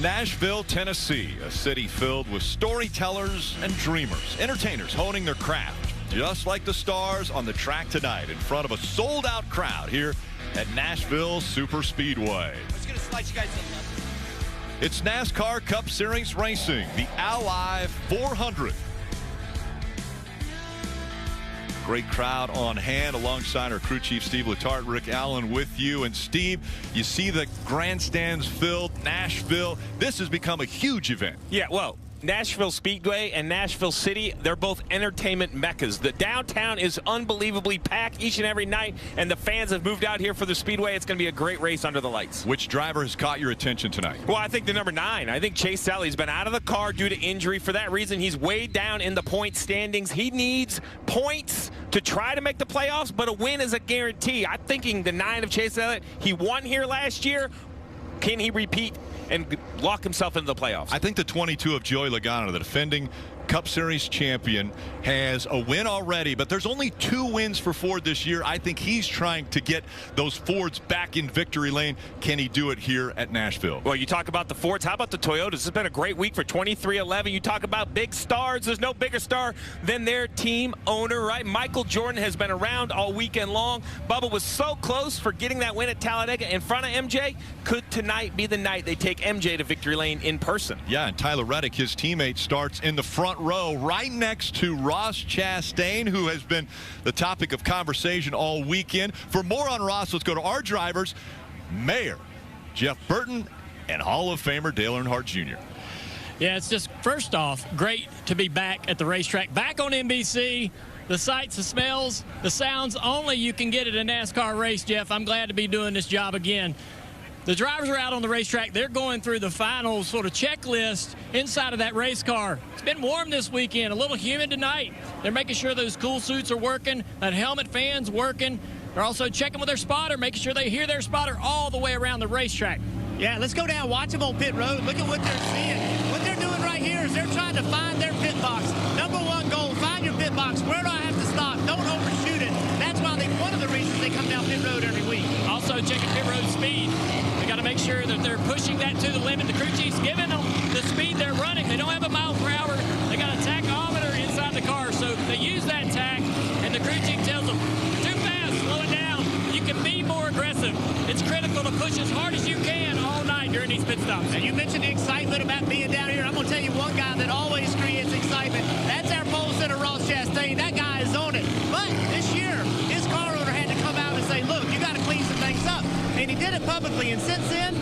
Nashville, Tennessee, a city filled with storytellers and dreamers, entertainers honing their craft, just like the stars on the track tonight in front of a sold-out crowd here at Nashville Super Speedway. I was going to slide you guys in. It's NASCAR Cup Series racing, the Ally 400. Great crowd on hand alongside our crew chief, Steve Letarte. Rick Allen with you. And Steve, you see the grandstands filled, Nashville. This has become a huge event. Yeah, well, Nashville Speedway and Nashville City, they're both entertainment meccas. The downtown is unbelievably packed each and every night, and the fans have moved out here for the Speedway. It's going to be a great race under the lights. Which driver has caught your attention tonight? Well, I think the number 9. I think Chase Sally's been out of the car due to injury. For that reason, he's way down in the point standings. He needs points to try to make the playoffs, but a win is a guarantee. I'm thinking the 9 of Chase Sally, he won here last year. Can he repeat and lock himself into the playoffs? I think the 22 of Joey Logano, the defending Cup Series champion, has a win already, but there's only 2 wins for Ford this year. I think he's trying to get those Fords back in victory lane. Can he do it here at Nashville? Well, you talk about the Fords. How about the Toyotas? It's been a great week for 23XI. You talk about big stars. There's no bigger star than their team owner, right? Michael Jordan has been around all weekend long. Bubba was so close for getting that win at Talladega in front of MJ. Could tonight be the night they take MJ to victory lane in person? Yeah, and Tyler Reddick, his teammate, starts in the front row right next to Ross Chastain, who has been the topic of conversation all weekend. For more on Ross, let's go to our drivers, Mayor Jeff Burton and Hall of Famer Dale Earnhardt Jr. Yeah, it's just, first off, great to be back at the racetrack, back on NBC. The sights, the smells, the sounds only you can get at a NASCAR race, Jeff. I'm glad to be doing this job again. The drivers are out on the racetrack. They're going through the final sort of checklist inside of that race car. It's been warm this weekend, a little humid tonight. They're making sure those cool suits are working, that helmet fan's working. They're also checking with their spotter, making sure they hear their spotter all the way around the racetrack. Yeah, let's go down, watch them on pit road. Look at what they're seeing. What they're doing right here is they're trying to find their pit box. Number 1 goal, find your pit box. Where do I have to stop? Don't overshoot it. That's why one of the reasons they come down pit road every week. Also checking pit road speed. They got to make sure that they're pushing that to the limit. The crew chief's giving them the speed they're running. They don't have a mile per hour. They got a tachometer inside the car, so they use that tack, and the crew chief tells them, too fast, slow it down. You can be more aggressive. It's critical to push as hard as you can all night during these pit stops. And you mentioned the excitement about being down here. I'm going to tell you one guy that always creates excitement. That's our pole sitter, Ross Chastain. That guy is on it. But this year, his car owner had to come out and say, look, you got to clean some things up. And he did it publicly, and since then,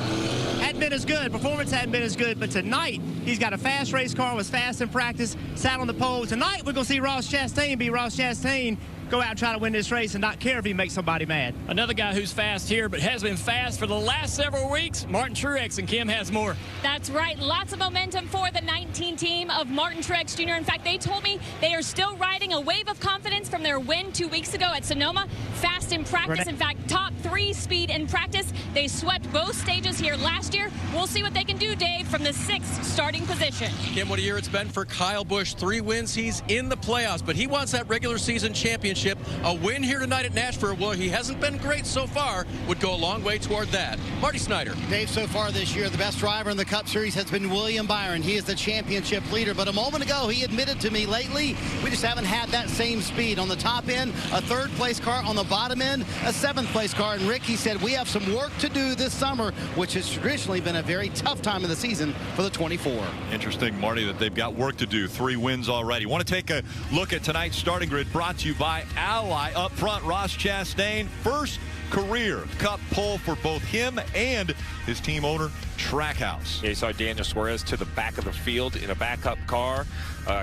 hadn't been as good. Performance hadn't been as good, but tonight, he's got a fast race car, was fast in practice, sat on the pole. Tonight, we're going to see Ross Chastain be Ross Chastain, go out and try to win this race and not care if he makes somebody mad. Another guy who's fast here, but has been fast for the last several weeks, Martin Truex, and Kim has more. That's right. Lots of momentum for the 19 team of Martin Truex Jr. In fact, they told me they are still riding a wave of confidence from their win 2 weeks ago at Sonoma. Fast in practice. In fact, top 3 speed in practice. They swept both stages here last year. We'll see what they can do, Dave, from the 6th starting position. Kim, what a year it's been for Kyle Busch. 3 wins. He's in the playoffs, but he wants that regular season championship. A win here tonight at Nashville, well, he hasn't been great so far, would go a long way toward that. Marty Snyder. Dave, so far this year, the best driver in the Cup Series has been William Byron. He is the championship leader, but a moment ago, he admitted to me lately, we just haven't had that same speed. On the top end, a 3rd place car. On the bottom end, a 7th place car. And Rick, he said, we have some work to do this summer, which has traditionally been a very tough time of the season for the 24. Interesting, Marty, that they've got work to do. 3 wins already. Want to take a look at tonight's starting grid, brought to you by Ally. Up front, Ross Chastain, first career Cup pole for both him and his team owner, Trackhouse. Yeah, you saw Daniel Suarez to the back of the field in a backup car.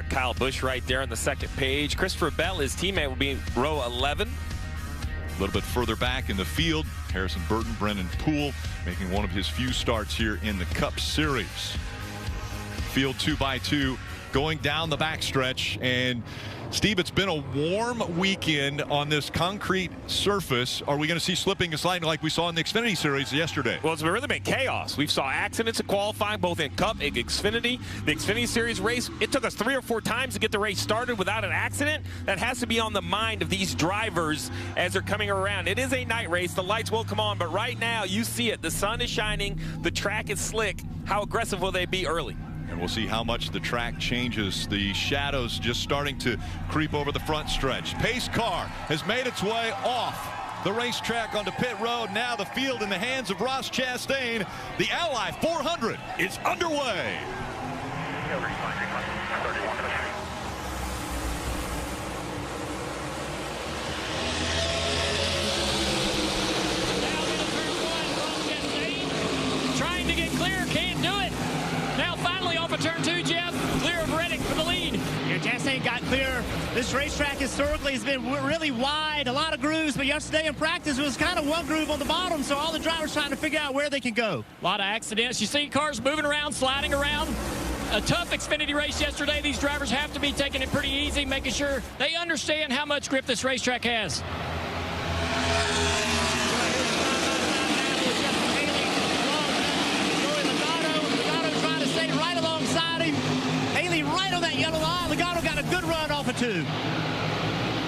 Kyle Busch right there on the 2nd page. Christopher Bell, his teammate, will be row 11. A little bit further back in the field, Harrison Burton, Brennan Poole, making one of his few starts here in the Cup Series. Field 2x2 going down the backstretch. And Steve, it's been a warm weekend on this concrete surface. Are we going to see slipping and sliding like we saw in the Xfinity Series yesterday? Well, it's really been chaos. We've saw accidents in qualifying, both in Cup and Xfinity. The Xfinity Series race, it took us 3 or 4 times to get the race started without an accident. That has to be on the mind of these drivers as they're coming around. It is a night race. The lights will come on, but right now you see it. The sun is shining. The track is slick. How aggressive will they be early? And we'll see how much the track changes. The shadows just starting to creep over the front stretch. Pace car has made its way off the racetrack onto pit road. Now the field in the hands of Ross Chastain. The Ally 400 is underway. Trying to get clear, can't do it. Now finally off of turn 2, Jeff, clear of Reddick for the lead. Yeah, Chastain got clear. This racetrack historically has been really wide, a lot of grooves, but yesterday in practice it was kind of one groove on the bottom, so all the drivers trying to figure out where they can go. A lot of accidents. You see cars moving around, sliding around. A tough Xfinity race yesterday. These drivers have to be taking it pretty easy, making sure they understand how much grip this racetrack has.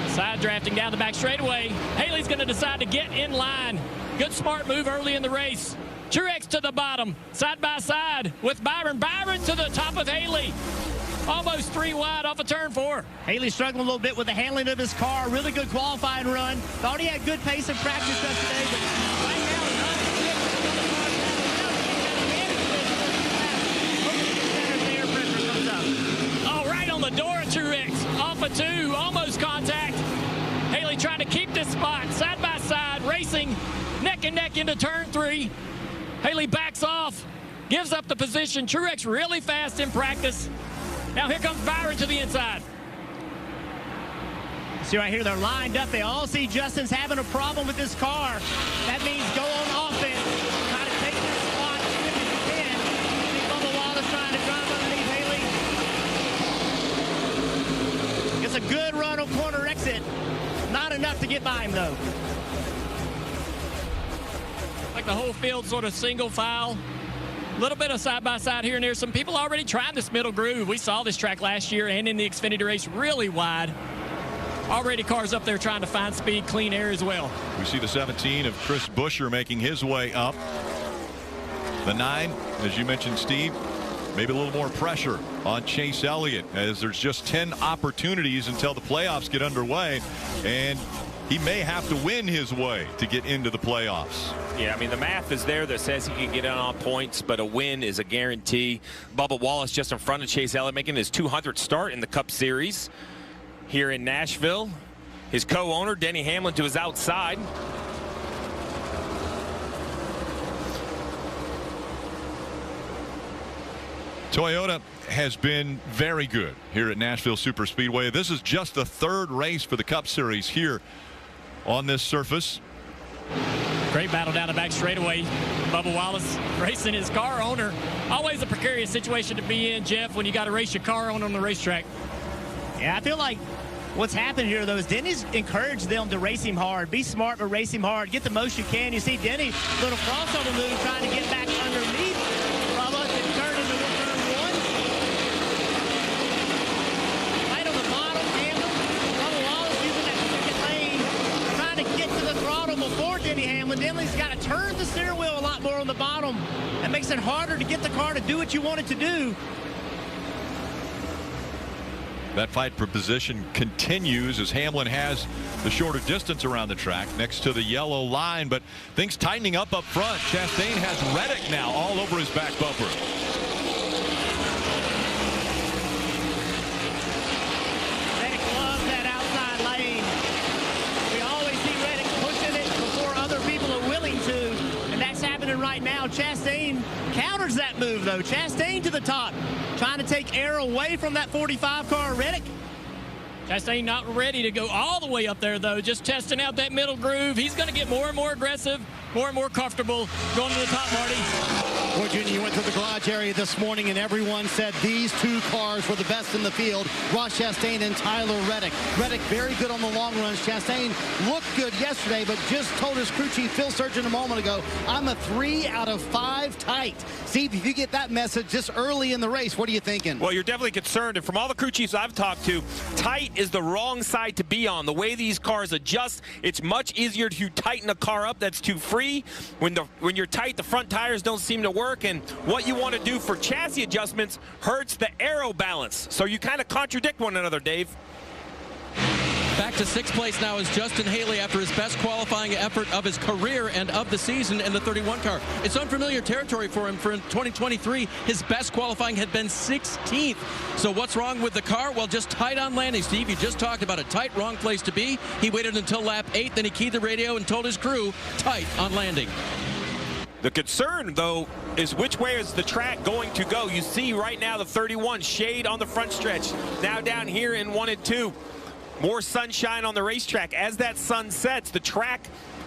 Side drafting down the back straightaway. Haley's going to decide to get in line. Good smart move early in the race. Truex to the bottom, side by side with Byron. Byron to the top of Haley. Almost 3 wide off of turn 4. Haley struggling a little bit with the handling of his car. Really good qualifying run. Thought he had good pace in practice yesterday, but right now he's not the door of Truex, off of 2, almost contact. Haley trying to keep this spot, side by side, racing neck and neck into turn 3. Haley backs off, gives up the position. Truex really fast in practice. Now here comes Byron to the inside. See right here, they're lined up. They all see Justin's having a problem with this car. That means go on offense. Try to take this spot as quick as you can. See Bubba Wallace trying to drive underneath Haley. It's a good run on corner exit. Not enough to get by him, though. Like the whole field sort of single file. A little bit of side-by-side here and there. Some people already trying this middle groove. We saw this track last year and in the Xfinity race really wide. Already cars up there trying to find speed, clean air as well. We see the 17 of Chris Buescher making his way up. The 9, as you mentioned, Steve, maybe a little more pressure on Chase Elliott as there's just 10 opportunities until the playoffs get underway, and he may have to win his way to get into the playoffs. Yeah, I mean, the math is there that says he can get in on points, but a win is a guarantee. Bubba Wallace just in front of Chase Elliott, making his 200th start in the Cup Series here in Nashville. His co-owner, Denny Hamlin, to his outside. Toyota has been very good here at Nashville Super Speedway. This is just the 3rd race for the Cup Series here on this surface. Great battle down the back straightaway. Bubba Wallace racing his car owner. Always a precarious situation to be in, Jeff, when you got to race your car on the racetrack. Yeah, I feel like what's happened here, though, is Denny's encouraged them to race him hard. Be smart, but race him hard. Get the most you can. You see Denny, little crossover move, trying to get back underneath Bubba and turn into turn 1. Right on the bottom, Hamlin. Bubba Wallace using that second lane, trying to get to the throttle before Denny Hamlin. Denny's got to turn the steering wheel a lot more on the bottom. That makes it harder to get the car to do what you want it to do. That fight for position continues as Hamlin has the shorter distance around the track next to the yellow line, but things tightening up front. Chastain has Reddick now all over his back bumper. Reddick loves that outside lane. We always see Reddick pushing it before other people are willing to, and that's happening right now. Chastain counters that move, though. Chastain to the top, trying to take air away from that 45 car. Reddick. Chastain not ready to go all the way up there, though. Just testing out that middle groove. He's going to get more and more aggressive. more and more comfortable going to the top, Marty. Well, Junior, you went to the garage area this morning, and everyone said these two cars were the best in the field, Ross Chastain and Tyler Reddick. Reddick very good on the long runs. Chastain looked good yesterday, but just told his crew chief, Phil Surgeon, a moment ago, I'm a 3 out of 5 tight. Steve, if you get that message this early in the race, what are you thinking? Well, you're definitely concerned, and from all the crew chiefs I've talked to, tight is the wrong side to be on. The way these cars adjust, it's much easier to tighten a car up that's too free. When you're tight, the front tires don't seem to work, and what you want to do for chassis adjustments hurts the aero balance. So you kind of contradict one another, Dave. Back to 6th place now is Justin Haley after his best qualifying effort of his career and of the season in the 31 car. It's unfamiliar territory for him. For in 2023, his best qualifying had been 16th. So what's wrong with the car? Well, just tight on landing, Steve. You just talked about a tight, wrong place to be. He waited until lap 8, then he keyed the radio and told his crew, tight on landing. The concern, though, is which way is the track going to go? You see right now the 31 shade on the front stretch. Now down here in 1 and 2. More sunshine on the racetrack. As that sun sets, the track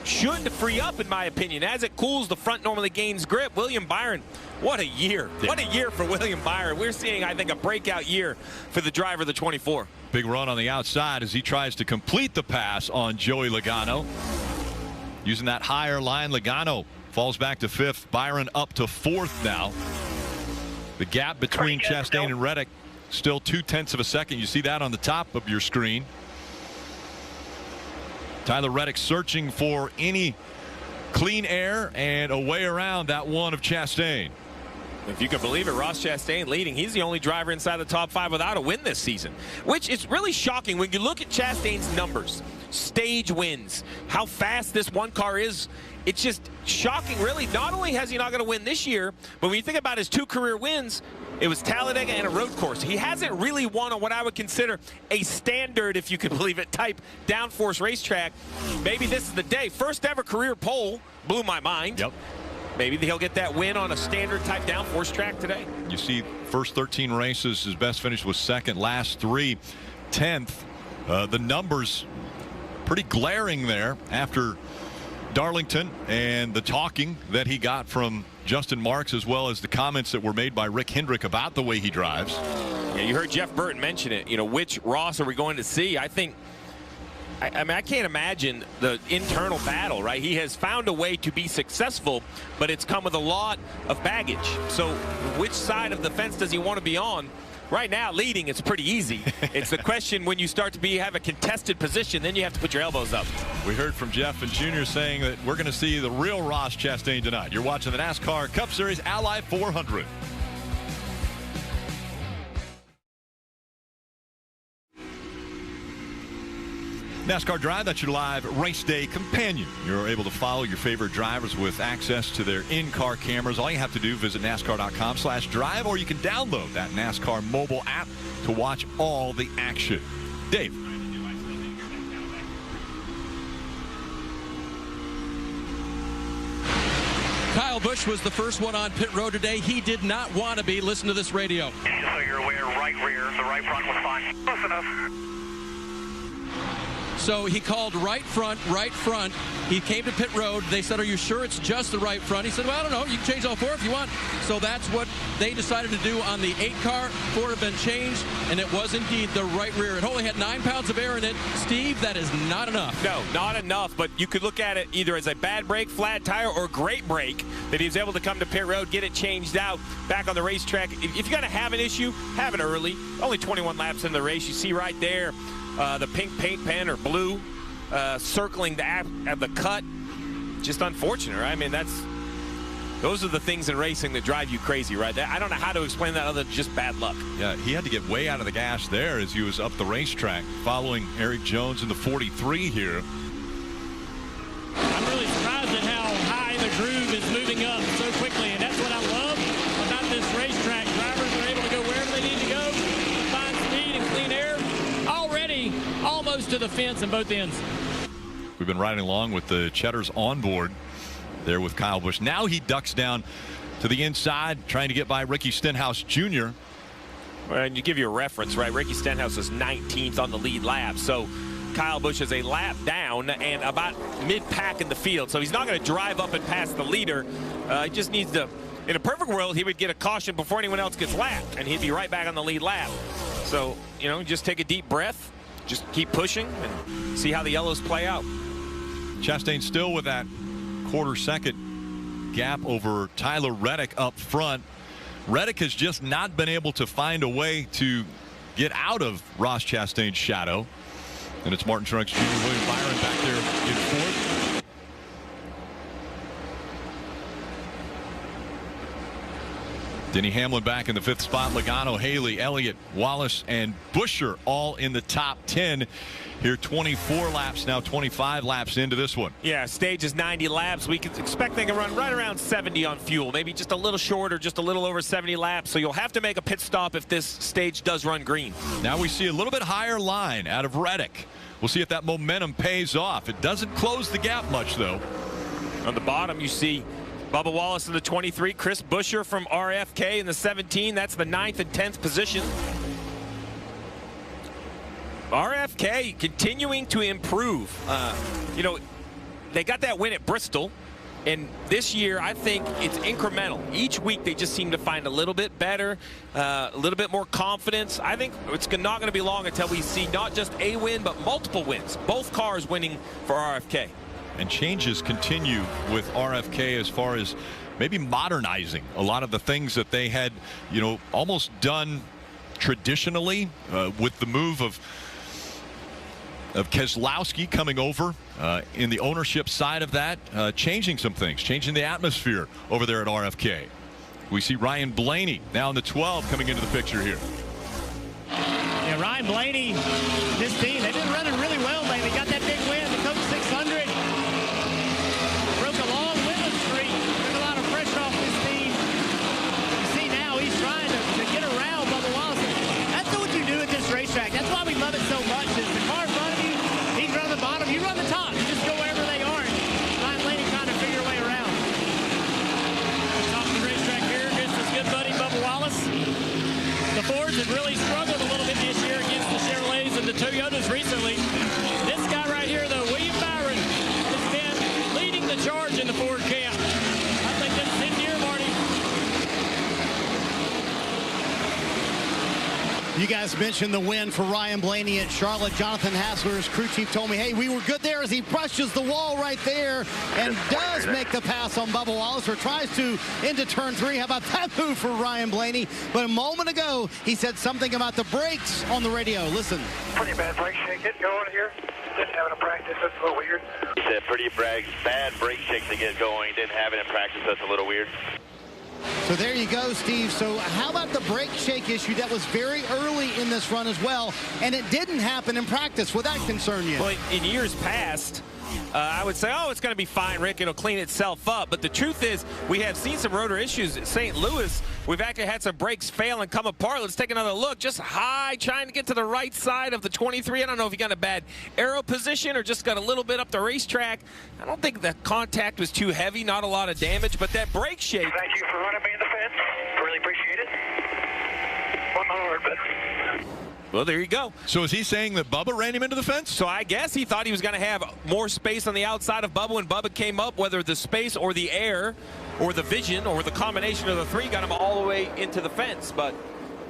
should free up, in my opinion. As it cools, the front normally gains grip. William Byron, what a year. Yeah. What a year for William Byron. We're seeing, I think, a breakout year for the driver of the 24. Big run on the outside as he tries to complete the pass on Joey Logano. Using that higher line, Logano falls back to 5th. Byron up to 4th now. The gap between Chastain and Reddick still 0.2 of a second. You see that on the top of your screen. Tyler Reddick searching for any clean air and a way around that one of Chastain. If you can believe it, Ross Chastain leading. He's the only driver inside the top 5 without a win this season, which is really shocking when you look at Chastain's numbers. Stage wins, how fast this one car is. It's just shocking, really. Not only has he not going to win this year, but when you think about his 2 career wins, it was Talladega and a road course. He hasn't really won on what I would consider a standard, if you can believe it, type downforce racetrack. Maybe this is the day. First ever career pole, blew my mind. Yep. Maybe he'll get that win on a standard type downforce track today. You see, first 13 races, his best finish was 2nd. Last 3, 10th. The numbers pretty glaring there after Darlington and the talking that he got from Justin Marks, as well as the comments that were made by Rick Hendrick about the way he drives. Yeah, you heard Jeff Burton mention it. You know, which Ross are we going to see? I think, I mean, I can't imagine the internal battle, right? He has found a way to be successful, but it's come with a lot of baggage. So which side of the fence does he want to be on? Right now, leading, it's pretty easy. It's the question when you start to have a contested position, then you have to put your elbows up. We heard from Jeff and Junior saying that we're going to see the real Ross Chastain tonight. You're watching the NASCAR Cup Series Ally 400. NASCAR Drive, that's your live race day companion. You're able to follow your favorite drivers with access to their in-car cameras. All you have to do, visit NASCAR.com/drive, or you can download that NASCAR mobile app to watch all the action. Dave. Kyle Busch was the first one on pit road today. He did not want to be. Listen to this radio. Just so you're aware, right rear, the right front was fine. Close enough. So he called right front, right front. He came to pit road. They said, are you sure it's just the right front? He said, well, I don't know. You can change all 4 if you want. So that's what they decided to do on the 8 car. 4 have been changed, and it was indeed the right rear. It only had 9 pounds of air in it. Steve, that is not enough. No, not enough, but you could look at it either as a bad brake, flat tire, or great brake that he was able to come to pit road, get it changed out, back on the racetrack. If you're going to have an issue, have it early. Only 21 laps in the race. You see right there, the pink paint pen or blue circling the cut. Just unfortunate, right? I mean, those are the things in racing that drive you crazy, right? I don't know how to explain that other than just bad luck. Yeah, he had to get way out of the gas there as he was up the racetrack, following Eric Jones in the 43 here. I'm really surprised at how high the groove is moving up so quickly, and that's what I love about this racetrack. Drivers are able to go wherever they need to go, find speed and clean air. Already almost to the fence in both ends. We've been riding along with the Cheddars on board there with Kyle Busch. Now he ducks down to the inside, trying to get by Ricky Stenhouse Jr. And you give you a reference, right? Ricky Stenhouse is 19th on the lead lap. So Kyle Busch is a lap down and about mid-pack in the field. So he's not going to drive up and pass the leader. He just needs to, in a perfect world, he would get a caution before anyone else gets lapped, and he'd be right back on the lead lap. So, you know, just take a deep breath, just keep pushing, and see how the yellows play out. Chastain still with that quarter-second gap over Tyler Reddick up front. Reddick has just not been able to find a way to get out of Ross Chastain's shadow. And it's Martin Truex Jr., William Byron back there in fourth. Denny Hamlin back in the fifth spot. Logano, Haley, Elliott, Wallace, and Buescher all in the top 10. Here 24 laps, now 25 laps into this one. Yeah, stage is 90 laps. We can expect they can run right around 70 on fuel, maybe just a little shorter, just a little over 70 laps. So you'll have to make a pit stop if this stage does run green. Now we see a little bit higher line out of Reddick. We'll see if that momentum pays off. It doesn't close the gap much, though. On the bottom, you see Bubba Wallace in the 23, Chris Buescher from RFK in the 17. That's the 9th and 10th position. RFK continuing to improve. You know, they got that win at Bristol, and this year I think it's incremental. Each week they just seem to find a little bit better, a little bit more confidence. I think it's not going to be long until we see not just a win but multiple wins, both cars winning for RFK. And changes continue with RFK as far as maybe modernizing a lot of the things that they had, you know, almost done traditionally with the move of Keselowski coming over in the ownership side of that, changing some things, changing the atmosphere over there at RFK. We see Ryan Blaney now in the 12 coming into the picture here. Yeah, Ryan Blaney, this team, they've been running really well lately. Got that big win, the Coke 600. Broke a long winning streak. Took a lot of pressure off this team. You see now he's trying to get around Bubba Wallace. That's what you do at this racetrack. That's why we love it so much. Is the car in front of you, he's running the bottom, you run the top. You just go wherever they are. Ryan Blaney trying to figure a way around. Top of the racetrack here against his good buddy Bubba Wallace. The Fords have really struggled a little bit this year against the Chevrolets and the Toyotas recently. This guy right here, though, William Byron, has been leading the charge in the Ford camp. I think that's his year, Marty. You guys mentioned the win for Ryan Blaney at Charlotte. Jonathan Hassler's crew chief told me, hey, we were good there as he brushes the wall right there and does make the pass on Bubba Wallace, or tries to into turn 3. How about that move for Ryan Blaney? But a moment ago, he said something about the brakes on the radio. Listen. Pretty bad brake shake it going here. Didn't have it in practice. That's a little weird. He said pretty bad brake shake to get going. Didn't have it in practice. That's a little weird. So there you go, Steve. So how about the brake shake issue that was very early in this run as well, and it didn't happen in practice? Would that concern you? Well, in years past, I would say, oh, it's going to be fine, Rick. It'll clean itself up. But the truth is, we have seen some rotor issues at St. Louis. We've actually had some brakes fail and come apart. Let's take another look. Just high, trying to get to the right side of the 23. I don't know if he got a bad aero position or just got a little bit up the racetrack. I don't think the contact was too heavy, not a lot of damage. But that brake shake. Thank you for running me in the fence. Really appreciate it. One more, but... Well, there you go. So is he saying that Bubba ran him into the fence? So I guess he thought he was going to have more space on the outside of Bubba when Bubba came up, whether the space or the air or the vision or the combination of the three got him all the way into the fence. But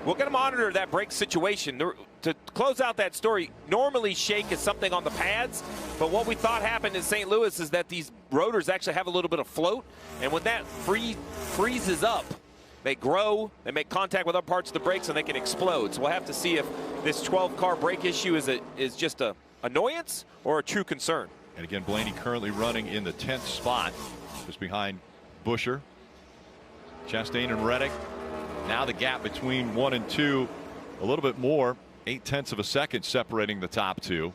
we're going to monitor that brake situation. To close out that story, normally shake is something on the pads, but what we thought happened in St. Louis is that these rotors actually have a little bit of float, and when that freezes up, they grow, they make contact with other parts of the brakes, and they can explode. So we'll have to see if this 12-car brake issue is just a annoyance or a true concern. And again, Blaney currently running in the 10th spot, just behind Buescher, Chastain, and Reddick. Now the gap between 1 and 2, a little bit more, 0.8 of a second separating the top two.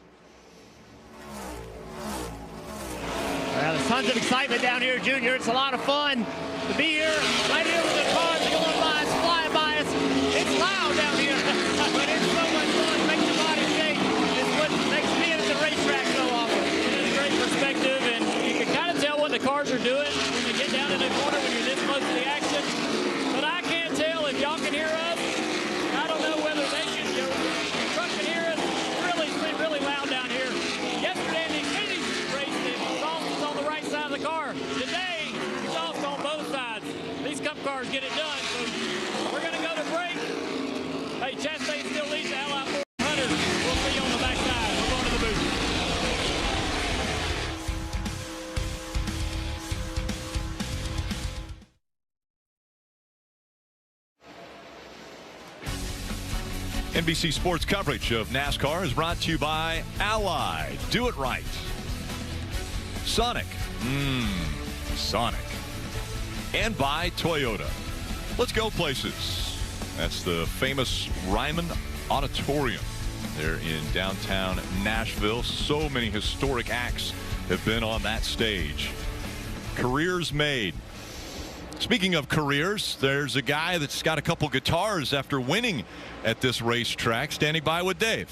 Well, there's tons of excitement down here, Junior. It's a lot of fun to be here, right here with the cars going by us, flying by us. It's loud down here, but it's so much fun. It makes your body shake. It's what makes being at the racetrack so awesome. It is a great perspective, and you can kind of tell what the cars are doing when you get down in the corner when you're this close to the action. But I can't tell if y'all can hear us. I don't know whether they can. Your truck can hear us. Really loud down here. Cup cars get it done. So we're going to go to break. Hey, Chastain still leads the hell out 400. We'll see you on the backside. We're going to the booth. NBC Sports coverage of NASCAR is brought to you by Ally. Do it right. Sonic. Sonic. And by Toyota. Let's go places. That's the famous Ryman Auditorium there in downtown Nashville. So many historic acts have been on that stage. Careers made. Speaking of careers, there's a guy that's got a couple guitars after winning at this racetrack. Standing by with Dave.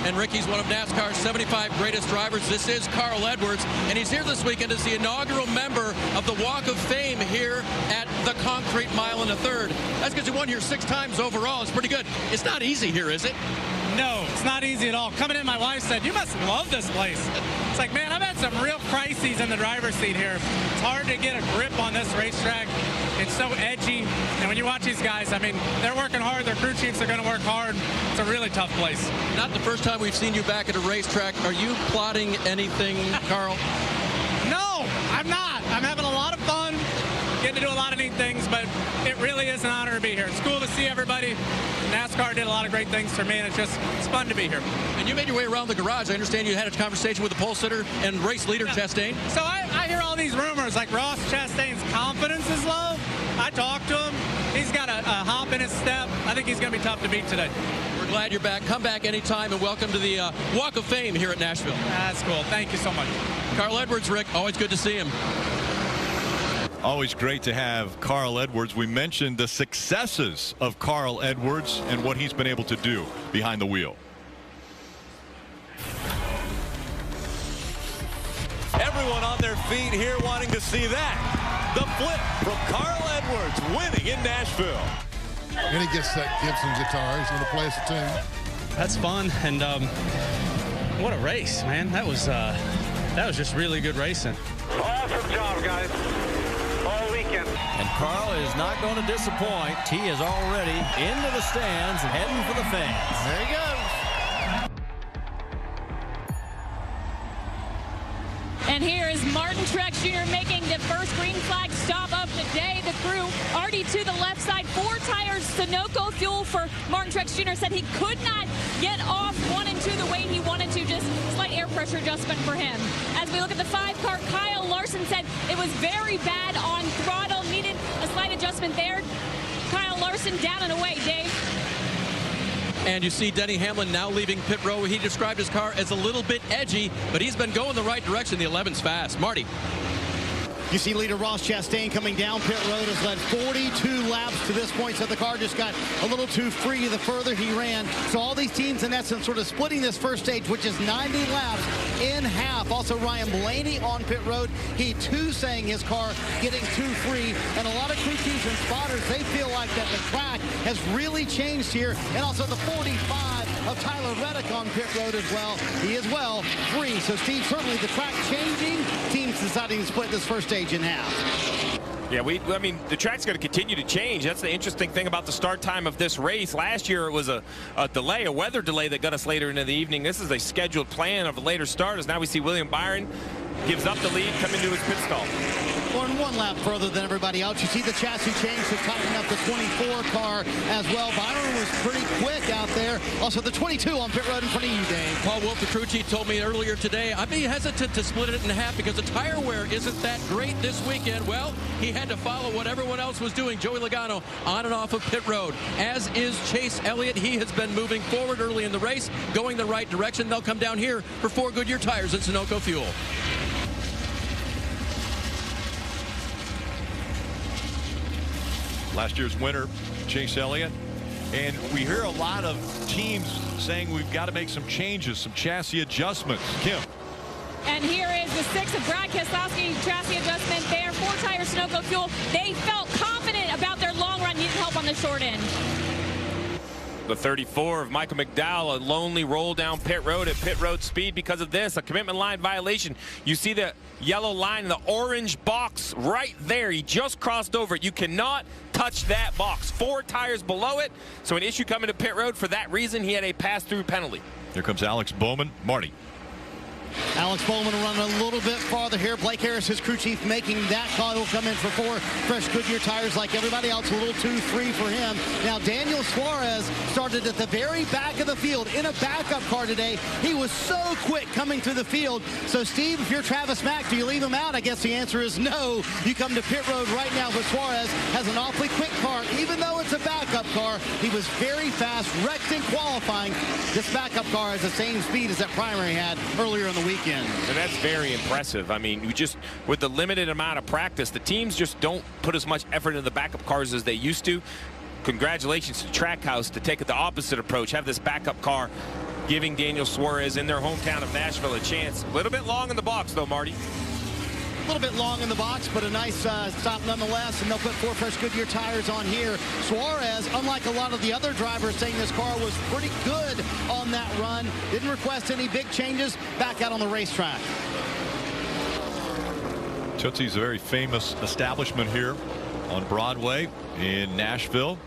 And Ricky's one of NASCAR's 75 greatest drivers. This is Carl Edwards, and he's here this weekend as the inaugural member of the Walk of Fame here at the Concrete Mile and a Third. That's because he won here 6 times overall. It's pretty good. It's not easy here, is it? No, it's not easy at all. Coming in, my wife said, "You must love this place." It's like, man, I've had some real crises in the driver's seat here. It's hard to get a grip on this racetrack. It's so edgy. And when you watch these guys, I mean, they're working hard. Their crew chiefs are going to work hard. It's a really tough place. Not the first time we've seen you back at a racetrack. Are you plotting anything, Carl? No, I'm not. I'm having a lot of fun, getting to do a lot of neat things, but it really is an honor to be here. It's cool to see everybody. NASCAR did a lot of great things for me, and it's fun to be here. And you made your way around the garage. I understand you had a conversation with the pole sitter and race leader, Chastain. So I hear all these rumors, like Ross Chastain's confidence is low. I talked to him. He's got a hop in his step. I think he's going to be tough to beat today. We're glad you're back. Come back anytime, and welcome to the Walk of Fame here at Nashville. That's cool. Thank you so much. Carl Edwards, Rick, always good to see him. Always great to have Carl Edwards. We mentioned the successes of Carl Edwards and what he's been able to do behind the wheel. Everyone on their feet here wanting to see that. The flip from Carl Edwards winning in Nashville. And he gets that Gibson guitar. He's going to play us a tune. That's fun, and what a race, man. That was just really good racing. Awesome job, guys. All weekend. And Carl is not going to disappoint. He is already into the stands and heading for the fans. There he goes. And here is Martin Truex Jr. making the first green flag stop of the day. The crew already to the left side. 4 tires Sunoco fuel for Martin Truex Jr. said he could not get off 1 and 2 the way he wanted to. Just slight air pressure adjustment for him. As we look at the 5 car, Kyle Larson said it was very bad on throttle. Needed a slight adjustment there. Kyle Larson down and away, Dave. And you see Denny Hamlin now leaving pit row. He described his car as a little bit edgy, but he's been going the right direction. The 11's fast. Marty. You see leader Ross Chastain coming down pit road, has led 42 laps to this point, so the car just got a little too free the further he ran. So all these teams in essence sort of splitting this first stage, which is 90 laps, in half. Also Ryan Blaney on pit road. He too saying his car getting too free. And a lot of crew chiefs and spotters, they feel like that the track has really changed here. And also the 45 of Tyler Reddick on pit road as well. He is well free. So Steve, certainly the track changing. Teams deciding to split this first stage in half. Yeah, I mean, the track's going to continue to change. That's the interesting thing about the start time of this race. Last year, it was a delay, a weather delay that got us later into the evening. This is a scheduled plan of a later start, as now we see William Byron gives up the lead, coming to his pit stall. One lap further than everybody else. You see the chassis change to tighten up the 24 car as well. Byron was pretty quick out there. Also the 22 on pit road in front of you, Dave. Paul Wolf, the crew chief, told me earlier today, I'd be hesitant to split it in half because the tire wear isn't that great this weekend. Well, he had to follow what everyone else was doing. Joey Logano on and off of pit road, as is Chase Elliott. He has been moving forward early in the race, going the right direction. They'll come down here for 4 Goodyear tires and Sunoco fuel. Last year's winner, Chase Elliott. And we hear a lot of teams saying we've got to make some changes, some chassis adjustments. Kim. And here is the 6 of Brad Keselowski, chassis adjustment there. 4 tires Sunoco fuel. They felt confident about their long run, needed help on the short end. The 34 of Michael McDowell, a lonely roll down pit road at pit road speed because of this, a commitment line violation. You see the yellow line, the orange box right there. He just crossed over it. You cannot touch that box. 4 tires below it, so an issue coming to pit road. For that reason, he had a pass-through penalty. Here comes Alex Bowman. Marty. Alex Bowman running a little bit farther here. Blake Harris, his crew chief, making that call. He'll come in for 4 fresh Goodyear tires like everybody else. A little 2-3 for him. Now, Daniel Suarez started at the very back of the field in a backup car today. He was so quick coming through the field. So, Steve, if you're Travis Mack, do you leave him out? I guess the answer is no. You come to pit road right now, but Suarez has an awfully quick car. Even though it's a backup car, he was very fast, wrecked in qualifying. This backup car has the same speed as that primary had earlier in the weekend. And that's very impressive. I mean, you just, with the limited amount of practice, the teams just don't put as much effort into the backup cars as they used to. Congratulations to Trackhouse to take the opposite approach, have this backup car giving Daniel Suarez in their hometown of Nashville a chance. A little bit long in the box, though, Marty. A little bit long in the box, but a nice stop nonetheless, and they'll put 4 fresh Goodyear tires on here. Suarez, unlike a lot of the other drivers, saying this car was pretty good on that run. Didn't request any big changes. Back out on the racetrack. Tootsie's a very famous establishment here on Broadway in Nashville.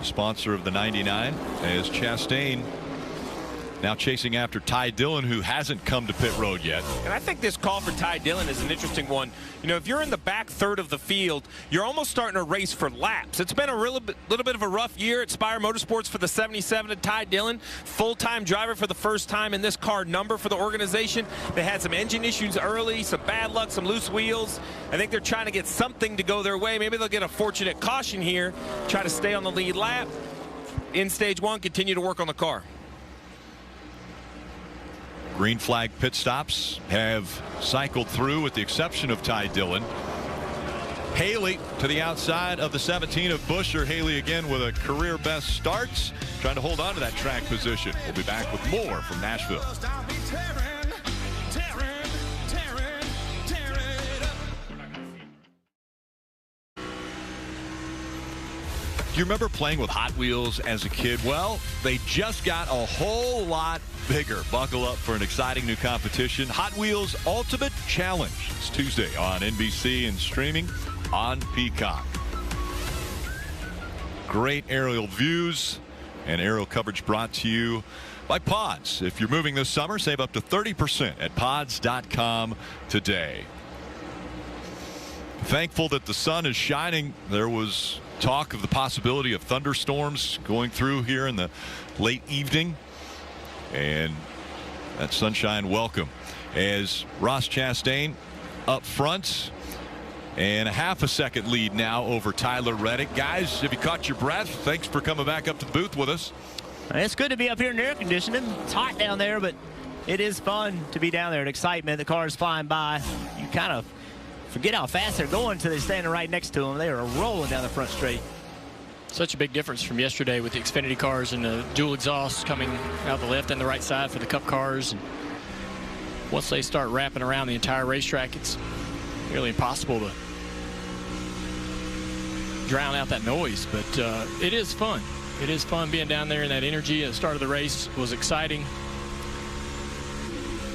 Sponsor of the 99 as Chastain now chasing after Ty Dillon, who hasn't come to pit road yet. And I think this call for Ty Dillon is an interesting one. You know, if you're in the back third of the field, you're almost starting to race for laps. It's been a little bit of a rough year at Spire Motorsports for the 77 of Ty Dillon. Full-time driver for the first time in this car number for the organization. They had some engine issues early, some bad luck, some loose wheels. I think they're trying to get something to go their way. Maybe they'll get a fortunate caution here, try to stay on the lead lap. In stage 1, continue to work on the car. Green flag pit stops have cycled through with the exception of Ty Dillon. Haley to the outside of the 17 of Buescher. Haley again with a career best starts, trying to hold on to that track position. We'll be back with more from Nashville. Do you remember playing with Hot Wheels as a kid? Well, they just got a whole lot bigger. Buckle up for an exciting new competition. Hot Wheels Ultimate Challenge. It's Tuesday on NBC and streaming on Peacock. Great aerial views and aerial coverage brought to you by Pods. If you're moving this summer, save up to 30% at pods.com today. Thankful that the sun is shining. There was talk of the possibility of thunderstorms going through here in the late evening, and that sunshine welcome as Ross Chastain up front and a half a second lead now over Tyler Reddick. Guys, have you caught your breath? Thanks for coming back up to the booth with us. It's good to be up here in air conditioning. It's hot down there, but it is fun to be down there. And excitement, the cars flying by. You kind of forget how fast they're going until they're standing right next to them. They are rolling down the front straight. Such a big difference from yesterday with the Xfinity cars and the dual exhausts coming out the left and the right side for the Cup cars. And once they start wrapping around the entire racetrack, it's nearly impossible to drown out that noise. But it is fun. It is fun being down there, and that energy at the start of the race was exciting.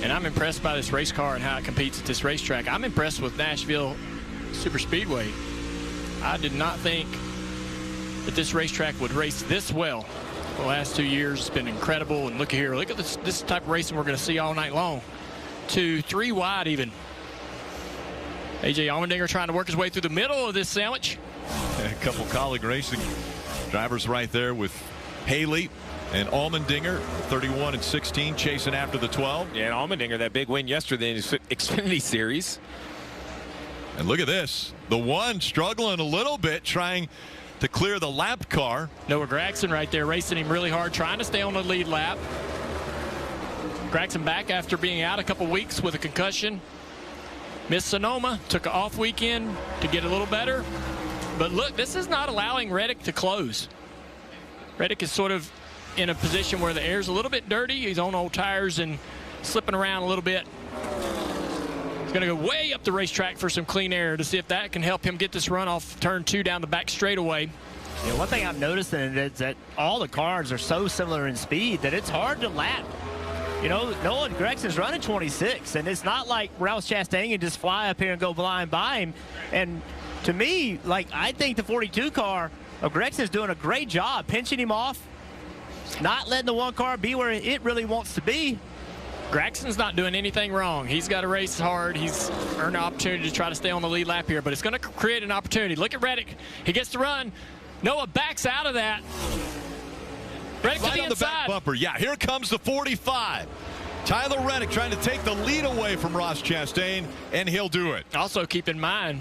And I'm impressed by this race car and how it competes at this racetrack. I'm impressed with Nashville Super Speedway. I did not think that this racetrack would race this well. The last 2 years has been incredible. And look here, look at this type of racing we're going to see all night long. 2, 3 wide even. A.J. Allmendinger trying to work his way through the middle of this sandwich. A couple colleague racing drivers right there with Haley and Allmendinger, 31 and 16, chasing after the 12. Yeah, and Allmendinger, that big win yesterday in his Xfinity Series. And look at this. The one struggling a little bit, trying to clear the lap car. Noah Gragson right there racing him really hard, trying to stay on the lead lap. Gragson back after being out a couple weeks with a concussion. Missed Sonoma, took an off weekend to get a little better. But look, this is not allowing Reddick to close. Reddick is sort of in a position where the air's a little bit dirty. He's on old tires and slipping around a little bit. He's going to go way up the racetrack for some clean air to see if that can help him get this run off turn 2 down the back straightaway. Yeah, one thing I'm noticing is that all the cars are so similar in speed that it's hard to lap. You know, Noah Gregson's running 26, and it's not like Rouse Chastain can just fly up here and go blind by him. And to me, like, I think the 42 car of Gregson's doing a great job pinching him off, not letting the one car be where it really wants to be. Gregson's not doing anything wrong. He's got to race hard. He's earned an opportunity to try to stay on the lead lap here, but it's going to create an opportunity. Look at Reddick. He gets to run. Noah backs out of that. Reddick right on the back bumper. Yeah, here comes the 45. Tyler Reddick trying to take the lead away from Ross Chastain, and he'll do it. Also, keep in mind,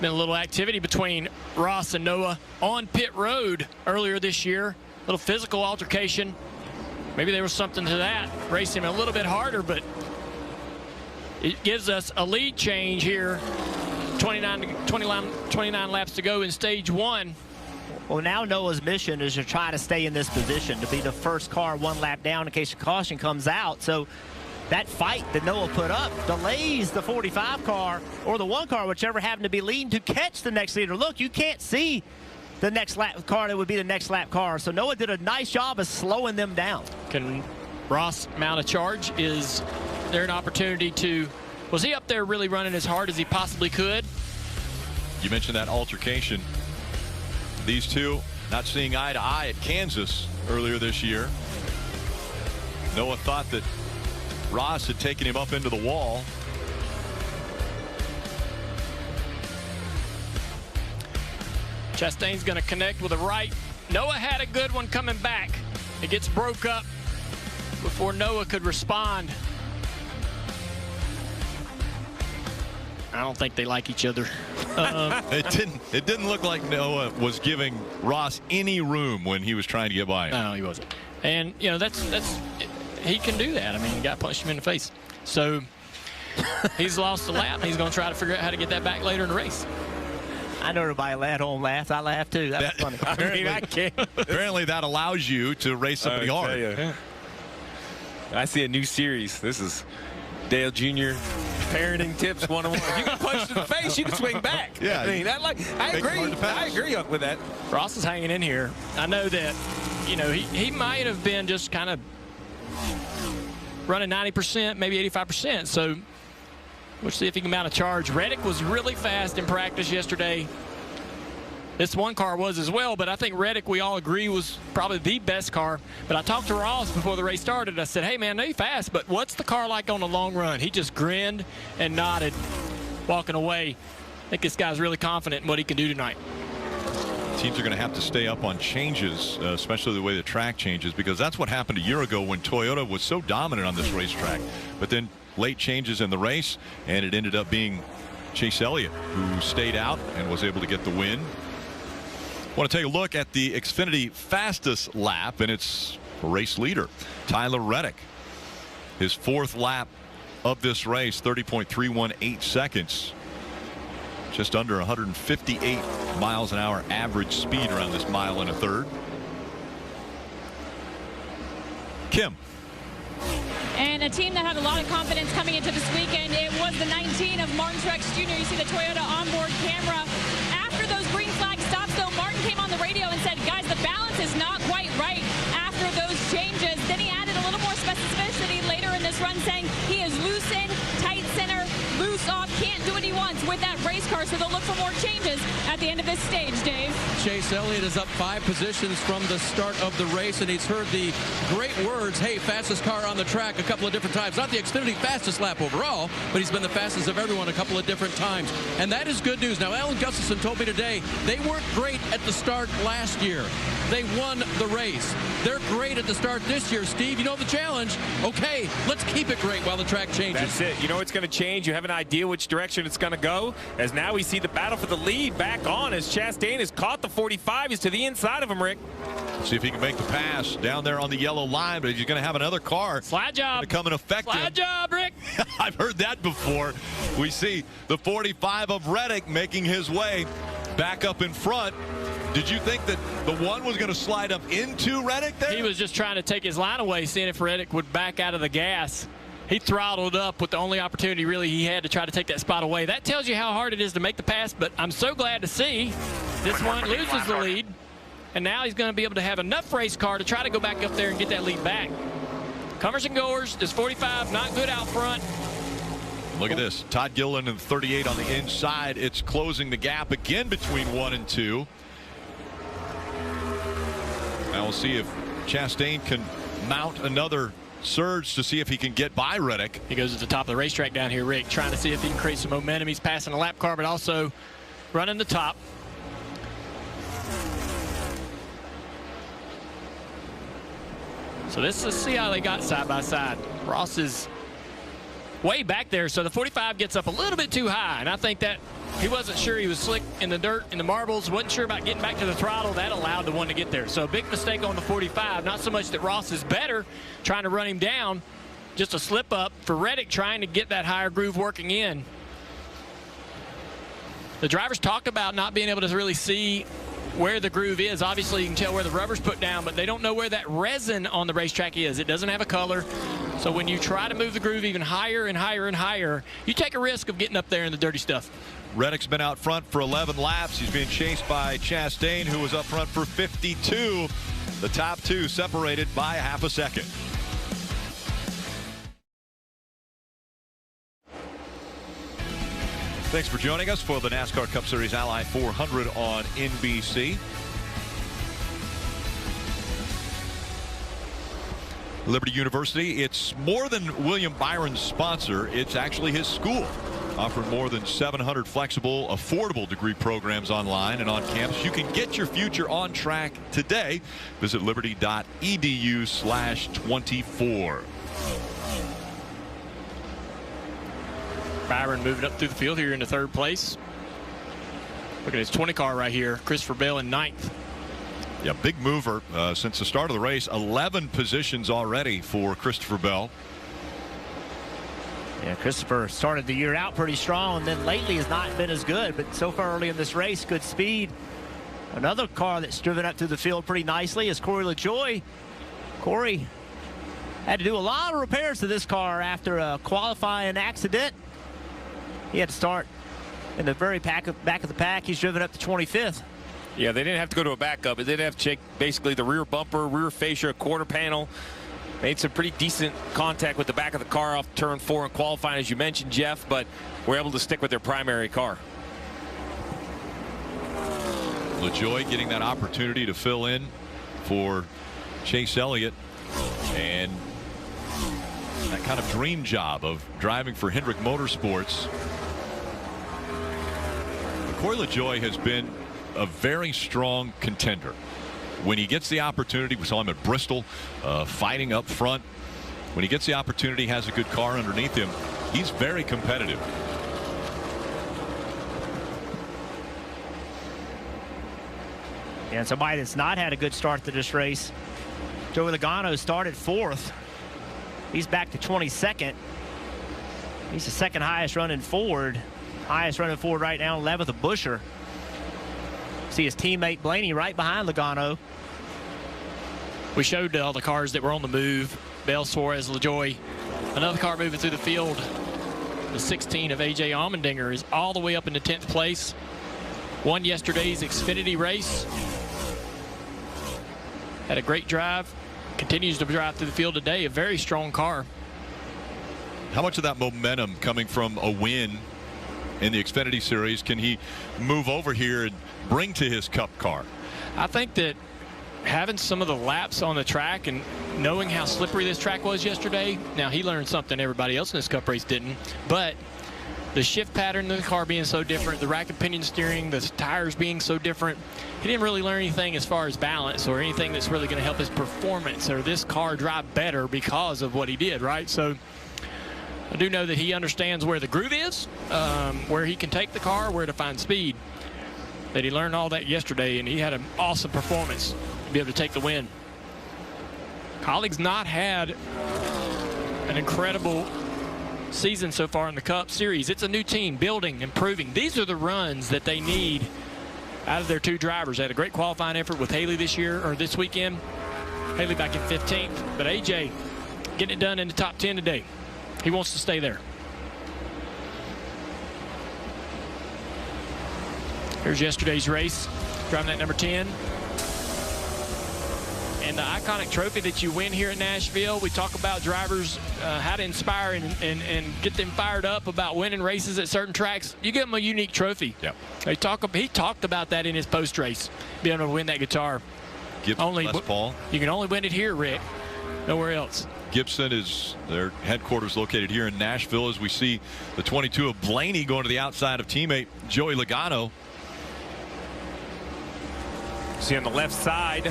been a little activity between Ross and Noah on pit road earlier this year. A little physical altercation. Maybe there was something to that. Racing him a little bit harder, but it gives us a lead change here. 29 laps to go in stage 1. Well, now Noah's mission is to try to stay in this position, to be the first car one lap down in case a caution comes out. So that fight that Noah put up delays the 45 car or the one car, whichever happened to be leading, to catch the next leader. Look, you can't see the next lap car that would be the next lap car. So Noah did a nice job of slowing them down. Can Ross mount a charge? Is there an opportunity to, was he up there really running as hard as he possibly could? You mentioned that altercation. These two not seeing eye to eye at Kansas earlier this year. Noah thought that Ross had taken him up into the wall. Chastain's going to connect with a right. Noah had a good one coming back. It gets broke up before Noah could respond. I don't think they like each other. It didn't look like Noah was giving Ross any room when he was trying to get by him. No, he wasn't. And you know, that's he can do that. I mean, the guy punched him in the face. So he's lost a lap. He's going to try to figure out how to get that back later in the race. I know everybody at home laughs. I laugh too. That was funny. Apparently that allows you to race somebody hard. Yeah. I see a new series. This is Dale Jr. Parenting tips 101. If you get punched in the face, you can swing back. Yeah. I mean, I agree with that. Ross is hanging in here. I know that, you know, he might have been just kind of running 90%, maybe 85%. So we'll see if he can mount a charge. Reddick was really fast in practice yesterday. This one car was as well, but I think Reddick, we all agree, was probably the best car. But I talked to Ross before the race started. I said, hey, man, I know you're fast, but what's the car like on the long run? He just grinned and nodded, walking away. I think this guy's really confident in what he can do tonight. Teams are going to have to stay up on changes, especially the way the track changes, because that's what happened a year ago when Toyota was so dominant on this racetrack. But then late changes in the race, and it ended up being Chase Elliott who stayed out and was able to get the win. I want to take a look at the Xfinity fastest lap, and it's race leader Tyler Reddick. His fourth lap of this race, 30.318 seconds. Just under 158 miles an hour average speed around this mile and a third. Kim. And a team that had a lot of confidence coming into this weekend, it was the 19 of Martin Truex Jr. You see the Toyota onboard camera. After those green flag stops, though, Martin came on the radio and said, guys, the balance is not quite right after those changes. Then he added a little more specificity later in this run, saying he is loose in, tight center, loose off, can't do what he wants with that race car, so they'll look for more changes at the end of this stage, Dave. Chase Elliott is up 5 positions from the start of the race, and he's heard the great words, hey, fastest car on the track, a couple of different times. Not the Xfinity fastest lap overall, but he's been the fastest of everyone a couple of different times. And that is good news. Now, Alan Gustafson told me today they weren't great at the start last year. They won the race. They're great at the start this year. Steve, you know the challenge. Okay, let's keep it great while the track changes. That's it. You know it's going to change. You have an idea which direction it's going to go. As now we see the battle for the lead back on as Chastain has caught the 45. He's to the inside of him, Rick. See if he can make the pass down there on the yellow line, but he's going to have another car. Slide job. To come and affect him. Slide job, Rick. I've heard that before. We see the 45 of Reddick making his way back up in front. Did you think that the one was going to slide up into Reddick there? He was just trying to take his line away, seeing if Reddick would back out of the gas. He throttled up with the only opportunity really he had to try to take that spot away. That tells you how hard it is to make the pass, but I'm so glad to see this one loses the lead. and now he's going to be able to have enough race car to try to go back up there and get that lead back. Comers and goers, this 45 not good out front. Look at this. Todd Gilliland in 38 on the inside. It's closing the gap again between 1 and 2. Now we'll see if Chastain can mount another surge to see if he can get by Reddick. He goes to the top of the racetrack down here, Rick, trying to see if he can create some momentum. He's passing a lap car, but also running the top. So let's see how they got side by side. Ross is way back there, so the 45 gets up a little bit too high, and I think that he wasn't sure. He was slick in the dirt, in the marbles, wasn't sure about getting back to the throttle. That allowed the one to get there. So a big mistake on the 45. Not so much that Ross is better, trying to run him down, just a slip up for Reddick trying to get that higher groove working in. The drivers talk about not being able to really see where the groove is. Obviously, you can tell where the rubber's put down, but they don't know where that resin on the racetrack is. It doesn't have a color. So when you try to move the groove even higher and higher and higher, you take a risk of getting up there in the dirty stuff. Reddick's been out front for 11 laps. He's being chased by Chastain, who was up front for 52. The top two separated by half a second. Thanks for joining us for the NASCAR Cup Series Ally 400 on NBC. Liberty University, it's more than William Byron's sponsor. It's actually his school, offering more than 700 flexible, affordable degree programs online and on campus. You can get your future on track today. Visit liberty.edu/24. Byron moving up through the field here into third place. Look at his 20 car right here. Christopher Bell in ninth. Yeah, big mover since the start of the race. 11 positions already for Christopher Bell. Yeah, Christopher started the year out pretty strong, and then lately has not been as good. But so far early in this race, good speed. Another car that's driven up through the field pretty nicely is Corey LaJoie. Corey had to do a lot of repairs to this car after a qualifying accident. He had to start in the very back of the pack. He's driven up to 25th. Yeah, they didn't have to go to a backup. They did have to check basically the rear bumper, rear fascia, quarter panel. Made some pretty decent contact with the back of the car off turn 4 in qualifying, as you mentioned, Jeff, but were able to stick with their primary car. LaJoie getting that opportunity to fill in for Chase Elliott, and that kind of dream job of driving for Hendrick Motorsports. Corey LaJoie has been a very strong contender. When he gets the opportunity, we saw him at Bristol fighting up front. When he gets the opportunity, has a good car underneath him, he's very competitive. And somebody that's not had a good start to this race, Joey Logano started 4th. He's back to 22nd. He's the second highest running Ford. Highest running Ford right now, 11th of Buescher. See his teammate Blaney right behind Logano. We showed all the cars that were on the move. Bell, Suarez, LaJoie. Another car moving through the field. The 16 of A.J. Allmendinger is all the way up into 10th place. Won yesterday's Xfinity race. Had a great drive. Continues to drive through the field today. A very strong car. How much of that momentum coming from a win in the Xfinity Series can he move over here and bring to his Cup car? I think that having some of the laps on the track and knowing how slippery this track was yesterday, now he learned something everybody else in this Cup race didn't, but the shift pattern of the car being so different, the rack and pinion steering, the tires being so different, he didn't really learn anything as far as balance or anything that's really going to help his performance or this car drive better because of what he did, right? So I do know that he understands where the groove is, where he can take the car, where to find speed. That he learned all that yesterday, and he had an awesome performance to be able to take the win. Colleagues not had an incredible season so far in the Cup Series. It's a new team, building, improving. These are the runs that they need out of their two drivers. They had a great qualifying effort with Haley this weekend. Haley back in 15th, but AJ getting it done in the top 10 today. He wants to stay there. Here's yesterday's race. Driving that number 10. and the iconic trophy that you win here in Nashville. We talk about drivers, how to inspire and get them fired up about winning races at certain tracks. You give them a unique trophy. Yep. He talked about that in his post-race, being able to win that guitar. Gibson, Les Paul. You can only win it here, Rick. Nowhere else. Gibson is their headquarters located here in Nashville, as we see the 22 of Blaney going to the outside of teammate Joey Logano. See on the left side,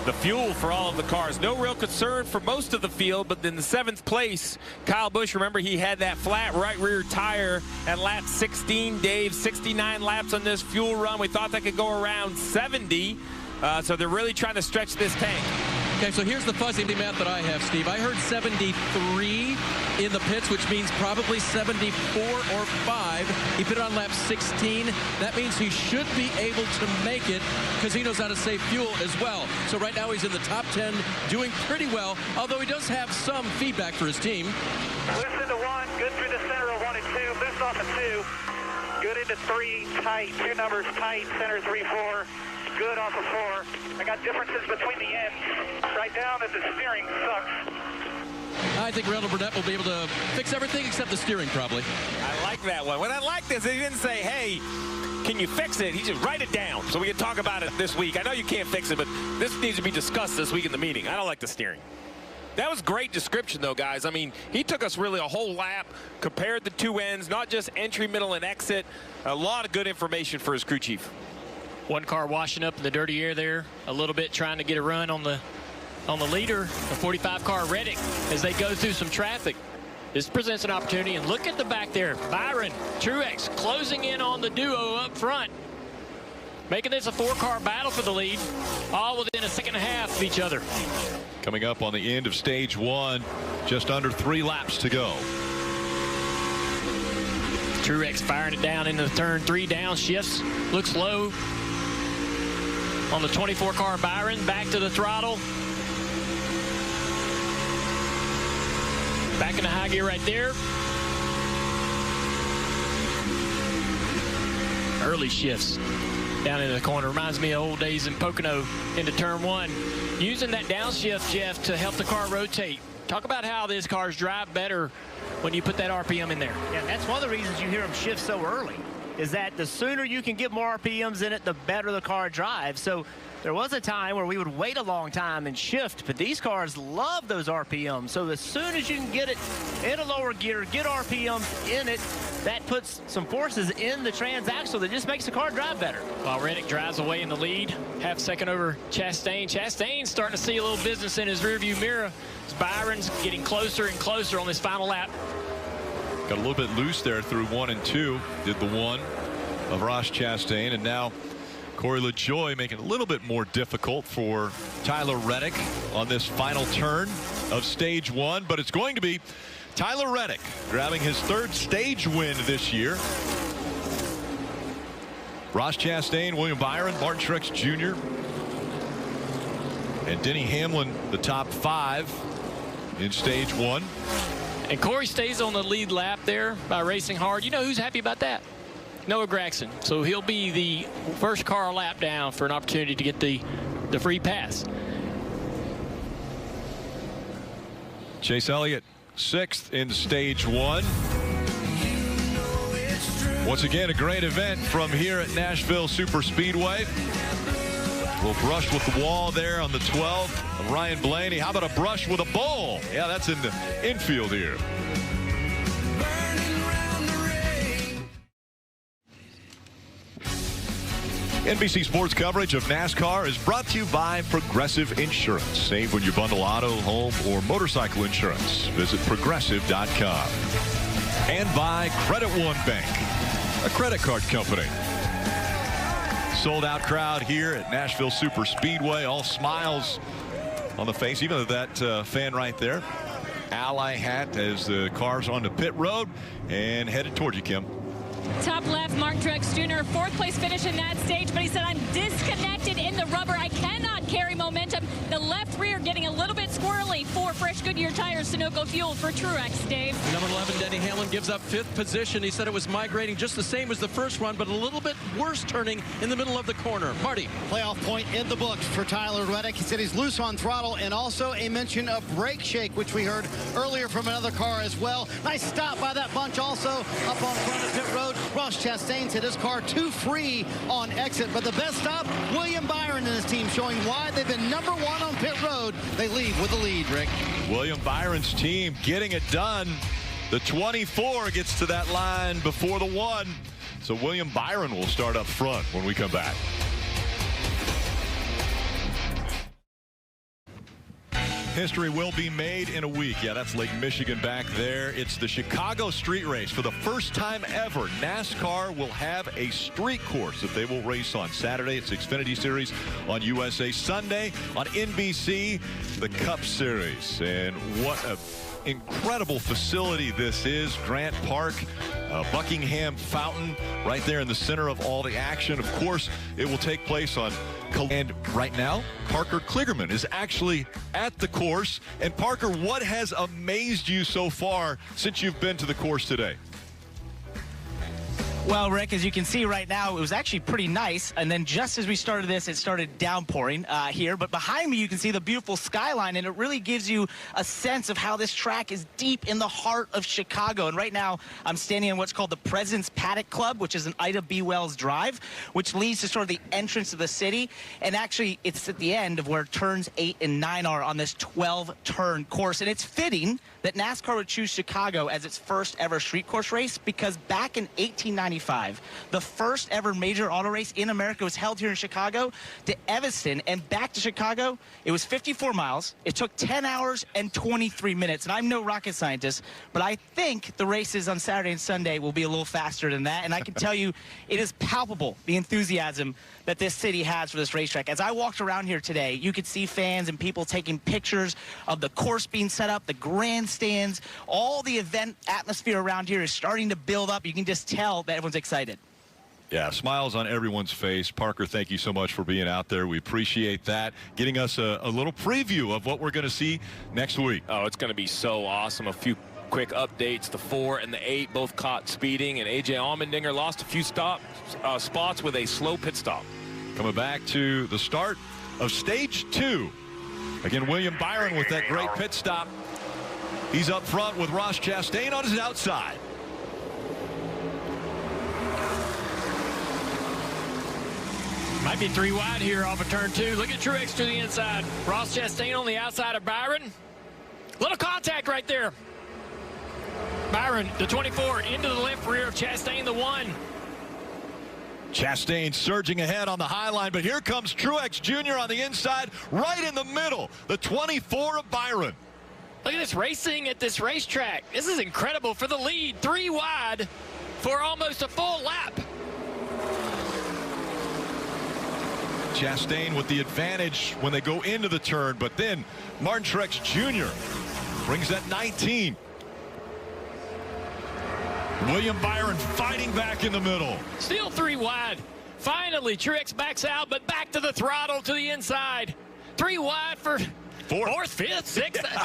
the fuel for all of the cars. No real concern for most of the field, but in the 7th place, Kyle Busch, remember he had that flat right rear tire at lap 16, Dave. 69 laps on this fuel run. We thought that could go around 70. So they're really trying to stretch this tank. Okay, so here's the fuzzy math that I have, Steve. I heard 73 in the pits, which means probably 74 or 5. He put it on lap 16. That means he should be able to make it because he knows how to save fuel as well. So right now he's in the top 10, doing pretty well, although he does have some feedback for his team. Loose into 1, good through the center of 1 and 2, loose off of 2, good into 3, tight, 2 numbers tight, center 3, 4. Good off of 4. I got differences between the ends. Right down that the steering sucks. I think Randall Burnett will be able to fix everything except the steering, probably. I like that one. What I like this, he didn't say, hey, can you fix it? He just write it down so we can talk about it this week. I know you can't fix it, but this needs to be discussed this week in the meeting. I don't like the steering. That was great description, though, guys. I mean, he took us really a whole lap, compared the two ends, not just entry, middle, and exit. A lot of good information for his crew chief. One car washing up in the dirty air there a little bit, trying to get a run on the leader, the 45 car Reddick, as they go through some traffic. This presents an opportunity, and look at the back there. Byron, Truex closing in on the duo up front, making this a 4-car battle for the lead, all within a second and a half of each other. Coming up on the end of stage 1, just under 3 laps to go. Truex firing it down into the turn 3, down shifts, looks low on the 24 car Byron, back to the throttle. Back in the high gear right there. Early shifts down into the corner. Reminds me of old days in Pocono into turn 1. Using that downshift, Jeff, to help the car rotate. Talk about how these cars drive better when you put that RPM in there. Yeah, that's one of the reasons you hear them shift so early, is that the sooner you can get more RPMs in it, the better the car drives. So there was a time where we would wait a long time and shift, but these cars love those RPMs. So as soon as you can get it in a lower gear, get RPMs in it, that puts some forces in the transaxle that just makes the car drive better. While Reddick drives away in the lead, half second over Chastain. Chastain's starting to see a little business in his rearview mirror as Byron's getting closer and closer on this final lap. Got a little bit loose there through 1 and 2. Did the 1 of Ross Chastain, and now Corey LaJoie making it a little bit more difficult for Tyler Reddick on this final turn of stage 1. But it's going to be Tyler Reddick grabbing his 3rd stage win this year. Ross Chastain, William Byron, Martin Truex Jr., and Denny Hamlin, the top 5 in stage 1. And Corey stays on the lead lap there by racing hard. You know who's happy about that? Noah Gragson. So he'll be the first car lap down for an opportunity to get the free pass. Chase Elliott 6th in stage 1. Once again, a great event from here at Nashville Super Speedway. We'll brush with the wall there on the 12th of Ryan Blaney. How about a brush with a bull? Yeah, that's in the infield here. NBC Sports coverage of NASCAR is brought to you by Progressive Insurance. Save when you bundle auto, home, or motorcycle insurance. Visit progressive.com. And by Credit One Bank, a credit card company. Sold out crowd here at Nashville Super Speedway. All smiles on the face, even of that fan right there. Ally hat as the car's on the pit road and headed toward you, Kim. Top left, Martin Truex Jr., 4th place finish in that stage, but he said, I'm disconnected in the rubber. I cannot carry momentum. The left rear getting a little bit squeezed. squirrely 4 fresh Goodyear tires, Sunoco fuel for Truex, Dave. Number 11, Denny Hamlin, gives up 5th position. He said it was migrating just the same as the first run, but a little bit worse turning in the middle of the corner. Marty. Playoff point in the books for Tyler Reddick. He said he's loose on throttle, and also a mention of brake shake, which we heard earlier from another car as well. Nice stop by that bunch also up on front of pit road. Ross Chastain said his car too free on exit, but the best stop, William Byron and his team showing why they've been number 1 on pit road. They leave with the lead, Rick. William Byron's team getting it done. The 24 gets to that line before the 1. So William Byron will start up front when we come back. History will be made in a week. Yeah, that's Lake Michigan back there. It's the Chicago Street Race. For the first time ever, NASCAR will have a street course that they will race on Saturday. It's Xfinity Series on USA. Sunday on NBC, the Cup Series. And what a incredible facility this is. Grant Park, Buckingham Fountain, right there in the center of all the action. Of course, it will take place on. And right now, Parker Kligerman is actually at the course. And Parker, what has amazed you so far since you've been to the course today? Well, Rick, as you can see right now, it was actually pretty nice. And then just as we started this, it started downpouring here. But behind me, you can see the beautiful skyline, and it really gives you a sense of how this track is deep in the heart of Chicago. And right now, I'm standing in what's called the President's Paddock Club, which is an Ida B. Wells Drive, which leads to sort of the entrance of the city. And actually, it's at the end of where turns 8 and 9 are on this 12-turn course. And it's fitting that NASCAR would choose Chicago as its first ever street course race, because back in 1895, the first ever major auto race in America was held here in Chicago to Evanston and back to Chicago. It was 54 miles. It took 10 hours and 23 minutes. And I'm no rocket scientist, but I think the races on Saturday and Sunday will be a little faster than that. And I can tell you, it is palpable, the enthusiasm that this city has for this racetrack. As I walked around here today, you could see fans and people taking pictures of the course being set up, the grandstands, all the event atmosphere around here is starting to build up. You can just tell that everyone's excited. Yeah, smiles on everyone's face. Parker, thank you so much for being out there. We appreciate that. Getting us a little preview of what we're going to see next week. Oh, it's going to be so awesome. A few quick updates. The 4 and the 8 both caught speeding, and A.J. Allmendinger lost a few spots with a slow pit stop. Coming back to the start of stage 2. Again, William Byron with that great pit stop. He's up front with Ross Chastain on his outside. Might be 3 wide here off of turn 2. Look at Truex to the inside. Ross Chastain on the outside of Byron. Little contact right there. Byron, the 24, into the left rear of Chastain, the 1. Chastain surging ahead on the high line, but here comes Truex Jr. on the inside, right in the middle. The 24 of Byron. Look at this racing at this racetrack. This is incredible for the lead. 3 wide for almost a full lap. Chastain with the advantage when they go into the turn, but then Martin Truex Jr. brings that 19. William Byron fighting back in the middle. Still 3 wide. Finally, Truex backs out, but back to the throttle to the inside. 3 wide for 4th, 5th, 6th. Yeah.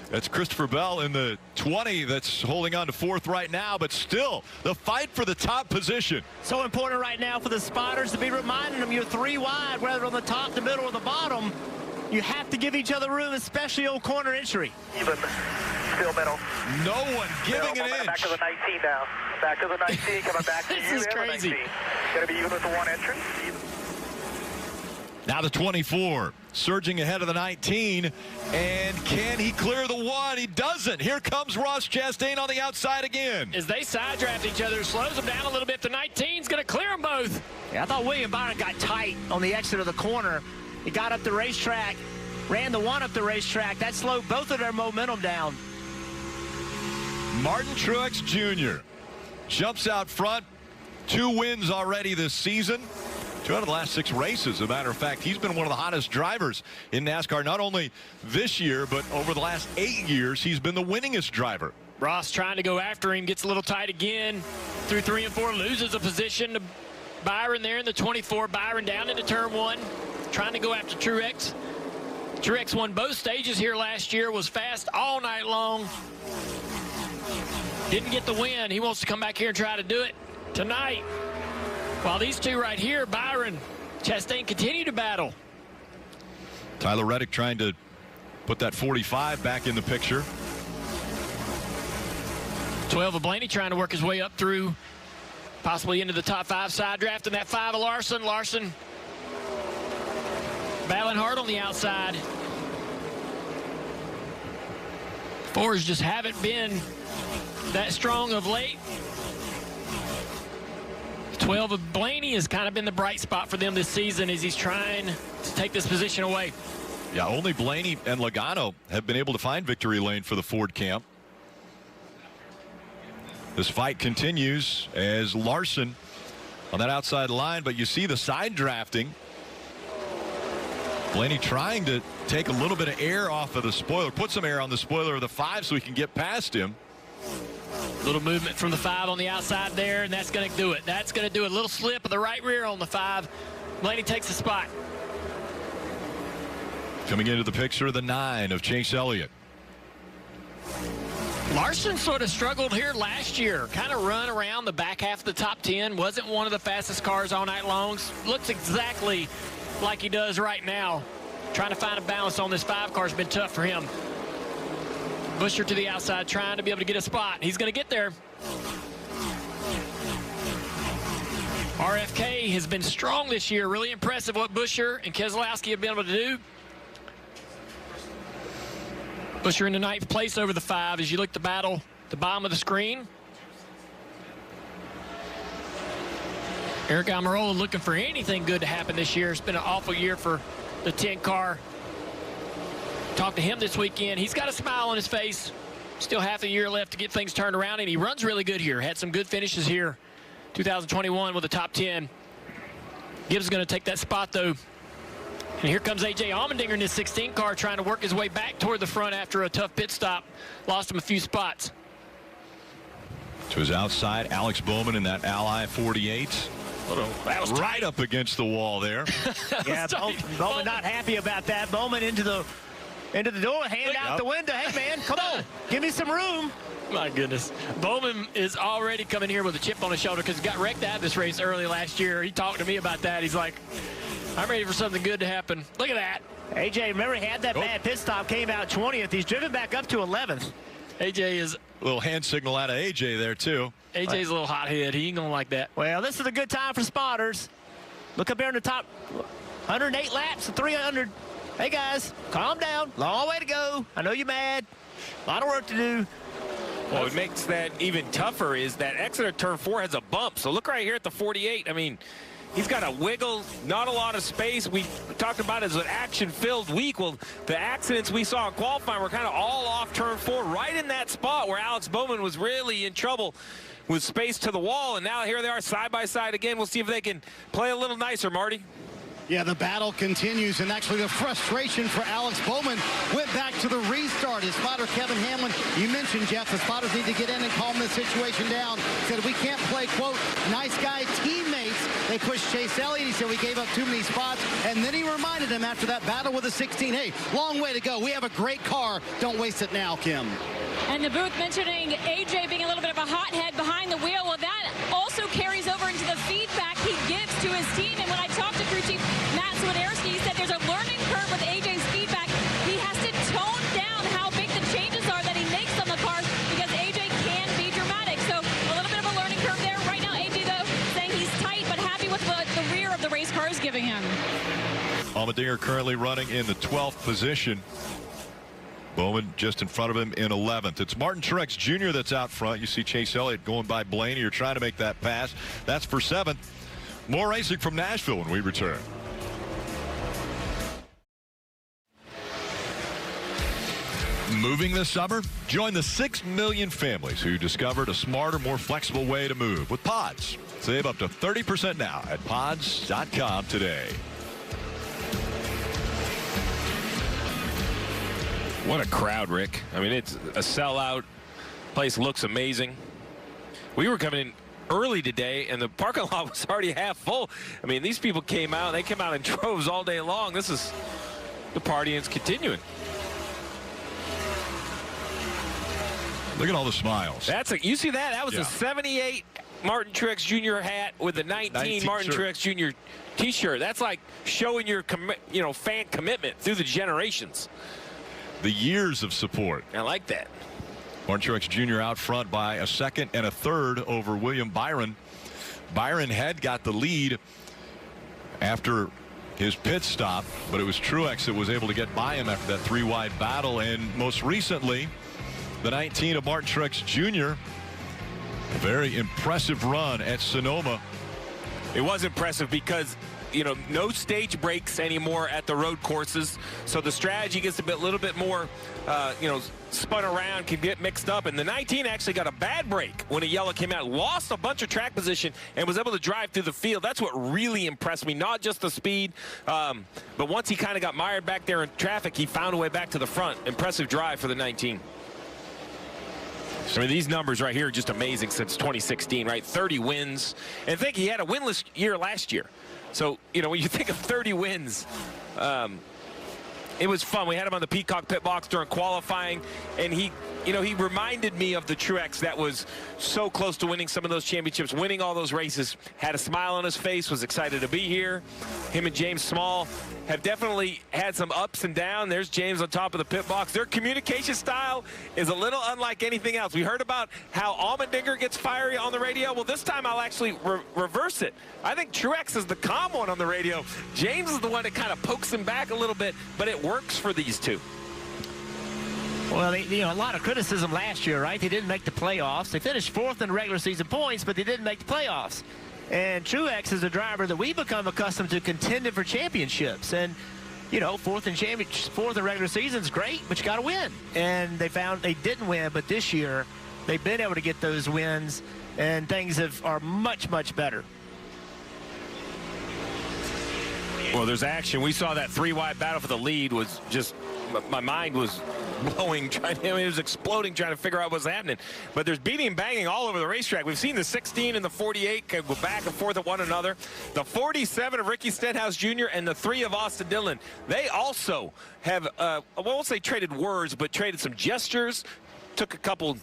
That's Christopher Bell in the 20 that's holding on to 4th right now, but still the fight for the top position. So important right now for the spotters to be reminding them you're 3 wide, whether on the top, the middle, or the bottom. You have to give each other room, especially on corner entry. Even. Still middle. No one giving an inch. Back to the 19 now. Back to the 19, coming back to This you. is crazy. Going to be even with the 1 entry. Now the 24 surging ahead of the 19, and can he clear the 1? He doesn't. Here comes Ross Chastain on the outside again. As they side draft each other, slows them down a little bit. The 19's going to clear them both. Yeah, I thought William Byron got tight on the exit of the corner. He got up the racetrack, ran the 1 up the racetrack. That slowed both of their momentum down. Martin Truex Jr. jumps out front. 2 wins already this season. 2 out of the last 6 races. As a matter of fact, he's been one of the hottest drivers in NASCAR, not only this year, but over the last 8 years, he's been the winningest driver. Ross trying to go after him, gets a little tight again. Through 3 and 4, loses a position to Byron there in the 24. Byron down into turn 1, trying to go after Truex. Truex won both stages here last year, was fast all night long. Didn't get the win. He wants to come back here and try to do it tonight. While these two right here, Byron, Chastain, continue to battle. Tyler Reddick trying to put that 45 back in the picture. 12 of Blaney trying to work his way up through, possibly into the top 5 side draft, and that 5 of Larson. Larson battling hard on the outside. 4s just haven't been that strong of late. 12 of Blaney has kind of been the bright spot for them this season as he's trying to take this position away. Yeah, only Blaney and Logano have been able to find victory lane for the Ford camp. This fight continues as Larson on that outside line, but you see the side drafting. Blaney trying to take a little bit of air off of the spoiler, put some air on the spoiler of the 5 so he can get past him. Little movement from the 5 on the outside there, and that's going to do it. That's going to do a little slip of the right rear on the 5. Blaney takes the spot. Coming into the picture, the 9 of Chase Elliott. Larson sort of struggled here last year. Kind of run around the back half of the top 10. Wasn't one of the fastest cars all night long. Looks exactly like he does right now. Trying to find a balance on this 5 car has been tough for him. Buescher to the outside, trying to be able to get a spot. He's going to get there. RFK has been strong this year. Really impressive what Buescher and Keselowski have been able to do. Buescher in the 9th place over the 5 as you look at the battle at the bottom of the screen. Eric Almirola looking for anything good to happen this year. It's been an awful year for the 10 car. Talked to him this weekend. He's got a smile on his face. Still half a year left to get things turned around, and he runs really good here. Had some good finishes here. 2021 with the top 10. Gibbs is going to take that spot, though. And here comes A.J. Allmendinger in his 16 car trying to work his way back toward the front after a tough pit stop. Lost him a few spots. To his outside, Alex Bowman in that Ally 48. That was right up against the wall there. Yeah, Bowman not happy about that. Bowman into the door, hand out the window. Hey, man, come on. Give me some room. My goodness. Bowman is already coming here with a chip on his shoulder because he got wrecked out of this race early last year. He talked to me about that. He's like, I'm ready for something good to happen. Look at that. AJ, remember, he had that bad pit stop, came out 20th. He's driven back up to 11th. AJ is a little hand signal out of AJ there, too. AJ's a little hothead. He ain't going to like that. Well, this is a good time for spotters. Look up there in the top 108 laps, 300. Hey, guys, calm down. Long way to go. I know you're mad. A lot of work to do. Well, what makes that even tougher is that Exeter turn 4 has a bump. So look right here at the 48. I mean, he's got a wiggle, not a lot of space. We talked about it as an action-filled week. Well, the accidents we saw in qualifying were kind of all off turn 4, right in that spot where Alex Bowman was really in trouble with space to the wall. And now here they are side by side again. We'll see if they can play a little nicer, Marty. Yeah, the battle continues, and actually the frustration for Alex Bowman went back to the restart. His spotter, Kevin Hamlin, you mentioned, Jeff, the spotters need to get in and calm this situation down. Said we can't play, quote, nice guy teammates. They pushed Chase Elliott. He said we gave up too many spots, and then he reminded him after that battle with the 16, hey, long way to go. We have a great car. Don't waste it now, Kim. And the booth mentioning AJ being a little bit of a hothead behind the wheel. Well, that also carries over into the feedback he gives to his team. And when I talked to crew chief Matt Swiderski, he said there's a learning curve with AJ's feedback. He has to tone down how big the changes are that he makes on the cars because AJ can be dramatic. So a little bit of a learning curve there. Right now, AJ, though, saying he's tight but happy with what the rear of the race car is giving him. Allmendinger currently running in the 12th position. Bowman just in front of him in 11th. It's Martin Truex Jr. that's out front. You see Chase Elliott going by Blaney. You're trying to make that pass. That's for 7th. More racing from Nashville when we return. Moving this summer? Join the 6 million families who discovered a smarter, more flexible way to move with Pods. Save up to 30% now at pods.com today. What a crowd, Rick. I mean, it's a sellout. Place looks amazing. We were coming in early today, and the parking lot was already half full. I mean, these people came out. They came out in droves all day long. This is the partying's continuing. Look at all the smiles. You see that? That was a 78 Martin Truex Jr. hat with a 19 Martin Truex Jr. T-shirt. That's like showing your fan commitment through the generations. The years of support. I like that. Martin Truex Jr. out front by a second and a third over William Byron. Byron had got the lead after his pit stop, but it was Truex that was able to get by him after that 3-wide battle. And most recently, the 19 of Martin Truex Jr. A very impressive run at Sonoma. It was impressive because, no stage breaks anymore at the road courses. So the strategy gets a little bit more, spun around, can get mixed up. And the 19 actually got a bad break when a yellow came out, lost a bunch of track position, and was able to drive through the field. That's what really impressed me, not just the speed, but once he kind of got mired back there in traffic, he found a way back to the front. Impressive drive for the 19. I mean, these numbers right here are just amazing since 2016, right? 30 wins. And think he had a winless year last year. So, when you think of 30 wins, it was fun. We had him on the Peacock pit box during qualifying, and he reminded me of the Truex that was so close to winning some of those championships, winning all those races, had a smile on his face, was excited to be here. Him and James Small have definitely had some ups and downs. There's James on top of the pit box. Their communication style is a little unlike anything else. We heard about how Allmendinger gets fiery on the radio. Well, this time I'll actually reverse it. I think Truex is the calm one on the radio. James is the one that kind of pokes him back a little bit, but it works for these two. Well, a lot of criticism last year, right? They didn't make the playoffs. They finished 4th in regular season points, but they didn't make the playoffs. And Truex is a driver that we become accustomed to contending for championships. And, 4th in regular season is great, but you got to win. And they found they didn't win, but this year they've been able to get those wins, and things are much, much better. Well, there's action. We saw that 3-wide battle for the lead was just, my mind was blowing, it was exploding trying to figure out what's happening. But there's beating and banging all over the racetrack. We've seen the 16 and the 48 go back and forth at one another. The 47 of Ricky Stenhouse Jr. and the 3 of Austin Dillon, they also have, I won't say traded words, but traded some gestures, took a couple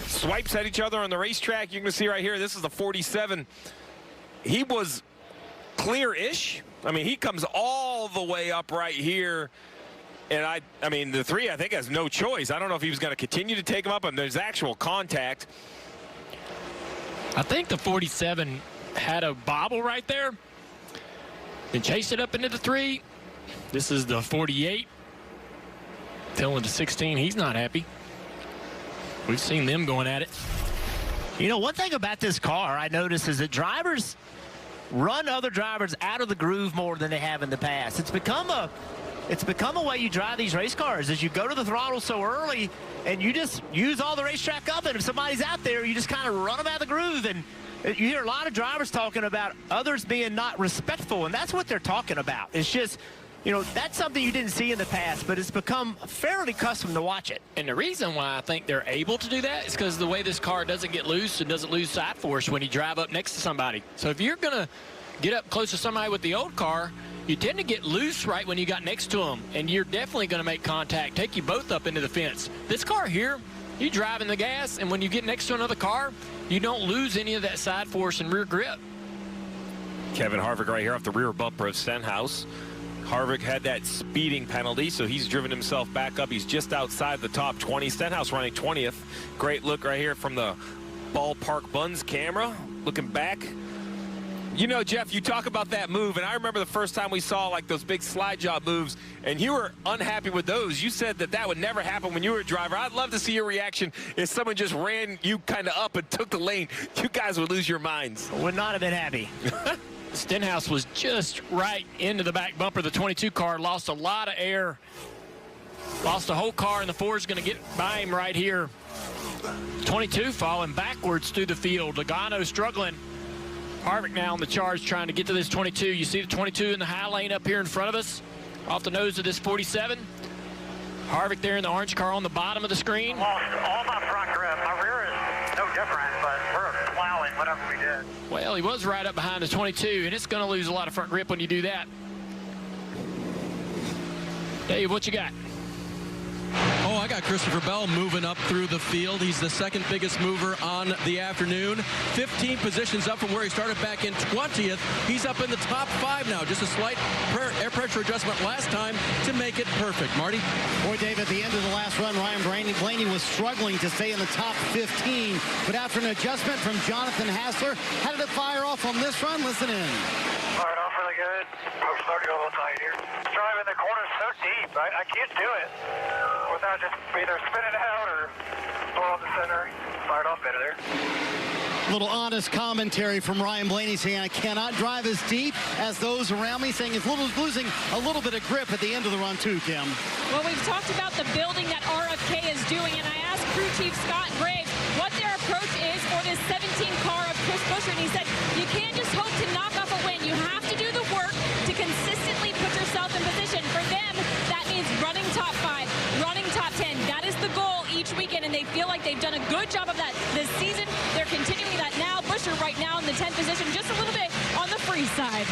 swipes at each other on the racetrack. You can see right here, this is the 47. He was clear-ish. I mean, he comes all the way up right here. And I mean, the 3, I think, has no choice. I don't know if he was going to continue to take him up, and there's actual contact. I think the 47 had a bobble right there and chased it up into the 3. This is the 48. Telling the 16 he's not happy. We've seen them going at it. One thing about this car I noticed is that drivers run other drivers out of the groove more than they have in the past. It's become a way you drive these race cars, is you go to the throttle so early and you just use all the racetrack up, and if somebody's out there, you just kind of run them out of the groove. And you hear a lot of drivers talking about others being not respectful, and that's what they're talking about. It's just, that's something you didn't see in the past, but it's become fairly custom to watch it. And the reason why I think they're able to do that is because the way this car doesn't get loose and doesn't lose side force when you drive up next to somebody. So if you're going to get up close to somebody with the old car, you tend to get loose right when you got next to them, and you're definitely going to make contact, take you both up into the fence. This car here, you drive in the gas, and when you get next to another car, you don't lose any of that side force and rear grip. Kevin Harvick right here off the rear bumper of Stenhouse. Harvick had that speeding penalty, so he's driven himself back up. He's just outside the top 20. Stenhouse running 20th. Great look right here from the Ballpark Buns camera. Looking back. Jeff, you talk about that move, and I remember the first time we saw like those big slide job moves, and you were unhappy with those. You said that would never happen when you were a driver. I'd love to see your reaction if someone just ran you kind of up and took the lane. You guys would lose your minds. Would not have been happy. Stenhouse was just right into the back bumper. The 22 car lost a lot of air. Lost the whole car, and the 4 is going to get by him right here. 22 falling backwards through the field. Logano struggling. Harvick now on the charge trying to get to this 22. You see the 22 in the high lane up here in front of us, off the nose of this 47. Harvick there in the orange car on the bottom of the screen. Lost all my front grip. My rear is no different, but we're plowing whatever we did. Well, he was right up behind the 22, and it's going to lose a lot of front grip when you do that. Dave, what you got? Oh, I got Christopher Bell moving up through the field. He's the second biggest mover on the afternoon. 15 positions up from where he started back in 20th. He's up in the top 5 now. Just a slight air pressure adjustment last time to make it perfect. Marty? Boy, Dave, at the end of the last run, Ryan Blaney was struggling to stay in the top 15. But after an adjustment from Jonathan Hassler, how did it fire off on this run? Listen in. Fired off really good. I'm starting a little tight here. Driving the corner so deep. I can't do it without just either spinning out or blowing the center. Fired off better there. Little honest commentary from Ryan Blaney saying, I cannot drive as deep as those around me, saying he's losing a little bit of grip at the end of the run too, Kim. Well, we've talked about the building that RFK is doing, and I asked crew chief Scott Graves what their approach is for this 17 car of Chris Buescher, and he said, you can't just hope to knock off a win. You have to do the work to consistently put yourself in position. For them, that means running top 5, running top 10. That is the goal each weekend, and they feel like they've done a good job of that this season. They're continuing that now. Buescher right now in the 10th position, just a little bit on the free side.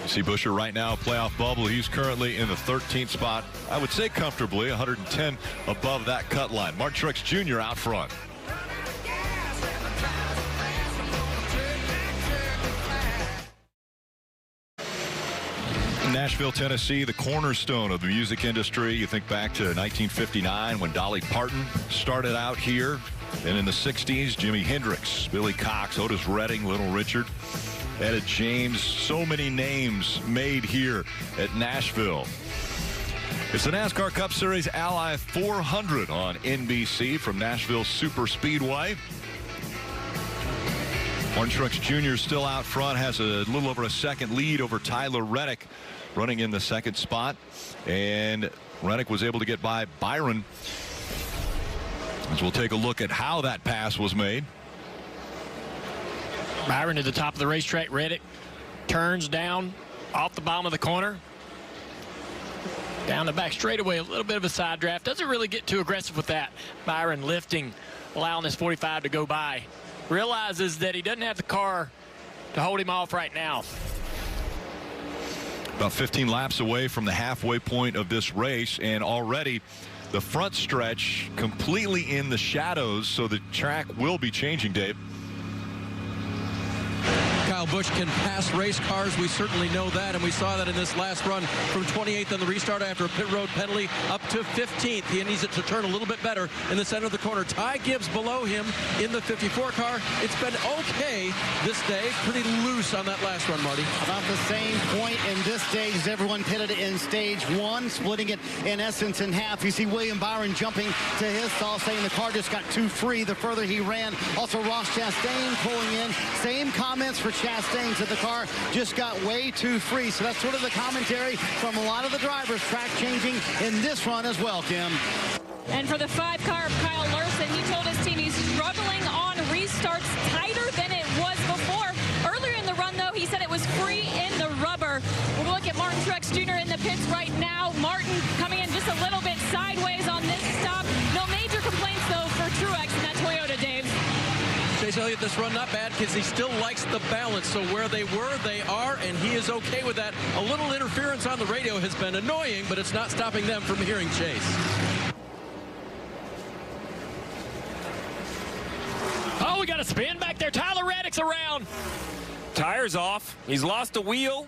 You see Buescher right now, playoff bubble. He's currently in the 13th spot. I would say comfortably, 110 above that cut line. Martin Truex Jr. out front. Nashville, Tennessee, the cornerstone of the music industry. You think back to 1959 when Dolly Parton started out here. Then in the 60s, Jimi Hendrix, Billy Cox, Otis Redding, Little Richard, Etta James. So many names made here at Nashville. It's the NASCAR Cup Series Ally 400 on NBC from Nashville Super Speedway. Martin Truex Jr. still out front, has a little over a second lead over Tyler Reddick, running in the second spot. And Reddick was able to get by Byron. As we'll take a look at how that pass was made. Byron to the top of the racetrack. Reddick turns down off the bottom of the corner. Down the back straightaway, a little bit of a side draft. Doesn't really get too aggressive with that. Byron lifting, allowing his 45 to go by. Realizes that he doesn't have the car to hold him off right now. About 15 laps away from the halfway point of this race, and already the front stretch completely in the shadows, so the track will be changing, Dave. Kyle Busch can pass race cars. We certainly know that, and we saw that in this last run from 28th on the restart after a pit road penalty up to 15th. He needs it to turn a little bit better in the center of the corner. Ty Gibbs below him in the 54 car. It's been okay this day. Pretty loose on that last run, Marty. About the same point in this stage as everyone pitted in stage 1, splitting it in essence in half. You see William Byron jumping to his stall, saying the car just got too free the further he ran. Also Ross Chastain pulling in. Same comments for Chastain, said the car just got way too free. So that's sort of the commentary from a lot of the drivers. Track changing in this run as well, Kim. And for the 5 car of Kyle Larson, he told his team he's struggling on restarts tighter than it was before. Earlier in the run, though, he said it was free in the rubber. We'll look at Martin Truex Jr. in the pits right now. Martin coming in just a little bit sideways on this stop. No major complaints, though, for Truex in that Toyota, Dave. Chase Elliott, this run not bad because he still likes the balance. So where they were, they are, and he is okay with that. A little interference on the radio has been annoying, but it's not stopping them from hearing Chase. Oh, we got a spin back there. Tyler Reddick's around. Tires off. He's lost a wheel.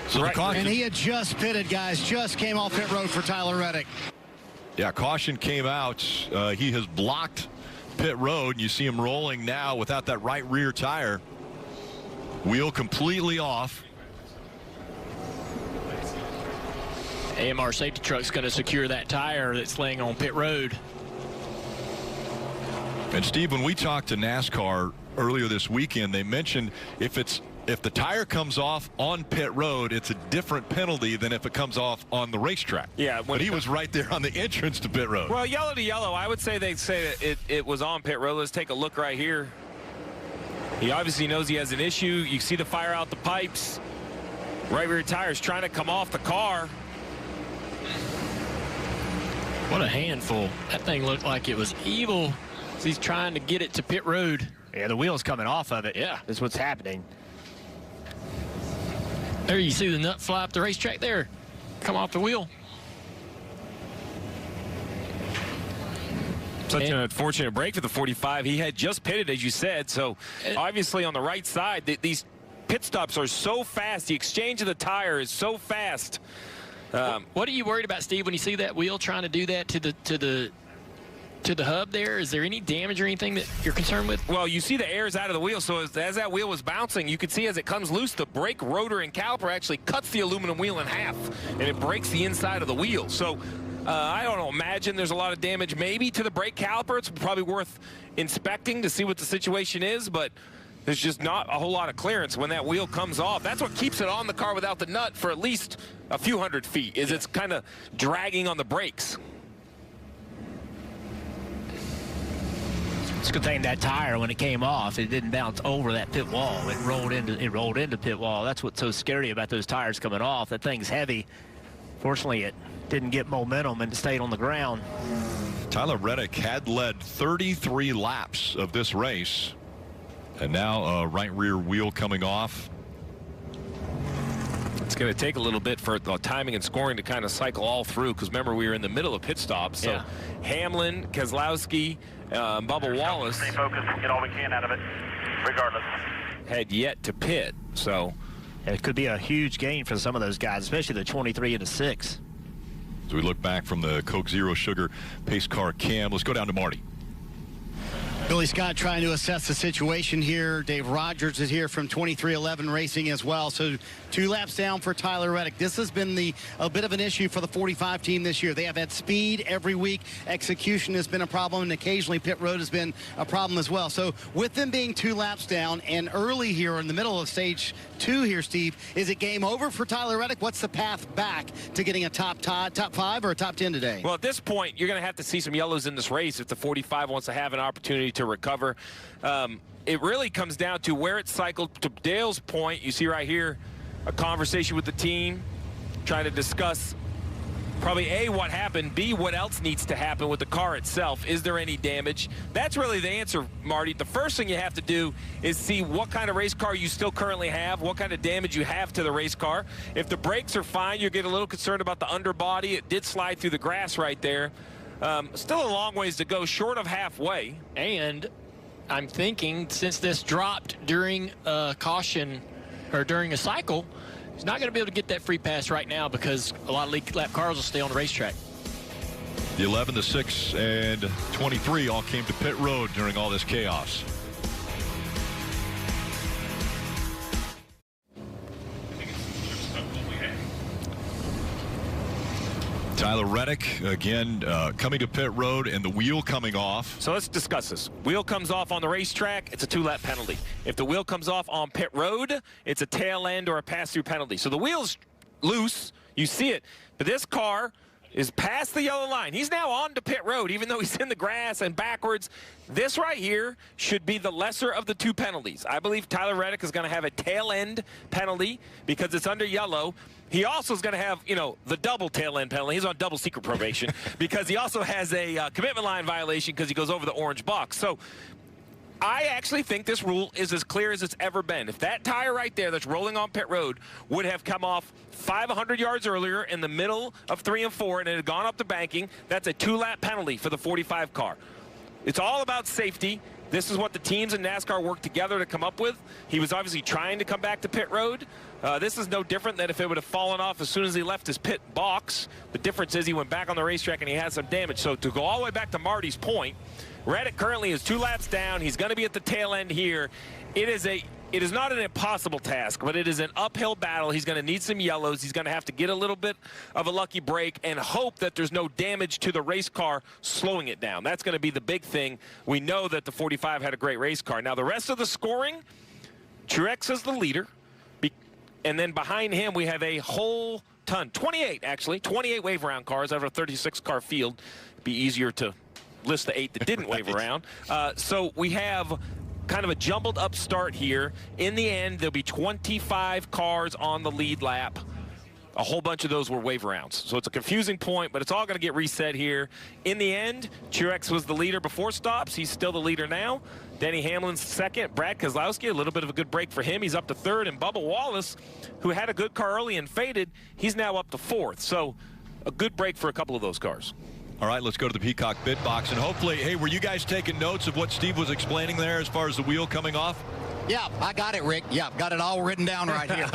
So and he had just pitted, guys. Just came off pit road for Tyler Reddick. Yeah, caution came out. He has blocked pit road, and you see him rolling now without that right rear tire. Wheel completely off. AMR safety truck's going to secure that tire that's laying on pit road. And Steve, when we talked to NASCAR earlier this weekend, they mentioned if the tire comes off on pit road, it's a different penalty than if it comes off on the racetrack. Yeah, but he was right there on the entrance to pit road. Well, yellow to yellow, I would say they'd say that it was on pit road. Let's take a look right here. He obviously knows he has an issue. You see the fire out the pipes. Right rear tire's trying to come off the car. What a handful. That thing looked like it was evil. He's trying to get it to pit road. Yeah, the wheel's coming off of it. Yeah. That's what's happening. There you see the nut fly up the racetrack there. Come off the wheel. Such an unfortunate break for the 45. He had just pitted, as you said, so obviously on the right side, these pit stops are so fast. The exchange of the tire is so fast. What are you worried about, Steve, when you see that wheel trying to do that to the hub there? Is there any damage or anything that you're concerned with? Well, you see the air's out of the wheel, so as that wheel was bouncing, you could see as it comes loose, the brake rotor and caliper actually cuts the aluminum wheel in half, and it breaks the inside of the wheel. So I don't know, imagine there's a lot of damage maybe to the brake caliper. It's probably worth inspecting to see what the situation is, but there's just not a whole lot of clearance when that wheel comes off. That's what keeps it on the car without the nut for at least a few hundred feet, is it's kind of dragging on the brakes. It's a good thing that tire, when it came off, it didn't bounce over that pit wall. It rolled into pit wall. That's what's so scary about those tires coming off. That thing's heavy. Fortunately, it didn't get momentum and stayed on the ground. Tyler Reddick had led 33 laps of this race, and now a right rear wheel coming off. It's going to take a little bit for the timing and scoring to kind of cycle all through, because remember, we were in the middle of pit stops. So Hamlin, Keselowski, Bubba Wallace, stay focused, get all we can out of it, regardless. had yet to pit. So it could be a huge gain for some of those guys, especially the 23 and the 6. As we look back from the Coke Zero Sugar pace car cam, let's go down to Marty. Billy Scott trying to assess the situation here. Dave Rogers is here from 2311 Racing as well. So 2 laps down for Tyler Reddick. This has been a bit of an issue for the 45 team this year. They have had speed every week. Execution has been a problem, and occasionally pit road has been a problem as well. So with them being 2 laps down and early here in the middle of stage 2 here, Steve, is it game over for Tyler Reddick? What's the path back to getting a top 5 or a top 10 today? Well, at this point, you're going to have to see some yellows in this race if the 45 wants to have an opportunity to recover. It really comes down to where it cycled. To Dale's point, you see right here a conversation with the team trying to discuss probably A, what happened, B, what else needs to happen with the car itself. Is there any damage? That's really the answer, Marty. The first thing you have to do is see what kind of race car you still currently have, what kind of damage you have to the race car. If the brakes are fine, you get a little concerned about the underbody. It did slide through the grass right there. Still a long ways to go, short of halfway. And I'm thinking, since this dropped during a caution or during a cycle, he's not going to be able to get that free pass right now because a lot of lead lap cars will stay on the racetrack. The 11, the 6, and 23 all came to pit road during all this chaos. Tyler Reddick, again, coming to pit road, and the wheel coming off. So let's discuss this. Wheel comes off on the racetrack, it's a 2-lap penalty. If the wheel comes off on pit road, it's a tail end or a pass-through penalty. So the wheel's loose, you see it, but this car is past the yellow line. He's now on to pit road, even though he's in the grass and backwards. This right here should be the lesser of the 2 penalties. I believe Tyler Reddick is going to have a tail end penalty because it's under yellow. He also is going to have, the double tail end penalty. He's on double secret probation because he also has a commitment line violation because he goes over the orange box. So I actually think this rule is as clear as it's ever been. If that tire right there that's rolling on pit road would have come off 500 yards earlier in the middle of 3 and 4 and it had gone up the banking, that's a 2-lap penalty for the 45 car. It's all about safety. This is what the teams in NASCAR worked together to come up with. He was obviously trying to come back to pit road. This is no different than if it would have fallen off as soon as he left his pit box. The difference is he went back on the racetrack and he had some damage. So to go all the way back to Marty's point, Reddick currently is 2 laps down. He's going to be at the tail end here. It is not an impossible task, but it is an uphill battle. He's going to need some yellows. He's going to have to get a little bit of a lucky break and hope that there's no damage to the race car slowing it down. That's going to be the big thing. We know that the 45 had a great race car. Now, the rest of the scoring, Truex is the leader. And then behind him, we have a whole ton, 28 actually, 28 wave around cars out of a 36-car field. It'd be easier to list the 8 that didn't wave around. So we have kind of a jumbled up start here. In the end, there'll be 25 cars on the lead lap. A whole bunch of those were wave rounds. So it's a confusing point, but it's all going to get reset here. In the end, Truex was the leader before stops. He's still the leader now. Denny Hamlin's second. Brad Keselowski, a little bit of a good break for him. He's up to third. And Bubba Wallace, who had a good car early and faded, he's now up to fourth. So a good break for a couple of those cars. All right, let's go to the Peacock bid box. And hopefully, hey, were you guys taking notes of what Steve was explaining there as far as the wheel coming off? Yeah, I got it, Rick. Yeah, got it all written down right here.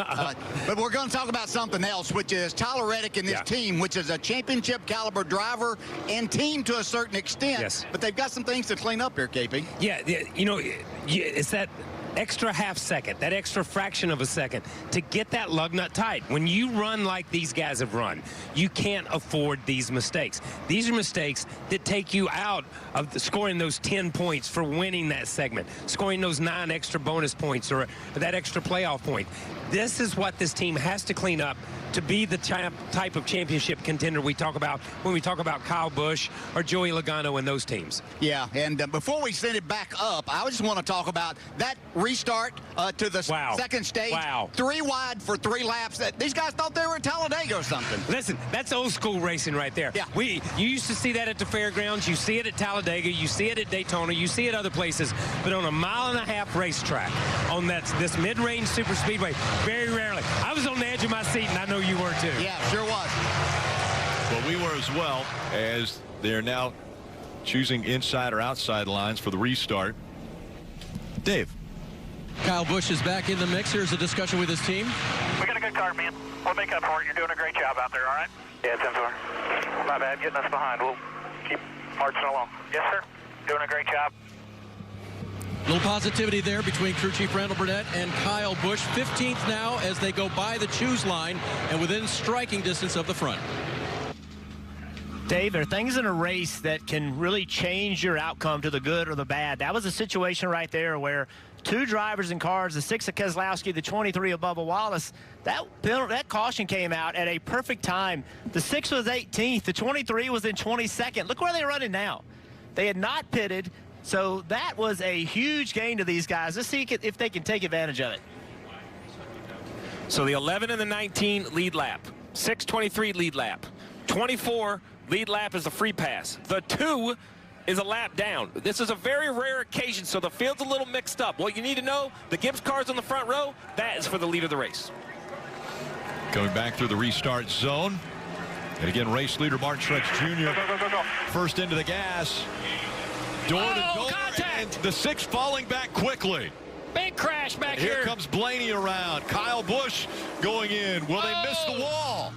But we're going to talk about something else, which is Tyler Reddick and this team, which is a championship caliber driver and team to a certain extent. Yes. But they've got some things to clean up here, KP. Yeah, you know, it's that extra half second, that extra fraction of a second to get that lug nut tight. When you run like these guys have run, you can't afford these mistakes. These are mistakes that take you out of scoring those 10 points for winning that segment, scoring those 9 extra bonus points or that extra playoff point. This is what this team has to clean up to be the type of championship contender we talk about when we talk about Kyle Busch or Joey Logano and those teams. Yeah, and before we send it back up, I just want to talk about that restart to the second stage. Wow. 3 wide for 3 laps. These guys thought they were at Talladega or something. Listen, that's old school racing right there. Yeah. You used to see that at the fairgrounds. You see it at Talladega. You see it at Daytona. You see it other places. But on a 1.5-mile racetrack, on this mid-range super speedway, very rarely. I was on the edge of my seat, and I know you were too. Yeah, sure was. Well, we were as well, as they're now choosing inside or outside lines for the restart. Dave. Kyle Busch is back in the mix. Here's a discussion with his team. We got a good car, man. We'll make up for it. You're doing a great job out there, all right? Yeah, 10-4. Not bad getting us behind. We'll keep marching along. Yes, sir. Doing a great job. Little positivity there between crew chief Randall Burnett and Kyle Busch. 15th now as they go by the choose line and within striking distance of the front. Dave, there are things in a race that can really change your outcome to the good or the bad. That was a situation right there where 2 drivers in cars, the 6 of Keselowski, the 23 of Bubba Wallace, that caution came out at a perfect time. The 6 was 18th. The 23 was in 22nd. Look where they're running now. They had not pitted. So that was a huge gain to these guys. Let's see if they can take advantage of it. So the 11 and the 19 lead lap. 6:23 lead lap. 24 lead lap is a free pass. The 2 is a lap down. This is a very rare occasion, so the field's a little mixed up. What you need to know, the Gibbs car's on the front row, that is for the lead of the race. Going back through the restart zone. And again, race leader Martin Truex Jr. First into the gas. Door to door, and the 6 falling back quickly. Big crash back here. Here comes Blaney around. Kyle Busch going in. Will they miss the wall?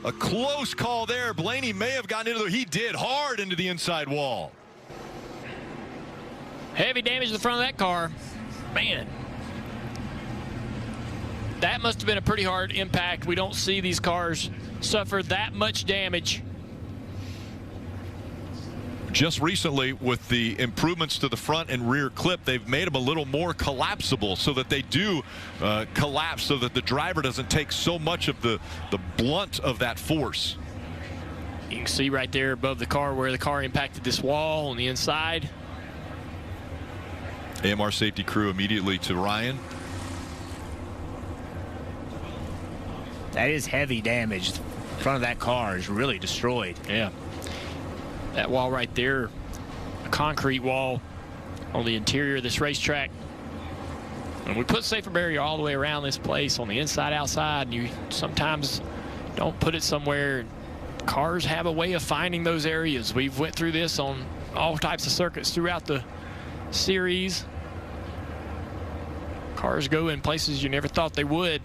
A close call there. Blaney may have gotten into he did hard into the inside wall. Heavy damage to the front of that car. Man. That must have been a pretty hard impact. We don't see these cars suffer that much damage. Just recently, with the improvements to the front and rear clip, they've made them a little more collapsible so that they do collapse so that the driver doesn't take so much of the blunt of that force. You can see right there above the car where the car impacted this wall on the inside. AMR safety crew immediately to Ryan. That is heavy damage. The front of that car is really destroyed. Yeah. That wall right there, a concrete wall on the interior of this racetrack. And we put safer barrier all the way around this place on the inside, outside, and you sometimes don't put it somewhere. Cars have a way of finding those areas. We've went through this on all types of circuits throughout the series. Cars go in places you never thought they would.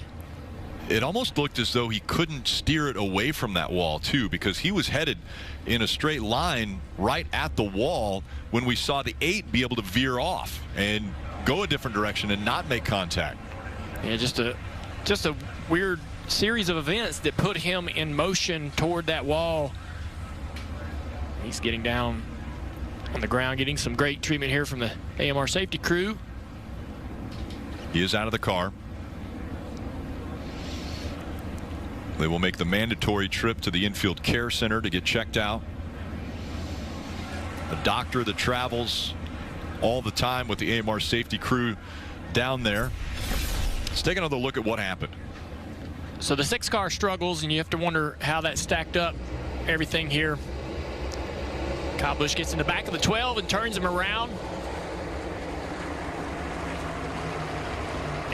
It almost looked as though he couldn't steer it away from that wall, too, because he was headed in a straight line right at the wall when we saw the 8 be able to veer off and go a different direction and not make contact. Yeah, just a weird series of events that put him in motion toward that wall. He's getting down on the ground, getting some great treatment here from the AMR safety crew. He is out of the car. They will make the mandatory trip to the infield care center to get checked out. A doctor that travels all the time with the AMR safety crew down there. Let's take another look at what happened. So the 6 car struggles, and you have to wonder how that stacked up everything here. Kyle Busch gets in the back of the 12 and turns him around.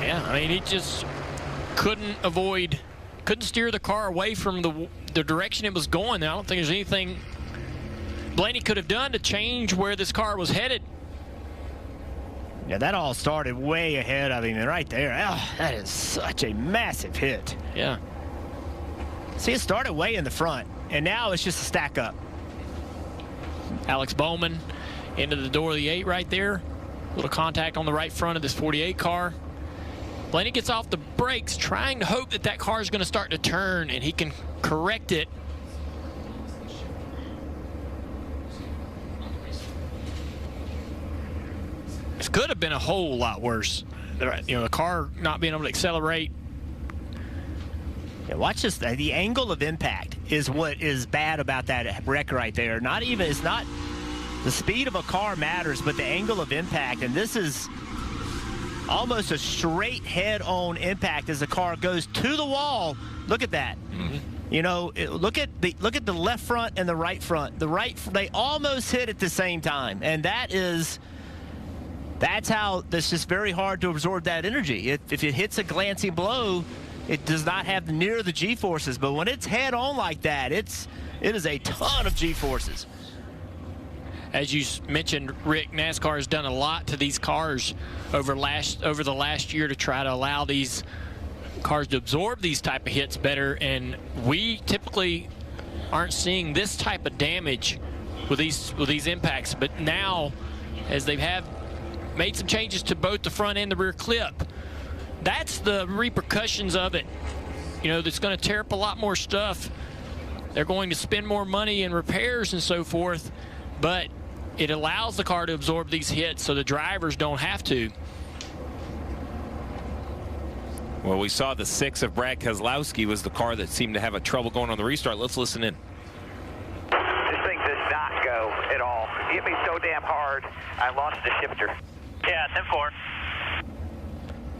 Yeah, I mean, he just couldn't steer the car away from the direction it was going. I don't think there's anything Blaney could have done to change where this car was headed. Yeah, that all started way ahead of him, and right there, that is such a massive hit. Yeah. See, it started way in the front, and now it's just a stack up. Alex Bowman into the door of the 8 right there. A little contact on the right front of this 48 car. Blaney gets off the brakes, trying to hope that car is going to start to turn, and he can correct it. This could have been a whole lot worse. You know, the car not being able to accelerate. Yeah, watch this. The angle of impact is what is bad about that wreck right there. It's not the speed of a car matters, but the angle of impact. And this is almost a straight head-on impact as the car goes to the wall. Look at that. Mm-hmm. You know, look at the left front and the right front. They almost hit at the same time, and that's how this is very hard to absorb that energy. If it hits a glancing blow, it does not have near the G-forces, but when it's head-on like that, it is a ton of G-forces. As you mentioned, Rick, NASCAR has done a lot to these cars over the last year to try to allow these cars to absorb these type of hits better, and we typically aren't seeing this type of damage with these impacts. But now, as they have made some changes to both the front and the rear clip, that's the repercussions of it. You know, that's going to tear up a lot more stuff. They're going to spend more money in repairs and so forth, but it allows the car to absorb these hits so the drivers don't have to. Well, we saw the 6 of Brad Keselowski was the car that seemed to have a trouble going on the restart. Let's listen in. This thing does not go at all. It hit me so damn hard, I lost the shifter. Yeah, 10-4.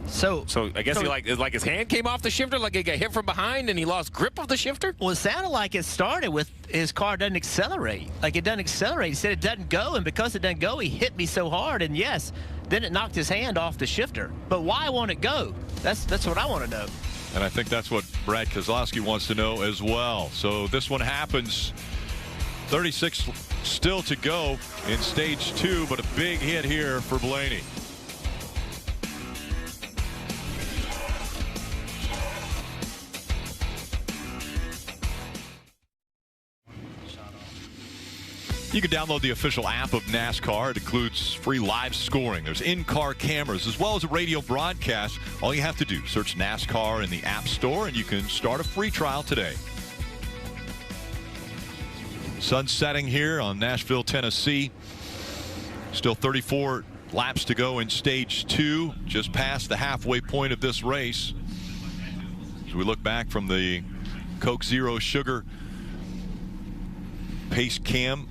So I guess like his hand came off the shifter, like he got hit from behind and he lost grip of the shifter? Well, it sounded like it started with his car doesn't accelerate. Like it doesn't accelerate. He said it doesn't go, and because it doesn't go, he hit me so hard, and yes, then it knocked his hand off the shifter. But why won't it go? That's what I want to know. And I think that's what Brad Keselowski wants to know as well. So this one happens. 36 still to go in stage 2, but a big hit here for Blaney. You can download the official app of NASCAR. It includes free live scoring. There's in-car cameras as well as a radio broadcast. All you have to do, search NASCAR in the App Store, and you can start a free trial today. Sun setting here on Nashville, Tennessee. Still 34 laps to go in stage 2, just past the halfway point of this race. As we look back from the Coke Zero Sugar pace cam,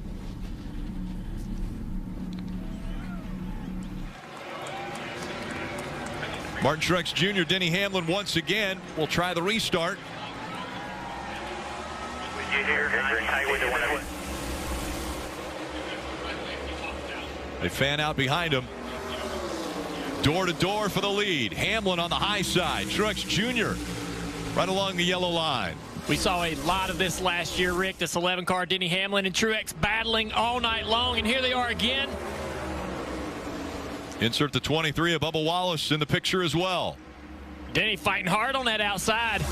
Martin Truex Jr., Denny Hamlin once again will try the restart. They fan out behind him. Door to door for the lead. Hamlin on the high side. Truex Jr. right along the yellow line. We saw a lot of this last year, Rick. This 11 car, Denny Hamlin and Truex battling all night long, and here they are again. Insert the 23 of Bubba Wallace in the picture as well. Denny fighting hard on that outside.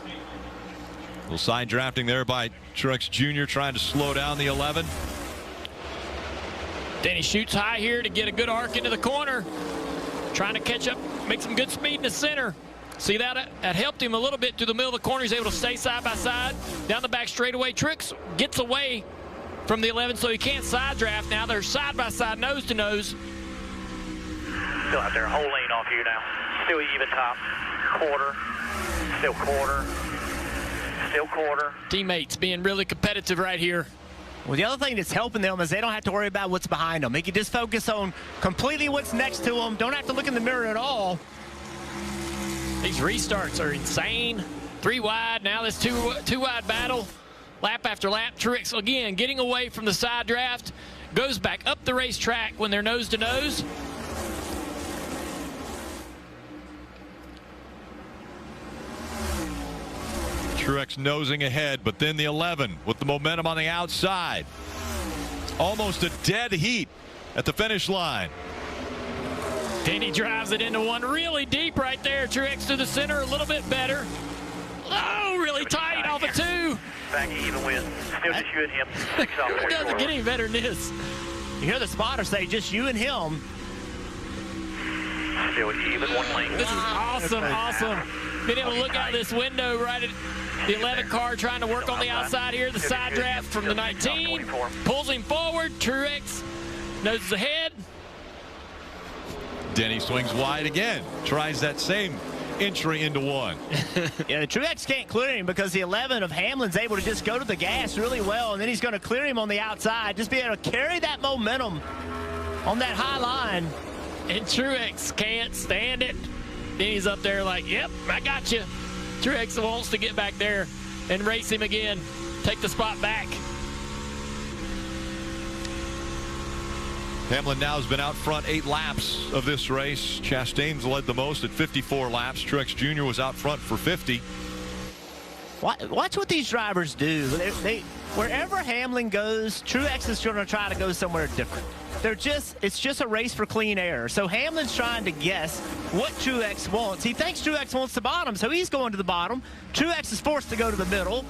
A little side drafting there by Truex Jr. trying to slow down the 11. Denny shoots high here to get a good arc into the corner. Trying to catch up, make some good speed in the center. See that helped him a little bit through the middle of the corner. He's able to stay side by side. Down the back straightaway. Truex gets away from the 11, so he can't side draft. Now they're side by side, nose to nose. Still out there, whole lane off you now. Still even top. Quarter. Still quarter. Still quarter. Teammates being really competitive right here. Well, the other thing that's helping them is they don't have to worry about what's behind them. They can just focus on completely what's next to them. Don't have to look in the mirror at all. These restarts are insane. 3 wide, now this two wide battle. Lap after lap, Truex again getting away from the side draft, goes back up the racetrack when they're nose to nose. Truex nosing ahead, but then the 11 with the momentum on the outside. Almost a dead heat at the finish line. Denny drives it into one really deep right there. Truex to the center, a little bit better. Oh, really tight off of 2. Back even with still just you and him. 6 off It doesn't get any better than this. You hear the spotter say, just you and him. Still even, 1 lane. This is awesome, awesome. Being able to look out this window right at the 11 car trying to work on the outside here. The side draft from the 19. Pulls him forward. Truex noses ahead. Denny swings wide again. Tries that same entry into 1. Yeah, Truex can't clear him because the 11 of Hamlin's able to just go to the gas really well, and then he's going to clear him on the outside. Just be able to carry that momentum on that high line. And Truex can't stand it. Denny's up there like, yep, I got you. Truex wants to get back there and race him again. Take the spot back. Hamlin now has been out front 8 laps of this race. Chastain's led the most at 54 laps. Truex Jr. was out front for 50. Watch what these drivers do. They wherever Hamlin goes, Truex is going to try to go somewhere different. It's just a race for clean air. So Hamlin's trying to guess what Truex wants. He thinks Truex wants the bottom, so he's going to the bottom. Truex is forced to go to the middle.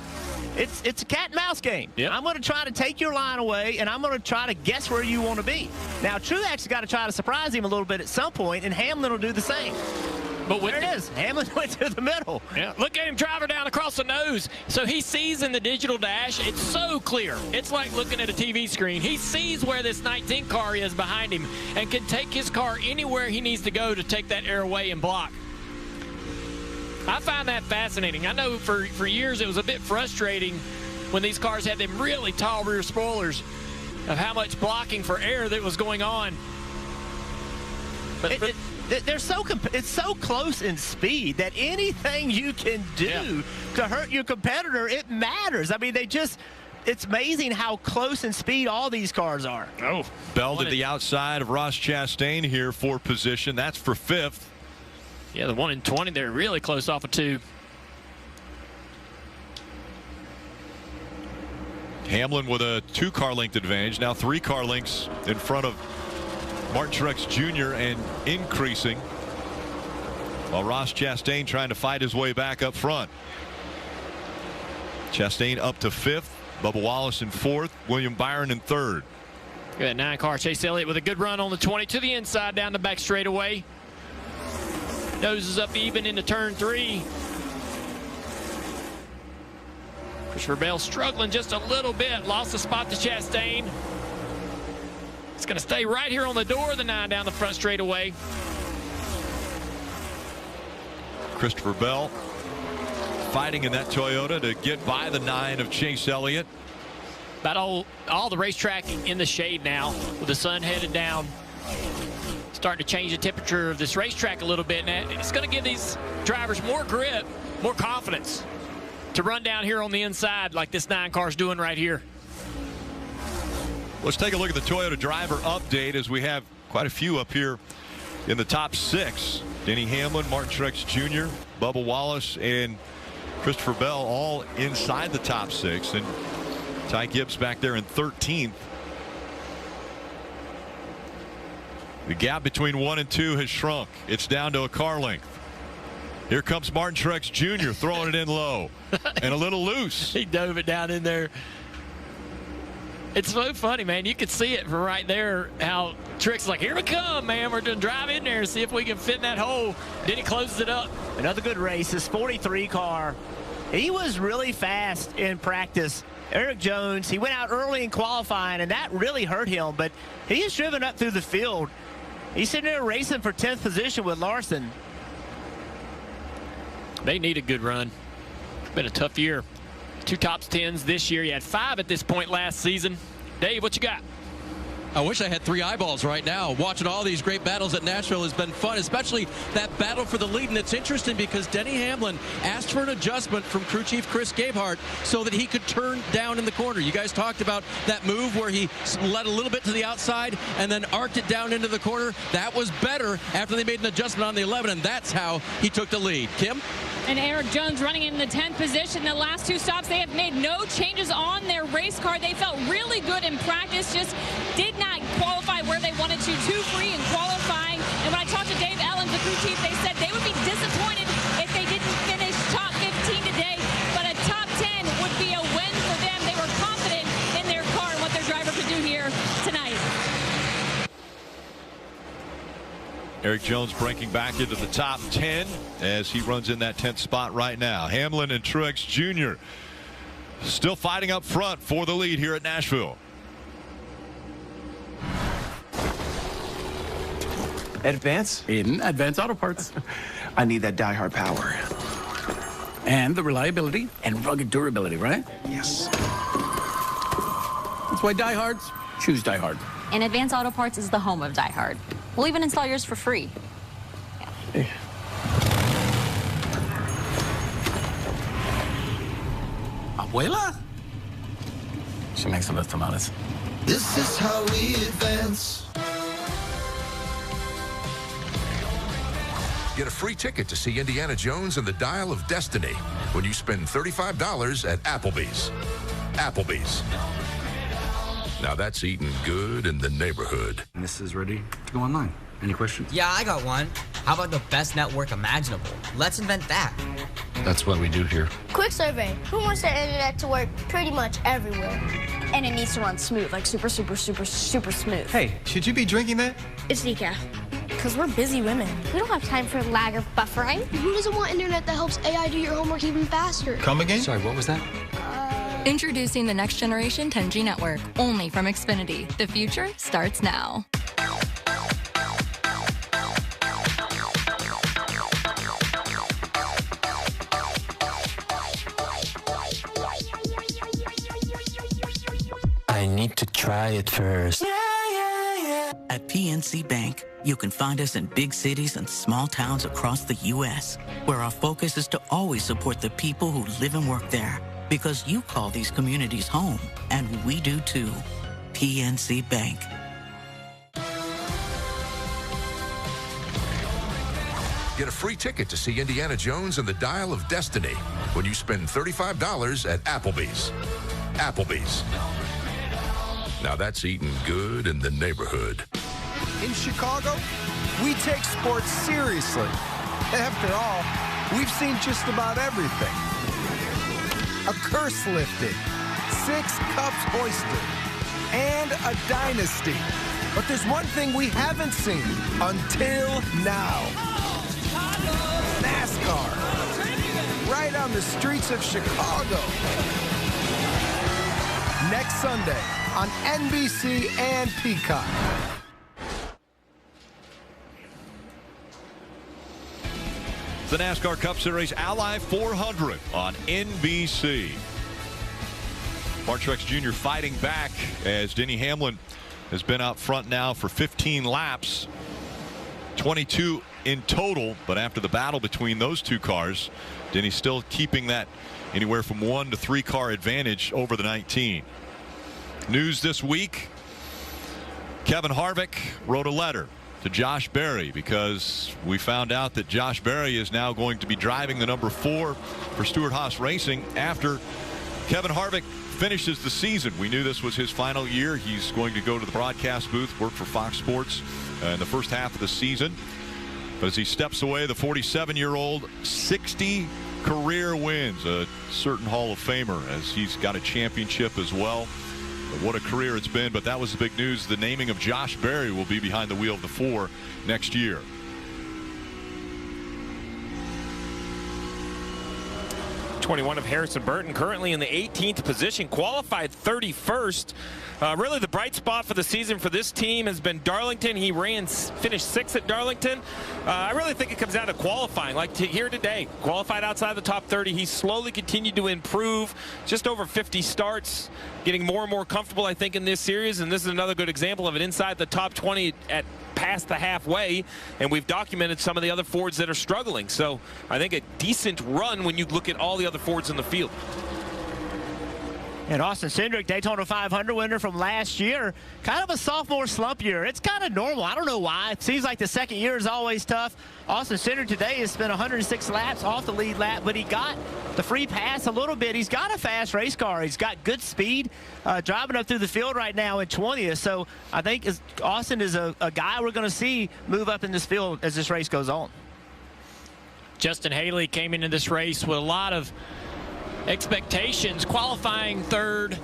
It's a cat and mouse game. Yep. I'm going to try to take your line away, and I'm going to try to guess where you want to be. Now, Truex has got to try to surprise him a little bit at some point, and Hamlin will do the same. But there it is. Hamlin went to the middle. Yeah. Look at him drive her down across the nose. So he sees in the digital dash, it's so clear. It's like looking at a TV screen. He sees where this 19 car is behind him and can take his car anywhere he needs to go to take that air away and block. I find that fascinating. I know for years it was a bit frustrating when these cars had them really tall rear spoilers of how much blocking for air that was going on. But it's so close in speed that anything you can do to hurt your competitor, it matters. I mean, it's amazing how close in speed all these cars are. Oh, Bell to the outside of Ross Chastain here for position. That's for 5th. Yeah, the 1 in 20, they're really close off of 2. Hamlin with a 2-car length advantage. Now 3 car lengths in front of Martin Truex Jr. and increasing. While Ross Chastain trying to fight his way back up front. Chastain up to 5th. Bubba Wallace in 4th. William Byron in 3rd. Good 9-car Chase Elliott with a good run on the 20 to the inside down the back straightaway. Noses up even into turn 3. Christopher Bell struggling just a little bit. Lost the spot to Chastain. It's going to stay right here on the door of the 9 down the front straightaway. Christopher Bell fighting in that Toyota to get by the 9 of Chase Elliott. About all the racetrack in the shade now with the sun headed down. Starting to change the temperature of this racetrack a little bit. And it's going to give these drivers more grip, more confidence to run down here on the inside like this 9 car's doing right here. Let's take a look at the Toyota driver update as we have quite a few up here in the top 6. Denny Hamlin, Martin Truex Jr., Bubba Wallace, and Christopher Bell all inside the top 6. And Ty Gibbs back there in 13th. The gap between 1 and 2 has shrunk. It's down to a car length. Here comes Martin Truex Jr. throwing it in low and a little loose. He dove it down in there. It's so funny, man. You could see it from right there how Truex is like, here we come, man. We're going to drive in there and see if we can fit in that hole. Then he closes it up. Another good race. This 43 car, he was really fast in practice. Eric Jones, he went out early in qualifying, and that really hurt him. But he has driven up through the field. He's sitting there racing for 10th position with Larson. They need a good run. It's been a tough year. 2 top 10s this year. You had 5 at this point last season. Dave, what you got? I wish I had 3 eyeballs right now. Watching all these great battles at Nashville has been fun, especially that battle for the lead. And it's interesting because Denny Hamlin asked for an adjustment from crew chief Chris Gabehart so that he could turn down in the corner. You guys talked about that move where he led a little bit to the outside and then arced it down into the corner. That was better after they made an adjustment on the 11, and that's how he took the lead. Kim? And Eric Jones running in the 10th position. The last 2 stops, they have made no changes on their race car. They felt really good in practice, just did not qualify where they wanted to. Too free in qualifying. And when I talked to Dave Ellens, the crew chief, they said they would be disappointed if they didn't finish top 15 today. But a top 10 would be a win for them. They were confident in their car and what their driver could do here tonight. Eric Jones breaking back into the top 10 as he runs in that 10th spot right now. Hamlin and Truex Jr. still fighting up front for the lead here at Nashville. Advance? In Advance Auto Parts. I need that die-hard power. And the reliability and rugged durability, right? Yes. That's why diehards choose Die Hard. And Advance Auto Parts is the home of Die Hard. We'll even install yours for free. Hey. Abuela? She makes the best tamales. This is how we advance. Get a free ticket to see Indiana Jones and the Dial of Destiny when you spend $35 at Applebee's. Applebee's. Now that's eating good in the neighborhood. This is ready to go online. Any questions? Yeah, I got one. How about the best network imaginable? Let's invent that. That's what we do here. Quick survey. Who wants their internet to work pretty much everywhere? And it needs to run smooth, like super, super, super, super smooth. Hey, should you be drinking that? It's decaf. Because we're busy women. We don't have time for lag or buffering. Who doesn't want internet that helps AI do your homework even faster? Come again? Sorry, what was that? Introducing the next generation 10G network, only from Xfinity. The future starts now. I need to try it first. At PNC Bank, you can find us in big cities and small towns across the U.S., where our focus is to always support the people who live and work there. Because you call these communities home, and we do too. PNC Bank. Get a free ticket to see Indiana Jones and the Dial of Destiny when you spend $35 at Applebee's. Applebee's. Now that's eating good in the neighborhood. In Chicago, we take sports seriously. After all, we've seen just about everything. A curse lifted, 6 cups hoisted, and a dynasty. But there's one thing we haven't seen until now. Nascar. Right on the streets of Chicago. Next Sunday on NBC and Peacock. The NASCAR Cup Series Ally 400 on NBC. Martin Truex Jr. fighting back as Denny Hamlin has been out front now for 15 laps. 22 in total, but after the battle between those two cars, Denny's still keeping that anywhere from 1 to 3 car advantage over the 19. News this week, Kevin Harvick wrote a letter to Josh Berry because we found out that Josh Berry is now going to be driving the number 4 for Stewart-Haas Racing after Kevin Harvick finishes the season. We knew this was his final year. He's going to go to the broadcast booth, work for Fox Sports in the first half of the season. But as he steps away, the 47-year-old, 60 career wins, a certain Hall of Famer, as he's got a championship as well. But what a career it's been. But that was the big news. The naming of Josh Berry will be behind the wheel of the 4 next year. '21 of Harrison Burton, currently in the 18th position, qualified 31st. Really the bright spot for the season for this team has been Darlington. He finished 6th at Darlington. I really think it comes down to qualifying. Like here today, qualified outside the top 30. He slowly continued to improve, just over 50 starts, getting more and more comfortable, I think, in this series. And this is another good example of it inside the top 20 at past the halfway, and we've documented some of the other Fords that are struggling. So I think a decent run when you look at all the other Fords in the field. And Austin Cindric, Daytona 500 winner from last year, kind of a sophomore slump year. It's kind of normal. I don't know why. It seems like the second year is always tough. Austin Cindric today has spent 106 laps off the lead lap, but he got the free pass a little bit. He's got a fast race car. He's got good speed, driving up through the field right now in 20th. So I think Austin is a guy we're going to see move up in this field as this race goes on. Justin Haley came into this race with a lot of expectations, qualifying third,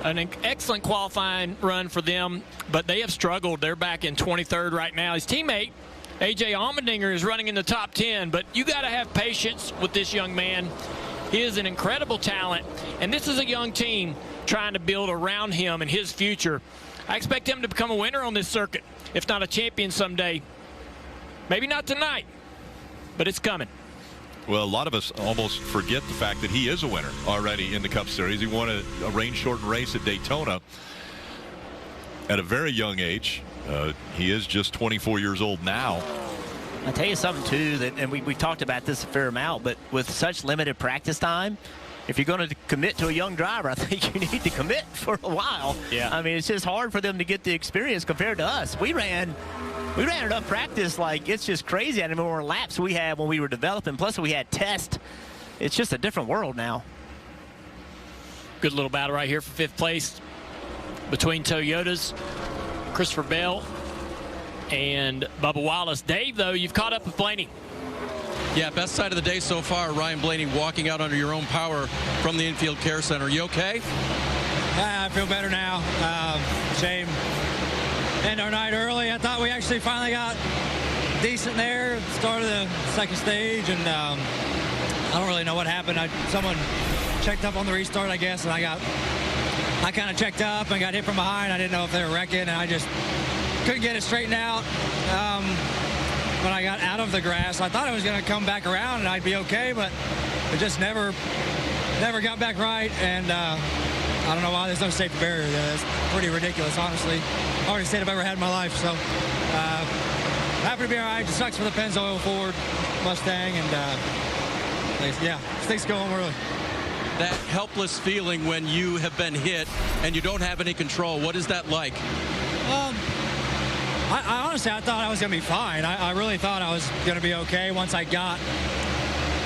an excellent qualifying run for them, but they have struggled. They're back in 23rd right now. His teammate A.J. Allmendinger is running in the top 10, but you got to have patience with this young man. He is an incredible talent, and this is a young team trying to build around him and his future. I expect him to become a winner on this circuit, if not a champion someday. Maybe not tonight, but it's coming. Well, a lot of us almost forget the fact that he is a winner already in the Cup Series. He won a rain-shortened race at Daytona at a very young age. He is just 24 years old now. I'll tell you something, too, and we talked about this a fair amount, but with such limited practice time, if you're going to commit to a young driver, I think you need to commit for a while. Yeah. I mean, it's just hard for them to get the experience compared to us. We ran enough practice like it's just crazy. I mean, more laps we had when we were developing, plus we had tests. It's just a different world now. Good little battle right here for 5th place between Toyotas, Christopher Bell and Bubba Wallace. Dave, though, you've caught up with Blaney. Yeah, best side of the day so far, Ryan Blaney walking out under your own power from the infield care center. You okay? I feel better now. Shame. End our night early. I thought we actually finally got decent there at the start of the second stage, and I don't really know what happened. Someone checked up on the restart, I guess, and I kind of checked up and got hit from behind. I didn't know if they were wrecking, and I just couldn't get it straightened out. When I got out of the grass, I thought I was going to come back around and I'd be okay, but it just never got back right, and I don't know why there's no safety barrier there. It's pretty ridiculous, honestly. Hardest hit I've ever had in my life, so happy to be all right. It sucks for the Pennzoil Ford Mustang, and yeah, things go on early. That helpless feeling when you have been hit and you don't have any control, what is that like? I honestly, I thought I was going to be fine. I really thought I was going to be okay once I got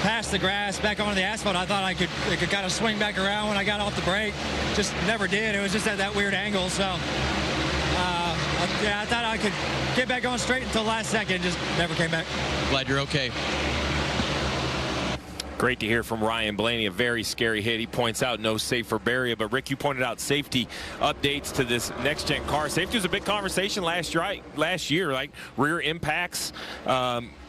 past the grass, back onto the asphalt. I thought it could kind of swing back around when I got off the brake. Just never did. It was just at that weird angle. So, yeah, I thought I could get back on straight until last second. Just never came back. Glad you're okay. Great to hear from Ryan Blaney. A very scary hit. He points out no safer barrier. But, Rick, you pointed out safety updates to this next-gen car. Safety was a big conversation last year, like rear impacts.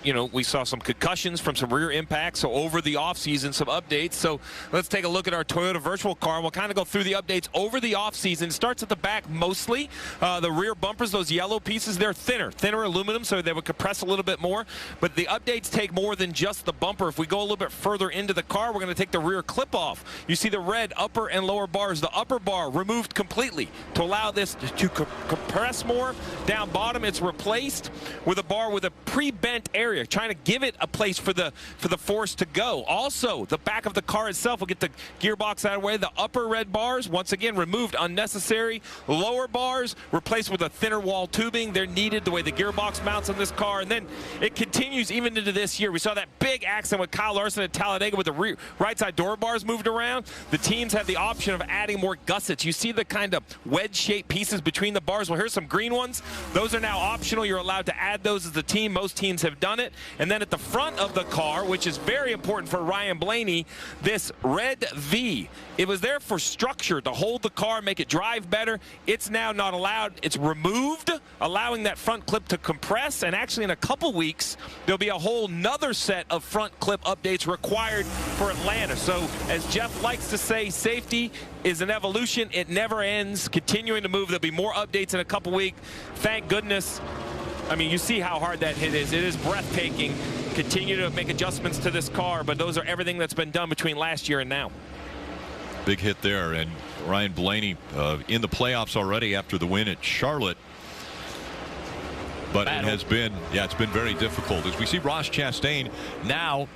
You know, we saw some concussions from some rear impacts. So over the offseason, some updates. So let's take a look at our Toyota virtual car. And we'll kind of go through the updates over the offseason. It starts at the back mostly. The rear bumpers, those yellow pieces, they're thinner aluminum, so they would compress a little bit more. But the updates take more than just the bumper. If we go a little bit further into the car, we're going to take the rear clip off. You see the red upper and lower bars. The upper bar removed completely to allow this to compress more. Down bottom, it's replaced with a bar with a pre-bent area, trying to give it a place for the force to go. Also, the back of the car itself will get the gearbox out of the way. The upper red bars, once again, removed, unnecessary. Lower bars replaced with a thinner wall tubing. They're needed the way the gearbox mounts on this car. And then it continues even into this year. We saw that big accident with Kyle Larson at Talladega with the right side door bars moved around. The teams have the option of adding more gussets. You see the kind of wedge-shaped pieces between the bars. Well, here's some green ones. Those are now optional. You're allowed to add those as a team. Most teams have done it. And then at the front of the car, which is very important for Ryan Blaney, this red V. It was there for structure to hold the car, make it drive better. It's now not allowed. It's removed, allowing that front clip to compress. And actually in a couple weeks, there'll be a whole nother set of front clip updates required for Atlanta. So as Jeff likes to say, safety is an evolution. It never ends. Continuing to move. There'll be more updates in a couple weeks. Thank goodness. I mean, you see how hard that hit is. It is breathtaking. Continue to make adjustments to this car, but those are everything that's been done between last year and now. Big hit there, and Ryan Blaney in the playoffs already after the win at Charlotte. But it has been, it's been very difficult. As we see Ross Chastain now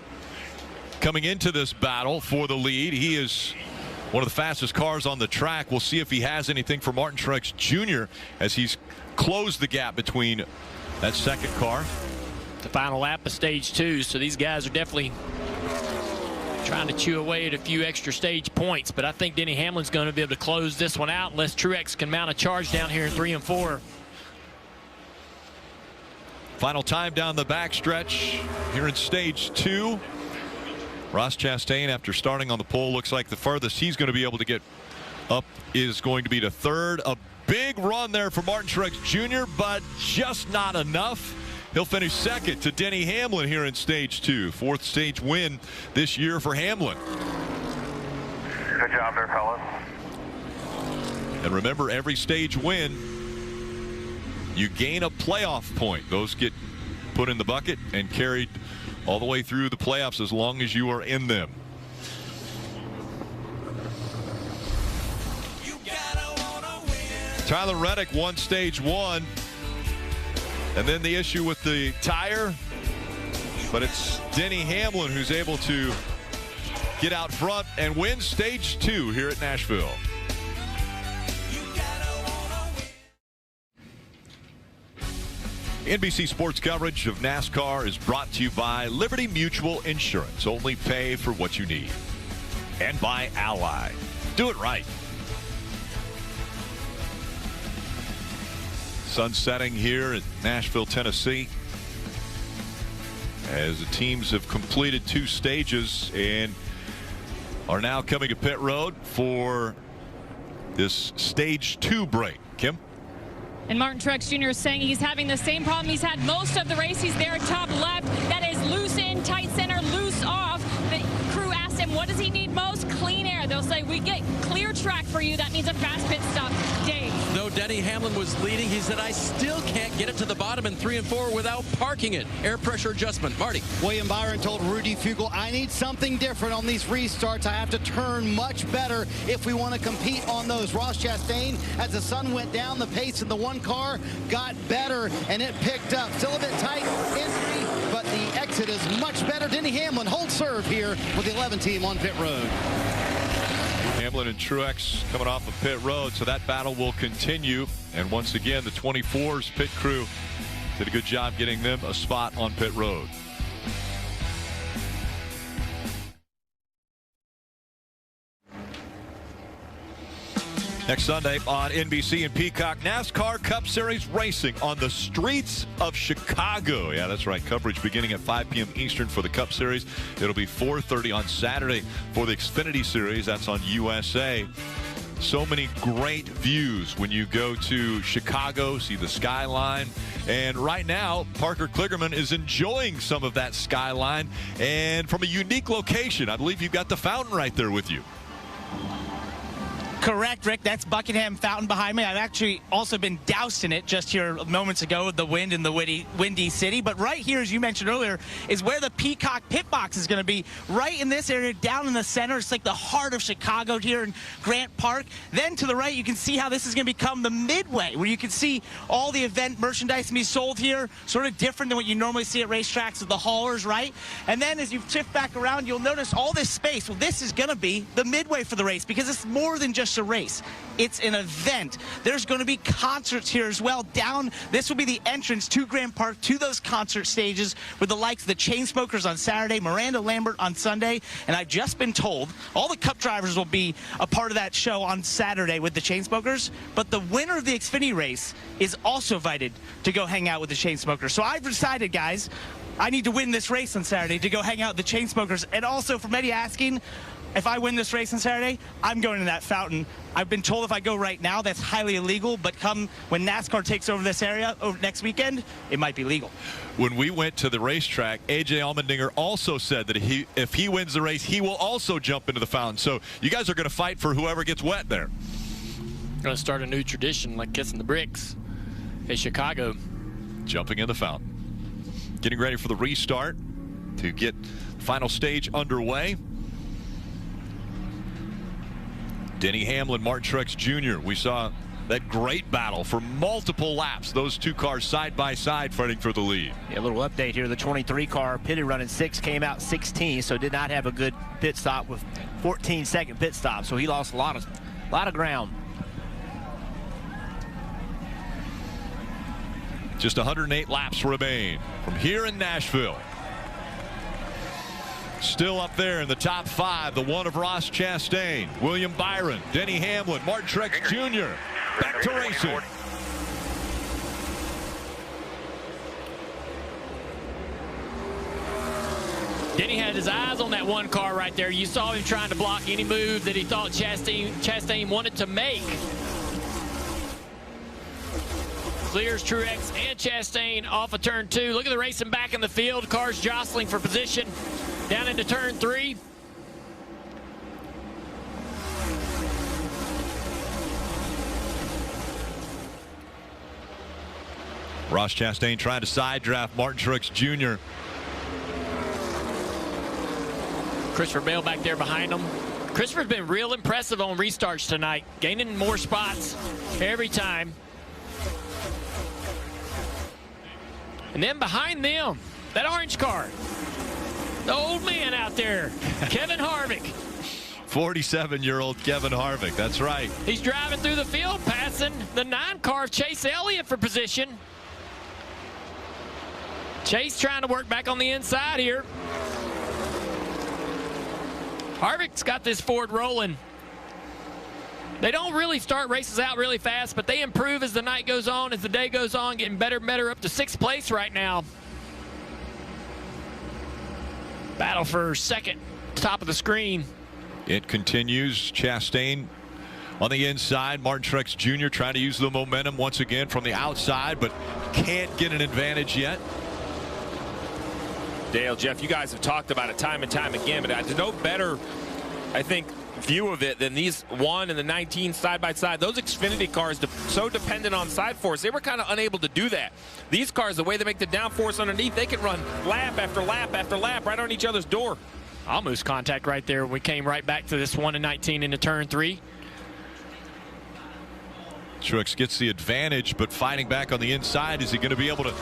coming into this battle for the lead, he is one of the fastest cars on the track. We'll see if he has anything for Martin Truex Jr. as he's closed the gap between that second car. The final lap of stage 2, so these guys are definitely trying to chew away at a few extra stage points, but I think Denny Hamlin's going to be able to close this one out unless Truex can mount a charge down here in 3 and 4. Final time down the backstretch here in stage 2. Ross Chastain, after starting on the pole, looks like the furthest he's going to be able to get up is going to be to third. A big run there for Martin Truex Jr., but just not enough. He'll finish second to Denny Hamlin here in stage 2. 4th stage win this year for Hamlin. Good job there, fellas. And remember, every stage win, you gain a playoff point. Those get put in the bucket and carried all the way through the playoffs as long as you are in them. Tyler Reddick won stage 1. And then the issue with the tire. But it's Denny Hamlin who's able to get out front and win stage 2 here at Nashville. NBC Sports coverage of NASCAR is brought to you by Liberty Mutual Insurance. Only pay for what you need. And by Ally. Do it right. Sun setting here at Nashville, Tennessee, as the teams have completed 2 stages and are now coming to pit road for this stage 2 break. Kim? And Martin Truex Jr. is saying he's having the same problem he's had most of the race. He's there top left. That is loose in, tight center, loose off. The crew asked him, what does he need most? Clean air. They'll say, we get clear track for you. That means a fast pit stop. Dave. Though Denny Hamlin was leading, he said, I still can't get it to the bottom in 3 and 4 without parking it. Air pressure adjustment. Marty. William Byron told Rudy Fugle, I need something different on these restarts. I have to turn much better if we want to compete on those. Ross Chastain, as the sun went down, the pace in the one car got better, and it picked up. Still a bit tight in 3, but the exit is much better. Denny Hamlin holds serve here with the 11 team on pit road. Hamlin and Truex coming off of pit road, so that battle will continue. And once again, the 24's pit crew did a good job getting them a spot on pit road. Next Sunday on NBC and Peacock, NASCAR Cup Series racing on the streets of Chicago. Yeah, that's right. Coverage beginning at 5 p.m. Eastern for the Cup Series. It'll be 4:30 on Saturday for the Xfinity Series. That's on USA. So many great views when you go to Chicago, see the skyline. And right now, Parker Kligerman is enjoying some of that skyline. And from a unique location, I believe you've got the fountain right there with you. Correct, Rick. That's Buckingham Fountain behind me. I've actually also been doused in it just here moments ago with the wind in the windy city. But right here, as you mentioned earlier, is where the Peacock pit box is going to be. Right in this area, down in the center. It's like the heart of Chicago here in Grant Park. Then to the right, you can see how this is going to become the Midway, where you can see all the event merchandise can be sold here. Sort of different than what you normally see at racetracks with the haulers, right? And then as you shift back around, you'll notice all this space. Well, this is going to be the Midway for the race because it's more than just a race. It's an event. There's going to be concerts here as well. This will be the entrance to Grant Park to those concert stages with the likes of the Chainsmokers on Saturday, Miranda Lambert on Sunday, and I've just been told all the Cup drivers will be a part of that show on Saturday with the Chainsmokers, but the winner of the Xfinity race is also invited to go hang out with the Chainsmokers. So I've decided, guys, I need to win this race on Saturday to go hang out with the Chainsmokers. And also, for many asking, if I win this race on Saturday, I'm going to that fountain. I've been told if I go right now, that's highly illegal, but come when NASCAR takes over this area next weekend, it might be legal. When we went to the racetrack, A.J. Allmendinger also said that if he wins the race, he will also jump into the fountain. So you guys are going to fight for whoever gets wet there. Going to start a new tradition like kissing the bricks in Chicago. Jumping in the fountain. Getting ready for the restart to get the final stage underway. Denny Hamlin, Martin Truex Jr. We saw that great battle for multiple laps. Those two cars side by side fighting for the lead. Yeah, a little update here. The 23 car pitted running 6, came out 16, so did not have a good pit stop with 14-second pit stop, so he lost a lot of ground. Just 108 laps remain from here in Nashville. Still up there in the top 5, the one of Ross Chastain, William Byron, Denny Hamlin, Martin Truex Jr. Back to racing. Denny had his eyes on that one car right there. You saw him trying to block any move that he thought Chastain wanted to make. Clears Truex and Chastain off of turn 2. Look at the racing back in the field. Cars jostling for position down into turn 3. Ross Chastain trying to side draft Martin Truex Jr. Christopher Bale back there behind him. Christopher's been real impressive on restarts tonight, gaining more spots every time. And then behind them, that orange car, the old man out there, Kevin Harvick. 47-year-old Kevin Harvick, that's right. He's driving through the field, passing the 9 car of Chase Elliott for position. Chase trying to work back on the inside here. Harvick's got this Ford rolling. They don't really start races out really fast, but they improve as the night goes on, as the day goes on, getting better and better, up to 6th place right now. Battle for second, top of the screen. It continues. Chastain on the inside. Martin Truex Jr. trying to use the momentum once again from the outside, but can't get an advantage yet. Dale, Jeff, you guys have talked about it time and time again, but there's no better, I think, view of it than these 1 and the 19 side by side. Those Xfinity cars so dependent on side force, they were kind of unable to do that. These cars, the way they make the downforce underneath, they can run lap after lap after lap right on each other's door. Almost contact right there. We came right back to this 1 and 19 into turn 3. Truex gets the advantage, but fighting back on the inside. Is he going to be able to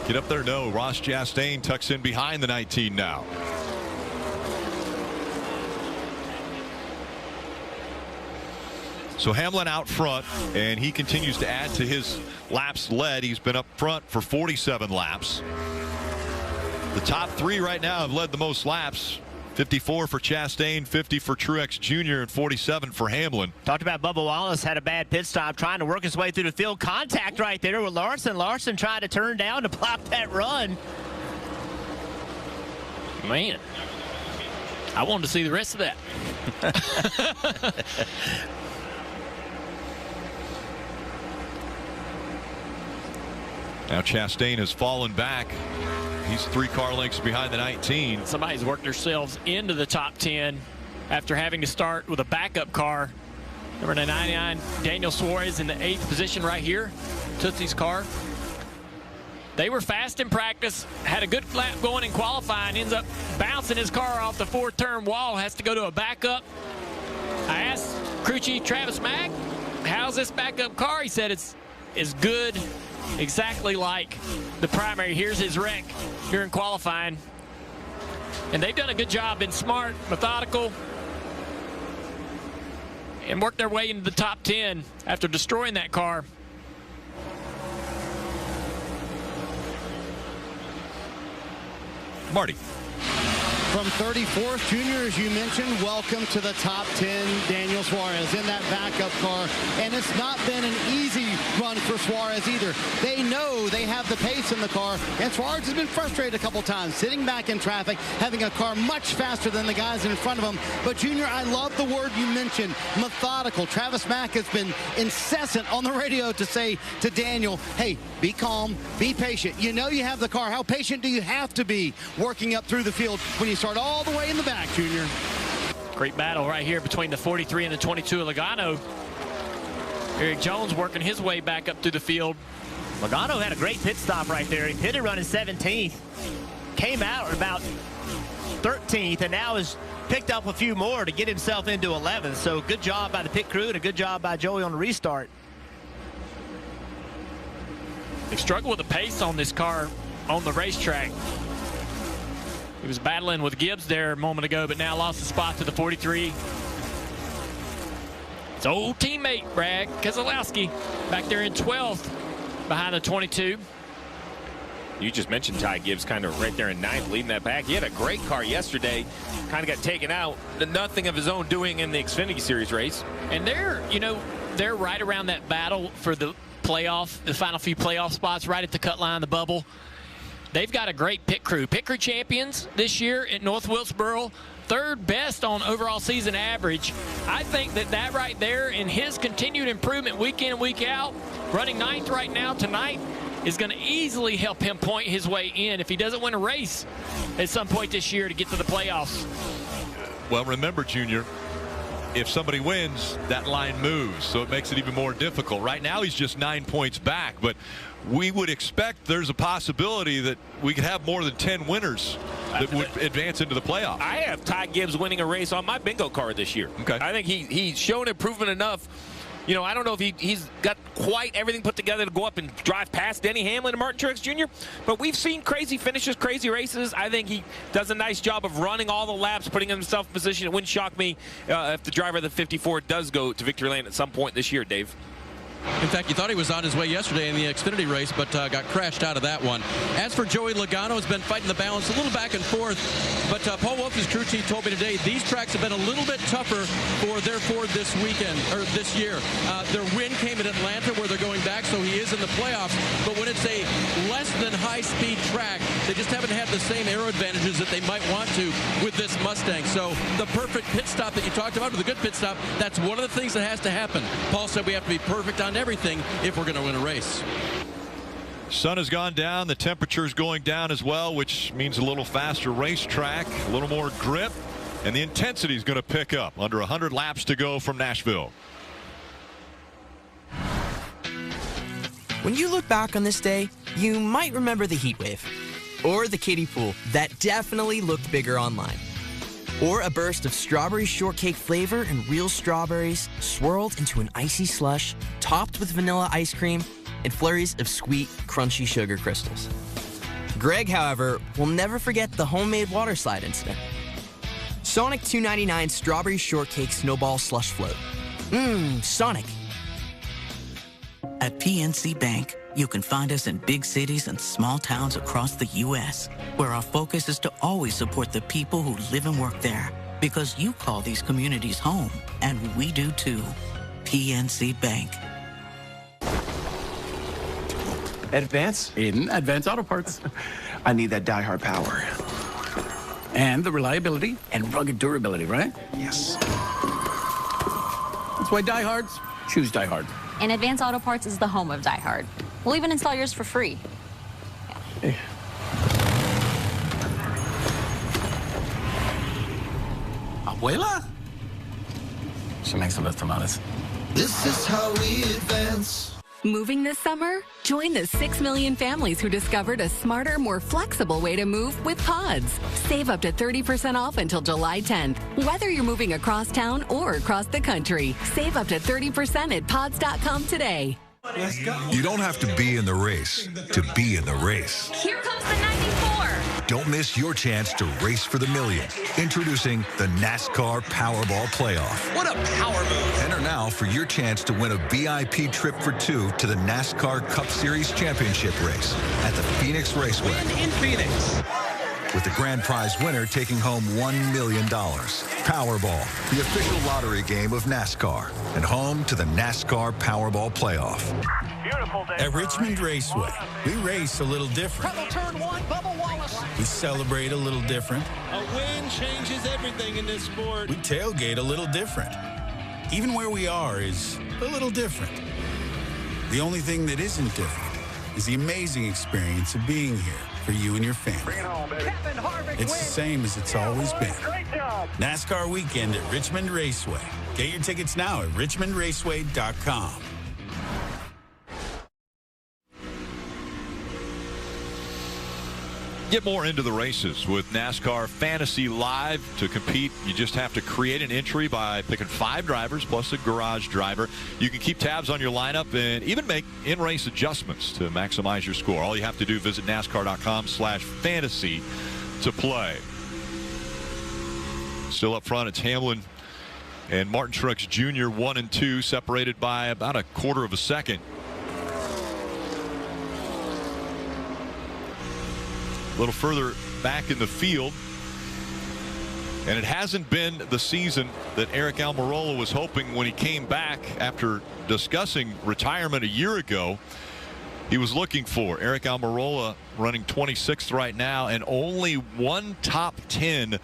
get up there? No. Ross Chastain tucks in behind the 19 now. So Hamlin out front, and he continues to add to his laps led. He's been up front for 47 laps. The top 3 right now have led the most laps. 54 for Chastain, 50 for Truex Jr., and 47 for Hamlin. Talked about Bubba Wallace had a bad pit stop trying to work his way through the field. Contact right there with Larson. Larson tried to turn down to block that run. Man, I wanted to see the rest of that. Now Chastain has fallen back. He's 3 car lengths behind the 19. Somebody's worked themselves into the top 10 after having to start with a backup car. Number 99, Daniel Suarez in the 8th position right here. Tootsie's car. They were fast in practice, had a good lap going in qualifying, ends up bouncing his car off the 4-turn wall, has to go to a backup. I asked crew chief Travis Mack, how's this backup car? He said it's good, exactly like the primary. Here's his wreck here in qualifying. And they've done a good job, been smart, methodical, and worked their way into the top 10 after destroying that car. Marty. From 34th, Junior, as you mentioned, welcome to the top 10. Daniel Suarez in that backup car. And it's not been an easy run for Suarez either. They know they have the pace in the car, and Suarez has been frustrated a couple times, sitting back in traffic, having a car much faster than the guys in front of him. But, Junior, I love the word you mentioned, methodical. Travis Mack has been incessant on the radio to say to Daniel, hey, be calm, be patient. You know you have the car. How patient do you have to be working up through the field when you start all the way in the back, Junior? Great battle right here between the 43 and the 22 of Logano. Eric Jones working his way back up through the field. Logano had a great pit stop right there. He pitted running 17th, came out about 13th, and now has picked up a few more to get himself into 11th. So good job by the pit crew and a good job by Joey on the restart. They struggle with the pace on this car on the racetrack. He was battling with Gibbs there a moment ago, but now lost the spot to the 43. His old teammate, Brad Keselowski, back there in 12th behind the 22. You just mentioned Ty Gibbs kind of right there in 9th, leading that back. He had a great car yesterday, kind of got taken out. Nothing of his own doing in the Xfinity Series race. And they're right around that battle for the playoff, the final few playoff spots, right at the cut line, the bubble. They've got a great pit crew. Pit crew champions this year at North Wilkesboro. 3rd best on overall season average. I think that right there and his continued improvement week in and week out, running 9th right now tonight, is going to easily help him point his way in if he doesn't win a race at some point this year to get to the playoffs. Well, remember, Junior, if somebody wins, that line moves, so it makes it even more difficult. Right now, he's just 9 points back, but we would expect there's a possibility that we could have more than 10 winners that would advance into the playoffs. I have Ty Gibbs winning a race on my bingo card this year. Okay. I think he's shown improvement enough. You know, I don't know if he's got quite everything put together to go up and drive past Denny Hamlin and Martin Truex Jr., but we've seen crazy finishes, crazy races. I think he does a nice job of running all the laps, putting himself in position. It wouldn't shock me if the driver of the 54 does go to victory lane at some point this year, Dave. In fact, you thought he was on his way yesterday in the Xfinity race, but got crashed out of that one. As for Joey Logano, has been fighting the balance a little back and forth, but Paul Wolf's crew chief told me today these tracks have been a little bit tougher for their Ford this weekend, or this year. Their win came in Atlanta where they're going back, so he is in the playoffs, but when it's a less than high-speed track, they just haven't had the same aero advantages that they might want to with this Mustang. So the perfect pit stop that you talked about, or the good pit stop, that's one of the things that has to happen. Paul said we have to be perfect on everything if we're going to win a race. Sun has gone down, the temperature's going down as well, which means a little faster racetrack, a little more grip, and the intensity is going to pick up. Under 100 laps to go from Nashville. When you look back on this day, you might remember the heat wave, or the kiddie pool that definitely looked bigger online, or a burst of strawberry shortcake flavor and real strawberries swirled into an icy slush topped with vanilla ice cream and flurries of sweet, crunchy sugar crystals. Greg, however, will never forget the homemade water slide incident. Sonic $2.99 strawberry shortcake snowball slush float. Sonic. At PNC Bank, you can find us in big cities and small towns across the U.S., where our focus is to always support the people who live and work there, because you call these communities home, and we do too. PNC Bank. Advance? In Advance Auto Parts. I need that die-hard power. And the reliability and rugged durability, right? Yes. That's why diehards choose Die Hard. And Advance Auto Parts is the home of Die Hard. We'll even install yours for free. Hey. Abuela? She makes the best tamales. This is how we advance. Moving this summer? Join the 6 million families who discovered a smarter, more flexible way to move with Pods. Save up to 30% off until July 10th. Whether you're moving across town or across the country, save up to 30% at pods.com today. You don't have to be in the race to be in the race. Here comes the 94. Don't miss your chance to race for the million. Introducing the NASCAR Powerball Playoff. What a power move. Enter now for your chance to win a VIP trip for two to the NASCAR Cup Series Championship race at the Phoenix Raceway. Win in Phoenix. With the grand prize winner taking home $1 million. Powerball, the official lottery game of NASCAR, and home to the NASCAR Powerball Playoff. At Richmond Raceway, we race a little different. Turn one, Bubba Wallace. We celebrate a little different. A win changes everything in this sport. We tailgate a little different. Even where we are is a little different. The only thing that isn't different is the amazing experience of being here for you and your family. It's the same as it's always been. NASCAR weekend at Richmond Raceway. Get your tickets now at richmondraceway.com. Get more into the races with NASCAR Fantasy Live. To compete, you just have to create an entry by picking 5 drivers plus a garage driver. You can keep tabs on your lineup and even make in-race adjustments to maximize your score. All you have to do, visit NASCAR.com/fantasy to play. Still up front, it's Hamlin and Martin Truex Jr. 1 and 2, separated by about a quarter of a second. A little further back in the field, and it hasn't been the season that Eric Almirola was hoping when he came back after discussing retirement a year ago. He was looking for Eric Almirola running 26th right now, and only one top 10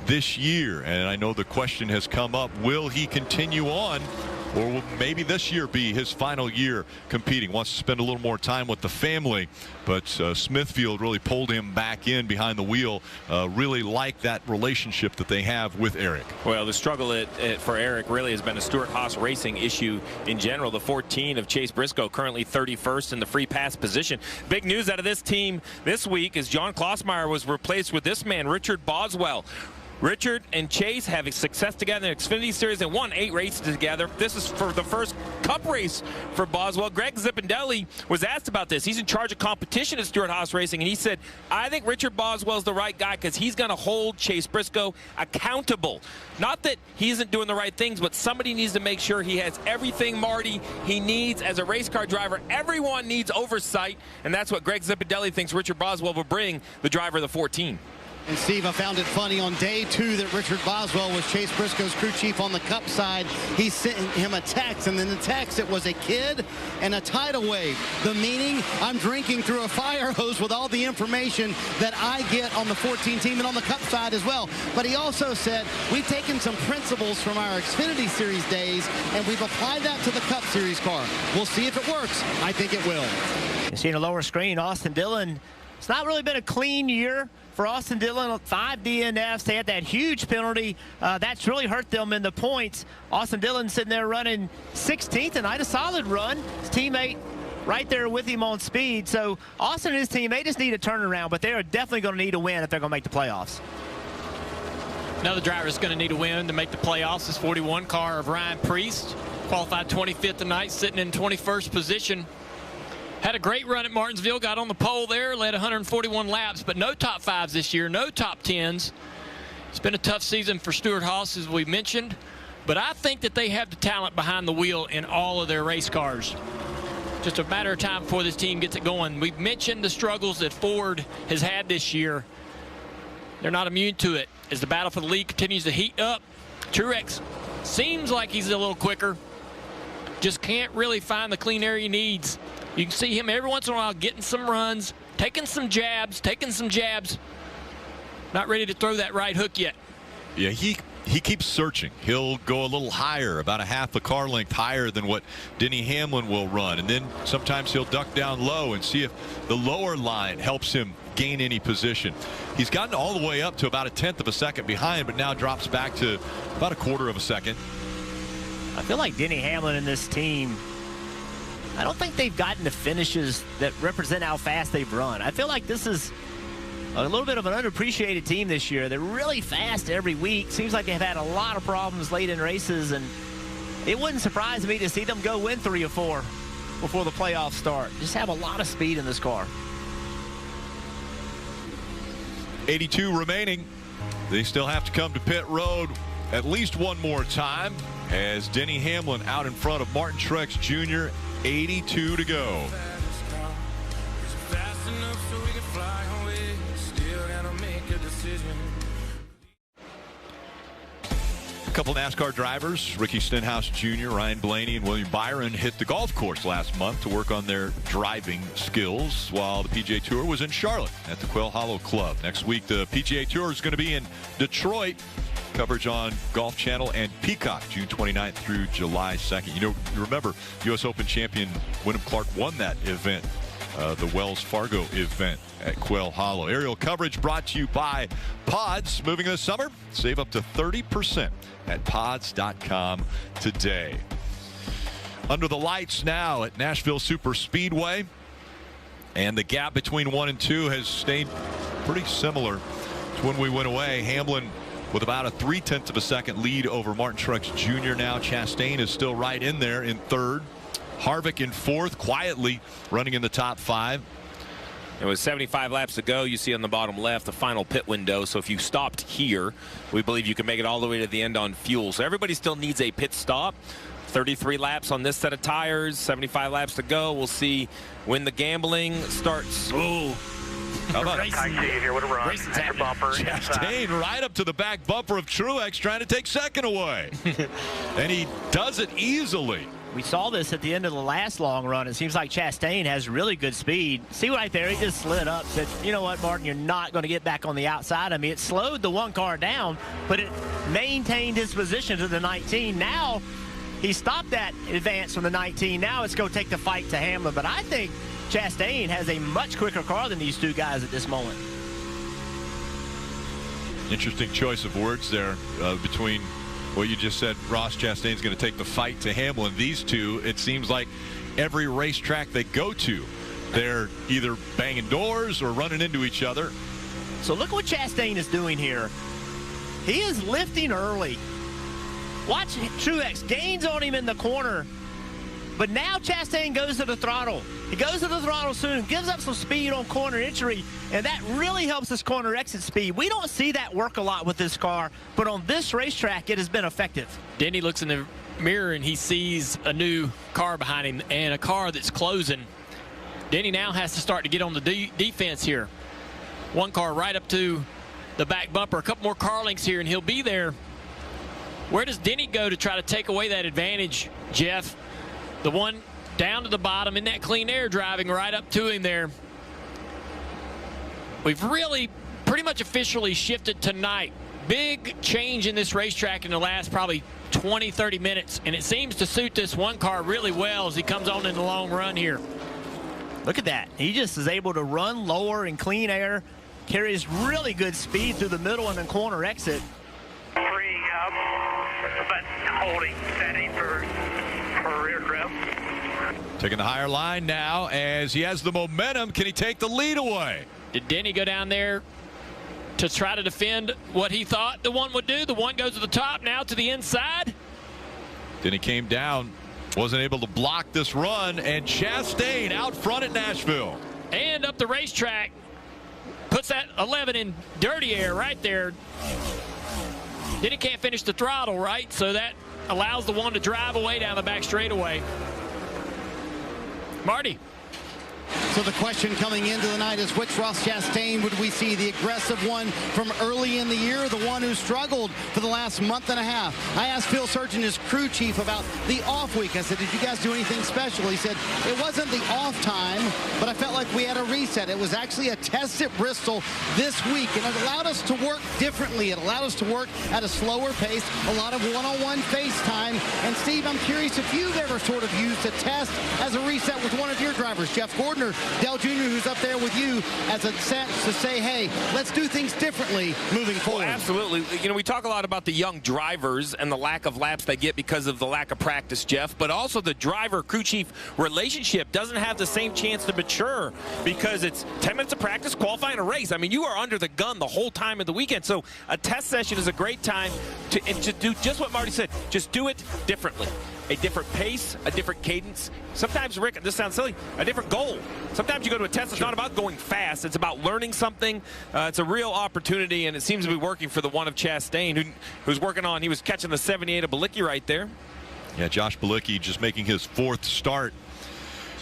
this year. And I know the question has come up, will he continue on, or will maybe this year be his final year competing? Wants to spend a little more time with the family, but Smithfield really pulled him back in behind the wheel. Really like that relationship that they have with Eric. Well, the struggle for Eric really has been a Stewart-Haas racing issue in general. The 14 of Chase Briscoe currently 31st in the free pass position. Big news out of this team this week is John Klossmeyer was replaced with this man, Richard Boswell. Richard and Chase have success together in the Xfinity Series and won 8 races together. This is for the first Cup race for Boswell. Greg Zippindelli was asked about this. He's in charge of competition at Stewart-Haas Racing, and he said, I think Richard Boswell is the right guy because he's going to hold Chase Briscoe accountable. Not that he isn't doing the right things, but somebody needs to make sure he has everything, Marty, he needs as a race car driver. Everyone needs oversight, and that's what Greg Zippindelli thinks Richard Boswell will bring the driver of the 14. And Steve, I found it funny on day 2 that Richard Boswell was Chase Briscoe's crew chief on the Cup side. He sent him a text, and in the text it was a kid and a tidal wave. The meaning, I'm drinking through a fire hose with all the information that I get on the 14 team and on the Cup side as well. But he also said, we've taken some principles from our Xfinity Series days, and we've applied that to the Cup Series car. We'll see if it works. I think it will. You see in the lower screen, Austin Dillon. It's not really been a clean year for Austin Dillon. 5 DNFs. They had that huge penalty. That's really hurt them in the points. Austin Dillon sitting there running 16th tonight. A solid run. His teammate right there with him on speed. So Austin and his team, they just need a turnaround, but they are definitely going to need a win if they're going to make the playoffs. Another driver is going to need a win to make the playoffs. This 41 car of Ryan Priest, qualified 25th tonight, sitting in 21st position. Had a great run at Martinsville, got on the pole there, led 141 laps, but no top 5s this year, no top 10s. It's been a tough season for Stewart-Haas, as we mentioned, but I think that they have the talent behind the wheel in all of their race cars. Just a matter of time before this team gets it going. We've mentioned the struggles that Ford has had this year. They're not immune to it. As the battle for the lead continues to heat up, Truex seems like he's a little quicker, just can't really find the clean air he needs. You can see him every once in a while getting some runs, taking some jabs. Not ready to throw that right hook yet. Yeah, he keeps searching. He'll go a little higher, about a half a car length higher than what Denny Hamlin will run. And then sometimes he'll duck down low and see if the lower line helps him gain any position. He's gotten all the way up to about a 1/10 of a second behind, but now drops back to about a 1/4 of a second. I feel like Denny Hamlin and this team, I don't think they've gotten the finishes that represent how fast they've run. I feel like this is a little bit of an underappreciated team this year. They're really fast every week. Seems like they've had a lot of problems late in races, and it wouldn't surprise me to see them go win 3 or 4 before the playoffs start. Just have a lot of speed in this car. 82 remaining. They still have to come to pit road at least one more time as Denny Hamlin out in front of Martin Truex Jr. 82 to go. A couple NASCAR drivers, Ricky Stenhouse Jr., Ryan Blaney, and William Byron hit the golf course last month to work on their driving skills while the PGA Tour was in Charlotte at the Quail Hollow Club. Next week, the PGA Tour is going to be in Detroit. Coverage on Golf Channel and Peacock, June 29th through July 2nd. You remember U.S. Open champion Wyndham Clark won that event, the Wells Fargo event at Quail Hollow. Aerial coverage brought to you by Pods. Moving this summer, save up to 30% at pods.com today. Under the lights now at Nashville Super Speedway, and the gap between 1 and 2 has stayed pretty similar to when we went away. Hamlin with about a 3/10 of a second lead over Martin Truex Jr. now. Chastain is still right in there in 3rd. Harvick in 4th, quietly running in the top 5. It was 75 laps to go. You see on the bottom left the final pit window. So if you stopped here, we believe you can make it all the way to the end on fuel. So everybody still needs a pit stop. 33 laps on this set of tires, 75 laps to go. We'll see when the gambling starts. Oh, how about here with a run. Extra bumper. Chastain right up to the back bumper of Truex, trying to take second away. And he does it easily. We saw this at the end of the last long run. It seems like Chastain has really good speed. See right there, he just slid up, said, you know what, Martin, you're not going to get back on the outside. I mean, it slowed the one car down, but it maintained his position to the 19. Now, he stopped that advance from the 19. Now it's going to take the fight to Hamlin. But I think Chastain has a much quicker car than these two guys at this moment. Interesting choice of words there between what you just said. Ross Chastain's going to take the fight to Hamlin. These two, it seems like every racetrack they go to, they're either banging doors or running into each other. So look what Chastain is doing here. He is lifting early. Watch Truex gains on him in the corner. But now Chastain goes to the throttle. He goes to the throttle soon, gives up some speed on corner entry, and that really helps his corner exit speed. We don't see that work a lot with this car, but on this racetrack, it has been effective. Denny looks in the mirror and he sees a new car behind him and a car that's closing. Denny now has to start to get on the defense here. One car right up to the back bumper, a couple more car links here, and he'll be there. Where does Denny go to try to take away that advantage, Jeff? The one down to the bottom in that clean air driving right up to him there. We've really pretty much officially shifted tonight. Big change in this racetrack in the last probably 20, 30 minutes, and it seems to suit this one car really well as he comes on in the long run here. Look at that. He just is able to run lower in clean air, carries really good speed through the middle and the corner exit. Freeing up, but holding steady for rear grip. Taking the higher line now as he has the momentum. Can he take the lead away? Did Denny go down there to try to defend what he thought the one would do? The one goes to the top, now to the inside. Denny came down, wasn't able to block this run, and Chastain out front at Nashville. And up the racetrack, puts that 11 in dirty air right there. Denny can't finish the throttle, right? So that allows the one to drive away down the back straightaway. Marty. So the question coming into the night is, which Ross Chastain would we see? The aggressive one from early in the year, the one who struggled for the last month and a half? I asked Phil Surgeon, his crew chief, about the off week. I said, did you guys do anything special? He said, it wasn't the off time, but I felt like we had a reset. It was actually a test at Bristol this week, and it allowed us to work differently. It allowed us to work at a slower pace, a lot of one-on-one face time. And Steve, I'm curious if you've ever sort of used a test as a reset with one of your drivers, Jeff Gordon or Dell Jr., who's up there with you, as a sense to say, hey, let's do things differently moving forward. Well, absolutely. You know, we talk a lot about the young drivers and the lack of laps they get because of the lack of practice, Jeff, but also the driver-crew chief relationship doesn't have the same chance to mature because it's 10 minutes of practice, qualifying a race. I mean, you are under the gun the whole time of the weekend, so a test session is a great time to do just what Marty said. Just do it differently. A different pace, a different cadence. Sometimes, Rick, this sounds silly, a different goal. Sometimes you go to a test, it's not about going fast. It's about learning something. It's a real opportunity, and it seems to be working for the one of Chastain, who's working on, he was catching the 78 of Bilicki right there. Yeah, Josh Bilicki just making his 4th start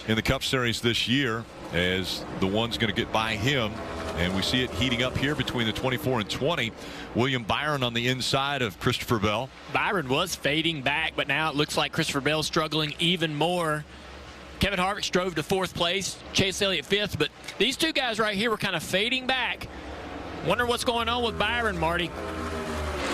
in the Cup Series this year, as the one's going to get by him. And we see it heating up here between the 24 and 20. William Byron on the inside of Christopher Bell. Byron was fading back, but now it looks like Christopher Bell's struggling even more. Kevin Harvick drove to 4th place, Chase Elliott 5th, but these two guys right here were kind of fading back. Wonder what's going on with Byron, Marty.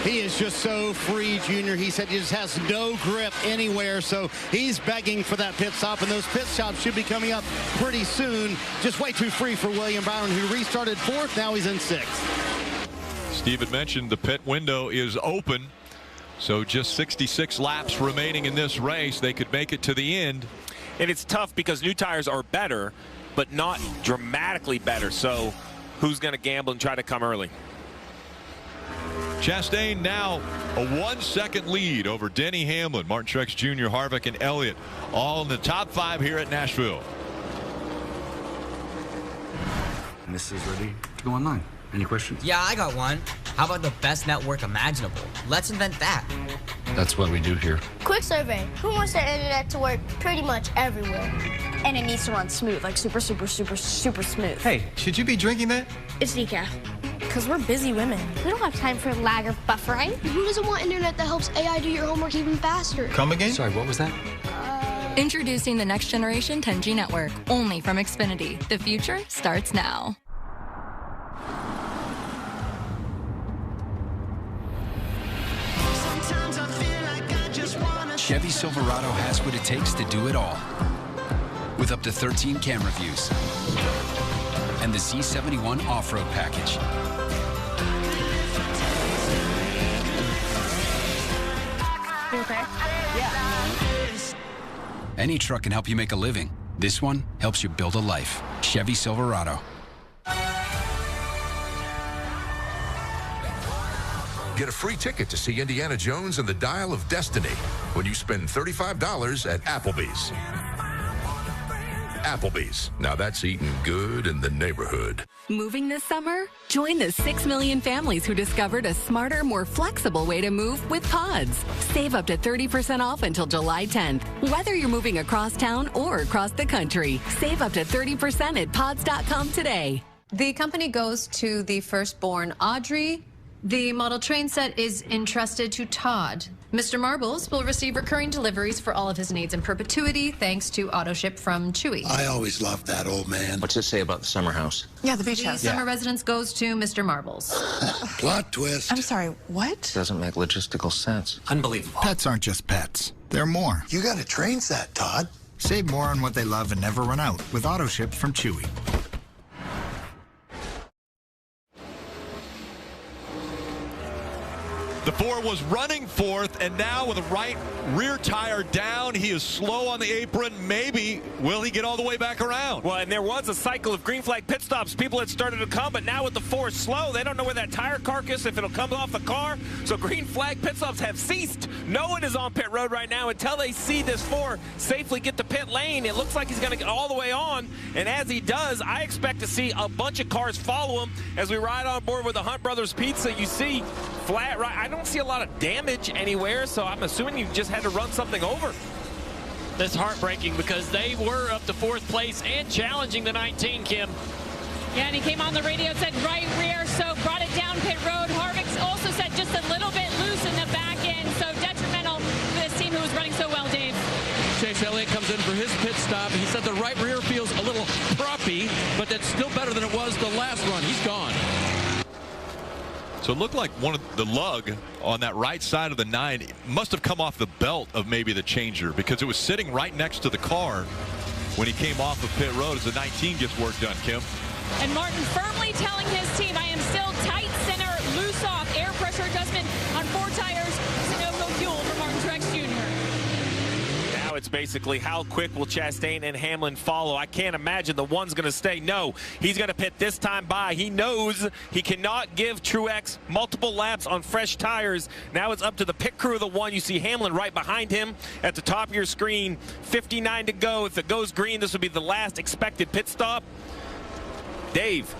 He is just so free, Junior. He said he just has no grip anywhere, so he's begging for that pit stop, and those pit stops should be coming up pretty soon. Just way too free for William Byron, who restarted 4th. Now he's in 6th. Steve had mentioned the pit window is open, so just 66 laps remaining in this race. They could make it to the end. And it's tough because new tires are better, but not dramatically better. So who's going to gamble and try to come early? Chastain now a 1-second lead over Denny Hamlin, Martin Truex Jr., Harvick, and Elliott, all in the top 5 here at Nashville. This is ready to go online. Any questions? Yeah, I got one. How about the best network imaginable? Let's invent that. That's what we do here. Quick survey. Who wants their internet to work pretty much everywhere? And it needs to run smooth, like super smooth. Hey, should you be drinking that? It's decaf. Because we're busy women. We don't have time for lag or buffering. Who doesn't want internet that helps AI do your homework even faster? Come again? Sorry, what was that? Introducing the next generation 10G network, only from Xfinity. The future starts now. Chevy Silverado has what it takes to do it all. With up to 13 camera views and the Z71 off-road package. You okay? Yeah. Any truck can help you make a living. This one helps you build a life. Chevy Silverado. Get a free ticket to see Indiana Jones and the Dial of Destiny when you spend $35 at Applebee's. Applebee's. Now that's eating good in the neighborhood. Moving this summer? Join the 6 million families who discovered a smarter, more flexible way to move with Pods. Save up to 30% off until July 10th. Whether you're moving across town or across the country, save up to 30% at pods.com today. The company goes to the firstborn, Audrey. The model train set is entrusted to Todd. Mr. Marbles will receive recurring deliveries for all of his needs in perpetuity thanks to AutoShip from Chewy. I always loved that old man. What's it say about the summer house? Yeah, the beach house. The summer residence goes to Mr. Marbles. Plot twist. I'm sorry, what? Doesn't make logistical sense. Unbelievable. Pets aren't just pets. They're more. You got a train set, Todd. Save more on what they love and never run out with AutoShip from Chewy. The 4 was running fourth, and now with a right rear tire down, he is slow on the apron. Maybe will he get all the way back around? Well, and there was a cycle of green flag pit stops. People had started to come, but now with the 4 slow, they don't know where that tire carcass, if it'll come off the car. So green flag pit stops have ceased. No one is on pit road right now until they see this 4 safely get to pit lane. It looks like he's going to get all the way on, and as he does, I expect to see a bunch of cars follow him as we ride on board with the Hunt Brothers Pizza. You see flat right. I don't see a lot of damage anywhere, so I'm assuming you just had to run something over. That's heartbreaking because they were up to 4th place and challenging the 19, Kim. Yeah, and he came on the radio, said right rear, so brought it down pit road. Harvick's also said just a little bit loose in the back end, so detrimental to this team who was running so well, Dave. Chase Elliott comes in for his pit stop. He said the right rear feels a little proppy, but that's still better than it was the last run. He's gone. So it looked like one of the lug on that right side of the 9 must have come off the belt of maybe the changer because it was sitting right next to the car when he came off of pit road as the 19 gets work done, Kim. And Martin firmly telling his team, I am still tight center, loose off, air pressure adjustment on 4 tires, Sunoco fuel for Martin Truex Jr. Now it's basically how quick will Chastain and Hamlin follow. I can't imagine the one's going to stay. No, he's going to pit this time by. He knows he cannot give Truex multiple laps on fresh tires. Now it's up to the pit crew of the 1. You see Hamlin right behind him at the top of your screen. 59 to go. If it goes green, this will be the last expected pit stop. Dave.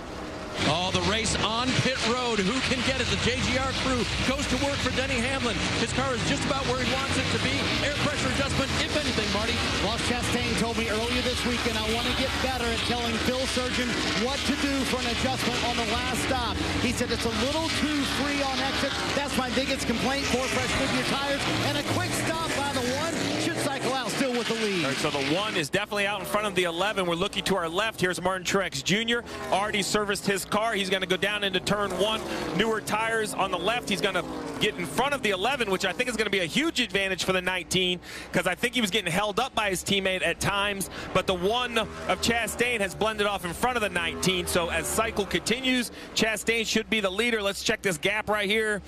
Oh, the race on pit road. Who can get it? The JGR crew goes to work for Denny Hamlin. His car is just about where he wants it to be. Air pressure adjustment, if anything, Marty. Ross Chastain told me earlier this weekend I want to get better at telling Phil Surgeon what to do for an adjustment on the last stop. He said it's a little too free on exit. That's my biggest complaint. 4 fresh Goodyear tires and a quick stop by the 1 should cycle out still with the lead. All right, so the 1 is definitely out in front of the 11. We're looking to our left. Here's Martin Truex Jr. Already serviced his car. He's going to go down into turn 1. Newer tires on the left. He's going to get in front of the 11, which I think is going to be a huge advantage for the 19 because I think he was getting held up by his teammate at times, but the 1 of Chastain has blended off in front of the 19. So as cycle continues, Chastain should be the leader. Let's check this gap right here.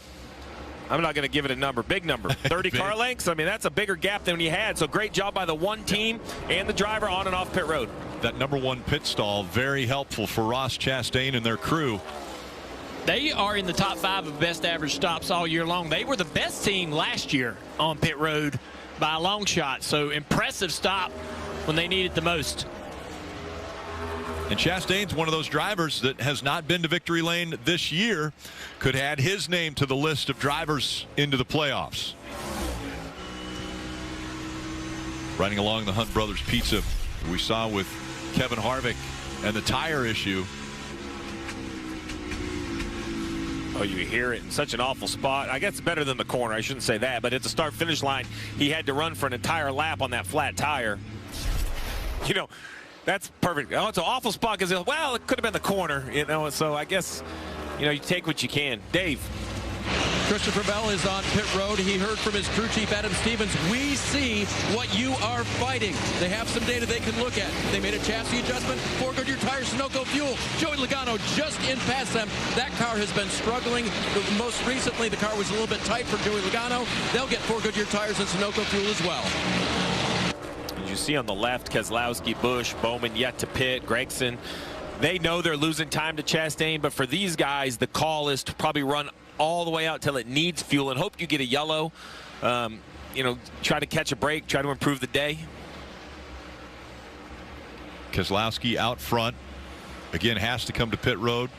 I'm not going to give it a number. Big number. 30 car lengths. I mean, that's a bigger gap than he had. So great job by the 1 team and the driver on and off pit road. That number 1 pit stall, very helpful for Ross Chastain and their crew. They are in the top 5 of best average stops all year long. They were the best team last year on pit road by a long shot. So impressive stop when they need it the most. And Chastain's one of those drivers that has not been to victory lane this year. Could add his name to the list of drivers into the playoffs. Riding along the Hunt Brothers Pizza we saw with Kevin Harvick and the tire issue. Oh, you hear it in such an awful spot. I guess it's better than the corner. I shouldn't say that, but at the start-finish line, he had to run for an entire lap on that flat tire. You know, that's perfect. Oh, it's an awful spot because, well, it could have been the corner, you know. So I guess, you know, you take what you can. Dave. Christopher Bell is on pit road. He heard from his crew chief, Adam Stevens. We see what you are fighting. They have some data they can look at. They made a chassis adjustment. 4 Goodyear tires, Sunoco fuel. Joey Logano just in past them. That car has been struggling. Most recently, the car was a little bit tight for Joey Logano. They'll get 4 Goodyear tires and Sunoco fuel as well. As you see on the left, Keselowski, Busch, Bowman yet to pit, Gregson. They know they're losing time to Chastain, but for these guys, the call is to probably run all the way out till it needs fuel and hope you get a yellow. You know, try to catch a break, try to improve the day. Keselowski out front again, has to come to pit road.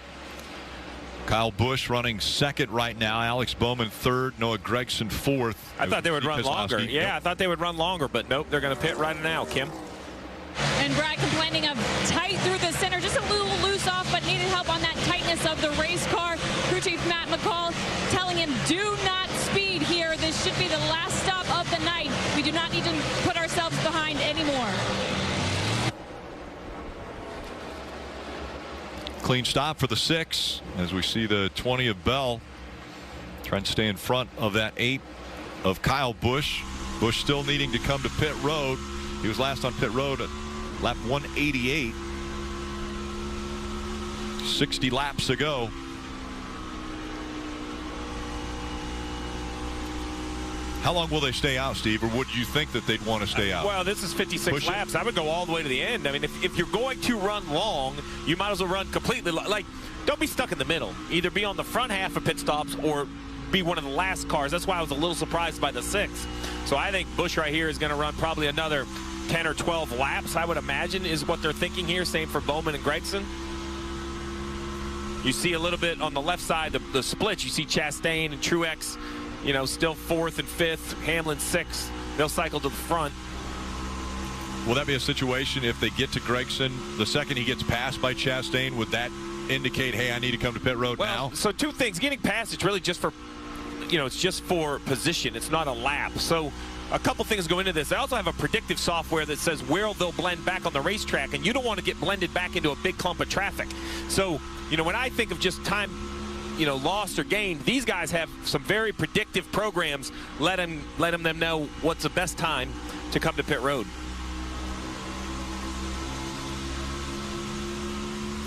Kyle Busch running second right now. Alex Bowman third. Noah Gragson fourth. I thought they would run longer. Yeah, I thought they would run longer, but nope, they're going to pit right now. Kim. And Brad complaining of tight through the center, just a little loose off, but needed help on that tightness of the race car. Crew chief Matt McCall telling him, do not speed here. This should be the last stop of the night. We do not need to put ourselves behind anymore. Clean stop for the 6 as we see the 20 of Bell trying to stay in front of that 8 of Kyle Busch. Busch still needing to come to pit road. He was last on pit road at lap 188. 60 laps ago. How long will they stay out, Steve, or would you think that they'd want to stay out? Well, this is 56 laps. I would go all the way to the end. I mean, if you're going to run long, you might as well run completely. Like, don't be stuck in the middle. Either be on the front half of pit stops or be one of the last cars. That's why I was a little surprised by the 6. So I think Busch right here is going to run probably another 10 or 12 laps, I would imagine, is what they're thinking here. Same for Bowman and Gragson. You see a little bit on the left side, the splits. You see Chastain and Truex, you know, still 4th and 5th. Hamlin 6th. They'll cycle to the front. Will that be a situation if they get to Gragson, the second he gets passed by Chastain, would that indicate, hey, I need to come to pit road now? So 2 things. Getting past, it's really just for, you know, it's just for position. It's not a lap. So a couple things go into this. They also have a predictive software that says where they'll blend back on the racetrack, and you don't want to get blended back into a big clump of traffic. So, you know, when I think of just time, you know, lost or gained, these guys have some very predictive programs letting them know what's the best time to come to pit road.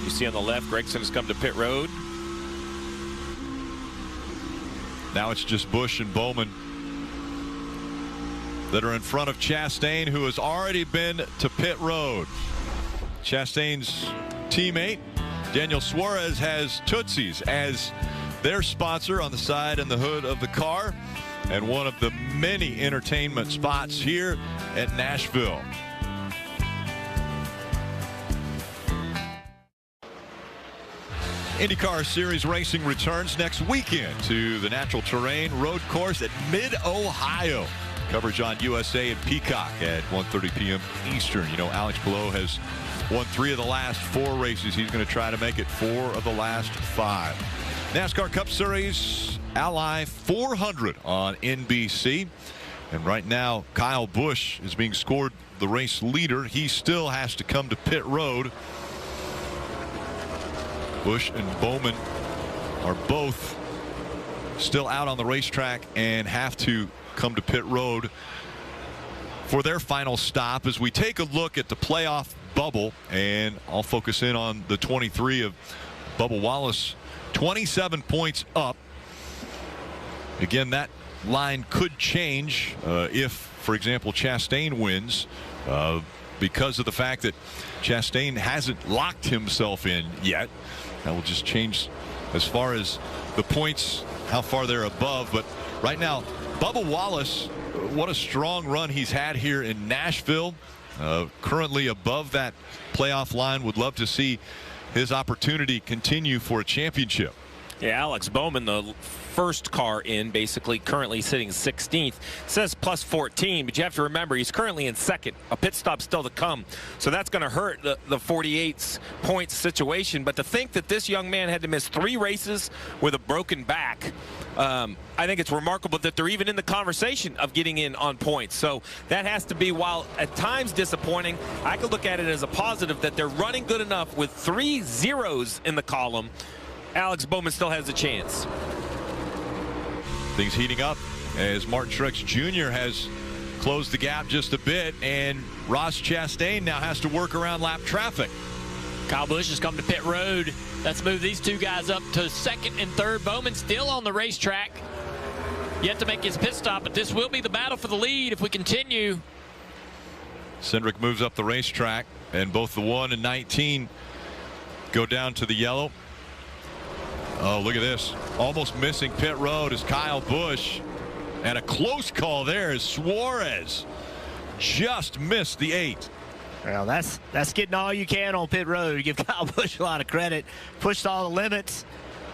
You see on the left, Gragson has come to pit road. Now it's just Busch and Bowman that are in front of Chastain, who has already been to pit road. Chastain's teammate, Daniel Suarez, has Tootsie's as their sponsor on the side and the hood of the car, and one of the many entertainment spots here at Nashville. IndyCar Series racing returns next weekend to the natural terrain road course at Mid-Ohio. Coverage on USA and Peacock at 1:30 p.m. Eastern. You know, Alex Palou has won 3 of the last 4 races. He's going to try to make it 4 of the last 5. NASCAR Cup Series Ally 400 on NBC. And right now, Kyle Busch is being scored the race leader. He still has to come to pit road. Busch and Bowman are both still out on the racetrack and have to come to pit road for their final stop. As we take a look at the playoff bubble, and I'll focus in on the 23 of Bubba Wallace, 27 points up. Again, that line could change if, for example, Chastain wins, because of the fact that Chastain hasn't locked himself in yet. That will just change as far as the points, how far they're above. But right now, Bubba Wallace, what a strong run he's had here in Nashville. currently above that playoff line. Would love to see his opportunity continue for a championship. Yeah, Alex Bowman, the first car in, basically currently sitting 16th, says plus 14, but you have to remember he's currently in second. A pit stop still to come, so that's going to hurt the 48's points situation. But to think that this young man had to miss 3 races with a broken back, I think it's remarkable that they're even in the conversation of getting in on points. So that has to be, while at times disappointing, I could look at it as a positive that they're running good enough with 3 zeros in the column. Alex Bowman still has a chance. Things heating up as Martin Truex Jr. has closed the gap just a bit, and Ross Chastain now has to work around lap traffic. Kyle Busch has come to pit road. That's moved these two guys up to second and third. Bowman still on the racetrack, yet to make his pit stop, but this will be the battle for the lead if we continue. Cindric moves up the racetrack, and both the 1 and 19 go down to the yellow. Oh, look at this. Almost missing pit road is Kyle Busch. And a close call there is Suarez. Just missed the 8. Well, that's getting all you can on pit road. You give Kyle Busch a lot of credit. Pushed all the limits.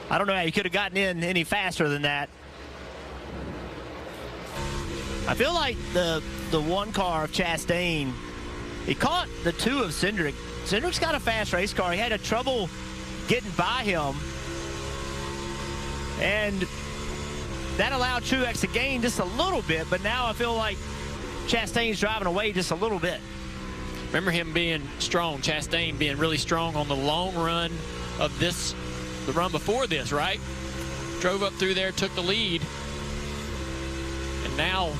I don't know how you could have gotten in any faster than that. I feel like the 1 car of Chastain, he caught the 2 of Cindric. Cindric's got a fast race car. He had a trouble getting by him. And that allowed Truex to gain just a little bit, but now I feel like Chastain's driving away just a little bit. Remember him being strong, Chastain being really strong on the long run of this, the run before this, right? Drove up through there, took the lead. And now,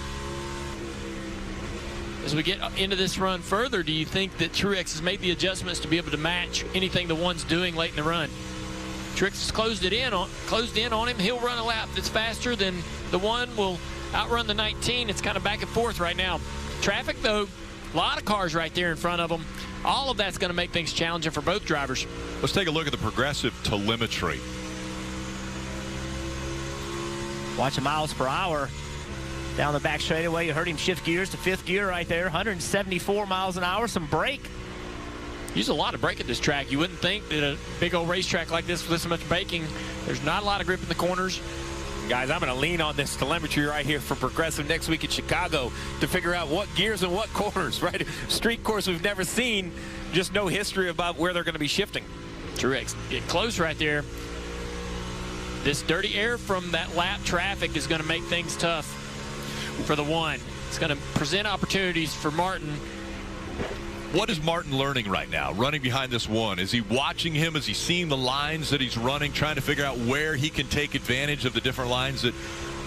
as we get into this run further, do you think that Truex has made the adjustments to be able to match anything the 1's doing late in the run? Truex has closed in on him. He'll run a lap that's faster than the 1 will outrun the 19. It's kind of back and forth right now. Traffic, though, a lot of cars right there in front of them. All of that's going to make things challenging for both drivers. Let's take a look at the progressive telemetry. Watch the miles per hour down the back straightaway. You heard him shift gears to 5th gear right there. 174 miles an hour. Some brake. Use a lot of brake at this track. You wouldn't think that a big old racetrack like this with this much braking, there's not a lot of grip in the corners. Guys, I'm going to lean on this telemetry right here for Progressive next week in Chicago to figure out what gears and what corners, right? Street course we've never seen, just no history about where they're going to be shifting. Truex get close right there. This dirty air from that lap traffic is going to make things tough for the 1. It's going to present opportunities for Martin. What is Martin learning right now, running behind this 1? Is he watching him? Is he seeing the lines that he's running, trying to figure out where he can take advantage of the different lines that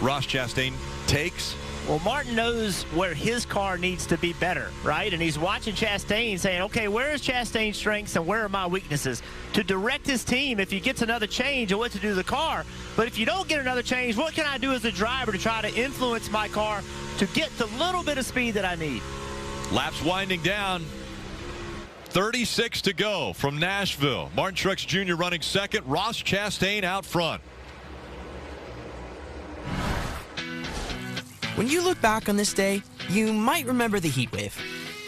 Ross Chastain takes? Well, Martin knows where his car needs to be better, right? And he's watching Chastain saying, okay, where is Chastain's strengths and where are my weaknesses? To direct his team if he gets another change of what to do to the car. But if you don't get another change, what can I do as a driver to try to influence my car to get the little bit of speed that I need? Laps winding down. 36 to go from Nashville. Martin Truex Jr. running second. Ross Chastain out front. When you look back on this day, you might remember the heat wave,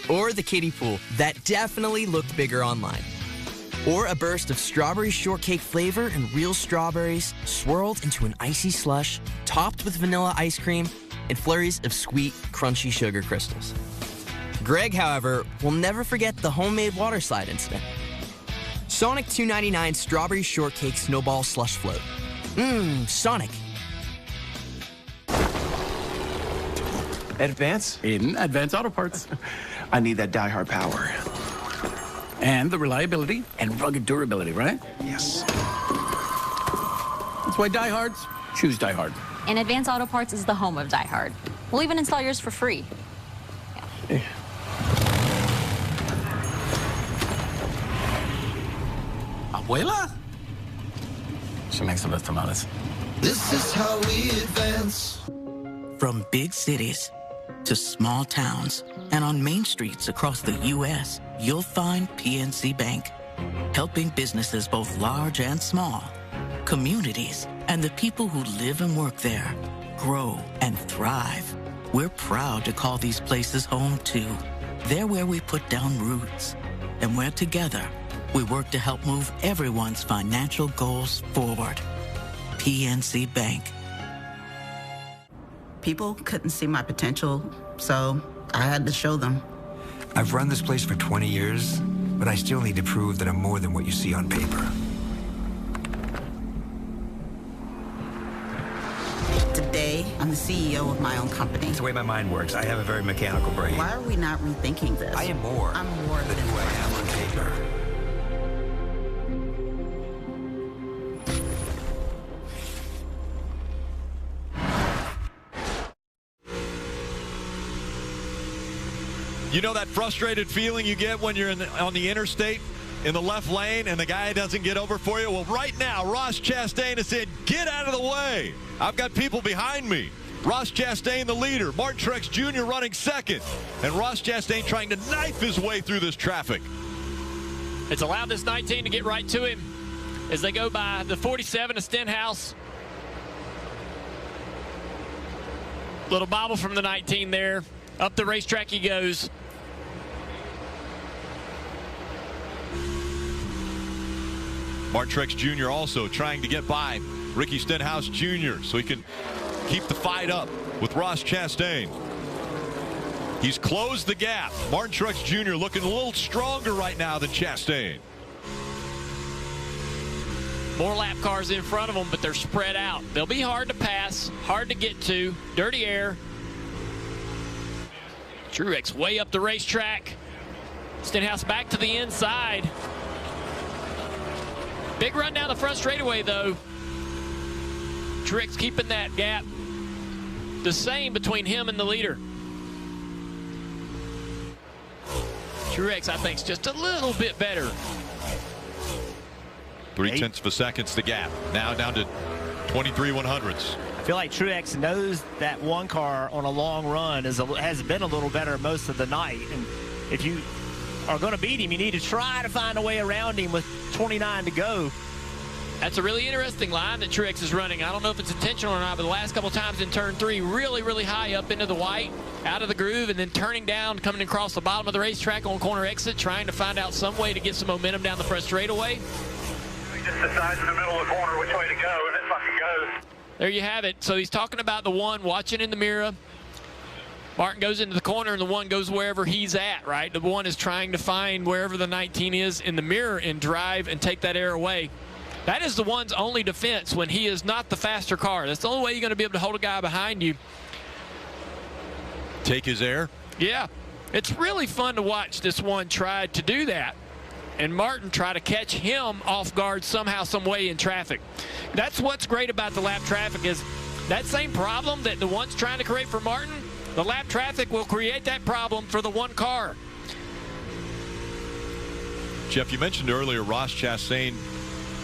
or the kiddie pool that definitely looked bigger online, or a burst of strawberry shortcake flavor and real strawberries swirled into an icy slush topped with vanilla ice cream and flurries of sweet, crunchy sugar crystals. Greg, however, will never forget the homemade water slide incident. Sonic $2.99 Strawberry Shortcake Snowball Slush Float. Sonic. Advance? In Advance Auto Parts. I need that die-hard power. And the reliability and rugged durability, right? Yes. That's why diehards choose Die Hard. And Advance Auto Parts is the home of Die Hard. We'll even install yours for free. Yeah. Hey. Abuela? She makes the best tamales. This is how we advance. From big cities to small towns and on main streets across the U.S., you'll find PNC Bank, helping businesses both large and small, communities, and the people who live and work there grow and thrive. We're proud to call these places home, too. They're where we put down roots, and where together we work to help move everyone's financial goals forward. PNC Bank. People couldn't see my potential, so I had to show them. I've run this place for 20 years, but I still need to prove that I'm more than what you see on paper. Today, I'm the CEO of my own company. It's the way my mind works. I have a very mechanical brain. Why are we not rethinking this? I am more. I'm more than who I am on paper. You know that frustrated feeling you get when you're on the interstate in the left lane and the guy doesn't get over for you? Well, right now, Ross Chastain has said, get out of the way. I've got people behind me. Ross Chastain, the leader. Martin Truex Jr. running second. And Ross Chastain trying to knife his way through this traffic. It's allowed this 19 to get right to him as they go by the 47 of Stenhouse. Little bobble from the 19 there. Up the racetrack he goes. Martin Truex Jr. also trying to get by Ricky Stenhouse Jr. so he can keep the fight up with Ross Chastain. He's closed the gap. Martin Truex Jr. looking a little stronger right now than Chastain. More lap cars in front of them, but they're spread out. They'll be hard to pass, hard to get to. Dirty air. Truex way up the racetrack. Stenhouse back to the inside. Big run down the front straightaway, though. Truex keeping that gap the same between him and the leader. Truex, I think, is just a little bit better. 0.3 of a second the gap. Now down to 23/100ths. I feel like Truex knows that one car on a long run has been a little better most of the night. And if you are going to beat him, you need to try to find a way around him with 29 to go. That's a really interesting line that Truex is running. I don't know if it's intentional or not, but the last couple times in turn 3, really, really high up into the white, out of the groove, and then turning down, coming across the bottom of the racetrack on corner exit, trying to find out some way to get some momentum down the front straightaway. We just decide in the middle of the corner which way to go, and it fucking goes. There you have it. So he's talking about the one watching in the mirror. Martin goes into the corner, and the one goes wherever he's at, right? The one is trying to find wherever the 19 is in the mirror and drive and take that air away. That is the one's only defense when he is not the faster car. That's the only way you're going to be able to hold a guy behind you. Take his air? Yeah. It's really fun to watch this one try to do that. And Martin try to catch him off guard somehow, some way in traffic. That's what's great about the lap traffic is that same problem that the one's trying to create for Martin, the lap traffic will create that problem for the one car. Jeff, you mentioned earlier Ross Chastain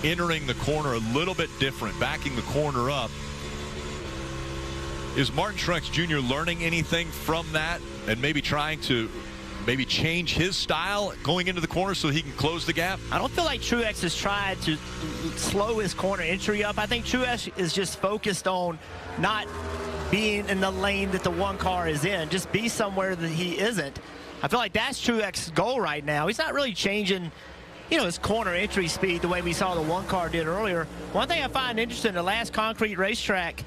entering the corner a little bit different, backing the corner up. Is Martin Truex Jr. learning anything from that and maybe trying to change his style going into the corner so he can close the gap? I don't feel like Truex has tried to slow his corner entry up. I think Truex is just focused on not being in the lane that the one car is in. Just be somewhere that he isn't. I feel like that's Truex's goal right now. He's not really changing, his corner entry speed the way we saw the one car did earlier. One thing I find interesting, the last concrete racetrack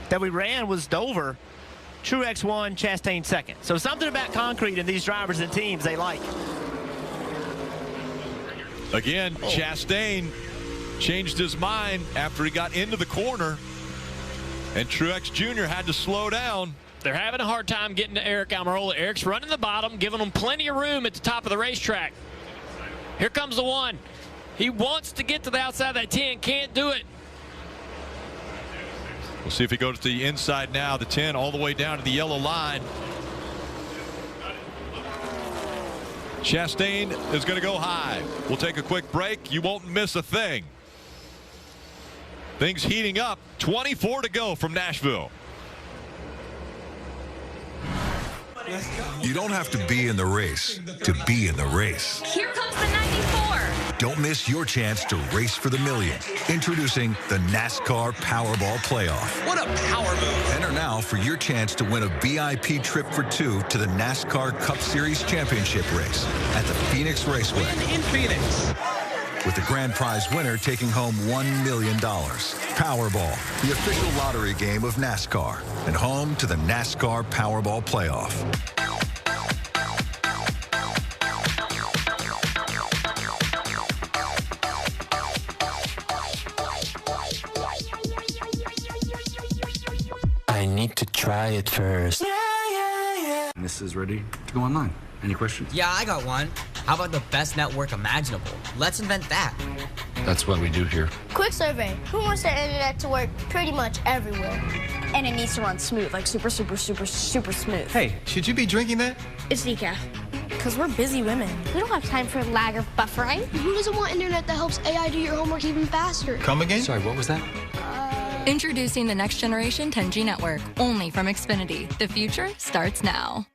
that we ran was Dover. Truex won, Chastain second. So something about concrete and these drivers and teams they like. Again, Chastain changed his mind after he got into the corner, and Truex Jr. had to slow down. They're having a hard time getting to Eric Almirola. Eric's running the bottom, giving them plenty of room at the top of the racetrack. Here comes the one. He wants to get to the outside of that 10, can't do it. We'll see if he goes to the inside now, the 10 all the way down to the yellow line. Chastain is going to go high. We'll take a quick break. You won't miss a thing. Things heating up. 24 to go from Nashville. You don't have to be in the race to be in the race. Here comes the 94. Don't miss your chance to race for the million. Introducing the NASCAR Powerball Playoff. What a power move. Enter now for your chance to win a VIP trip for two to the NASCAR Cup Series Championship race at the Phoenix Raceway. In Phoenix. With the grand prize winner taking home $1 million. Powerball, the official lottery game of NASCAR, and home to the NASCAR Powerball Playoff. I need to try it first. This is ready to go online. Any questions? Yeah, I got one. How about the best network imaginable? Let's invent that. That's what we do here. Quick survey. Who wants their internet to work pretty much everywhere? And it needs to run smooth, like super smooth. Hey, should you be drinking that? It's decaf. Because we're busy women. We don't have time for lag or buffering. Who doesn't want internet that helps AI do your homework even faster? Come again? Sorry, what was that? Introducing the next generation 10G network, only from Xfinity. The future starts now.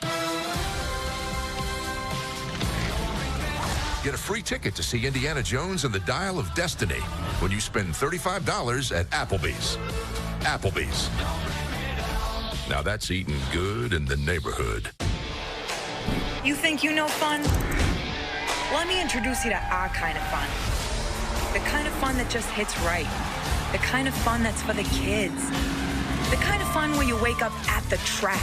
Get a free ticket to see Indiana Jones and the Dial of Destiny when you spend $35 at Applebee's. Applebee's. Now that's eating good in the neighborhood. You think you know fun? Let me introduce you to our kind of fun. The kind of fun that just hits right. The kind of fun that's for the kids. The kind of fun where you wake up at the track.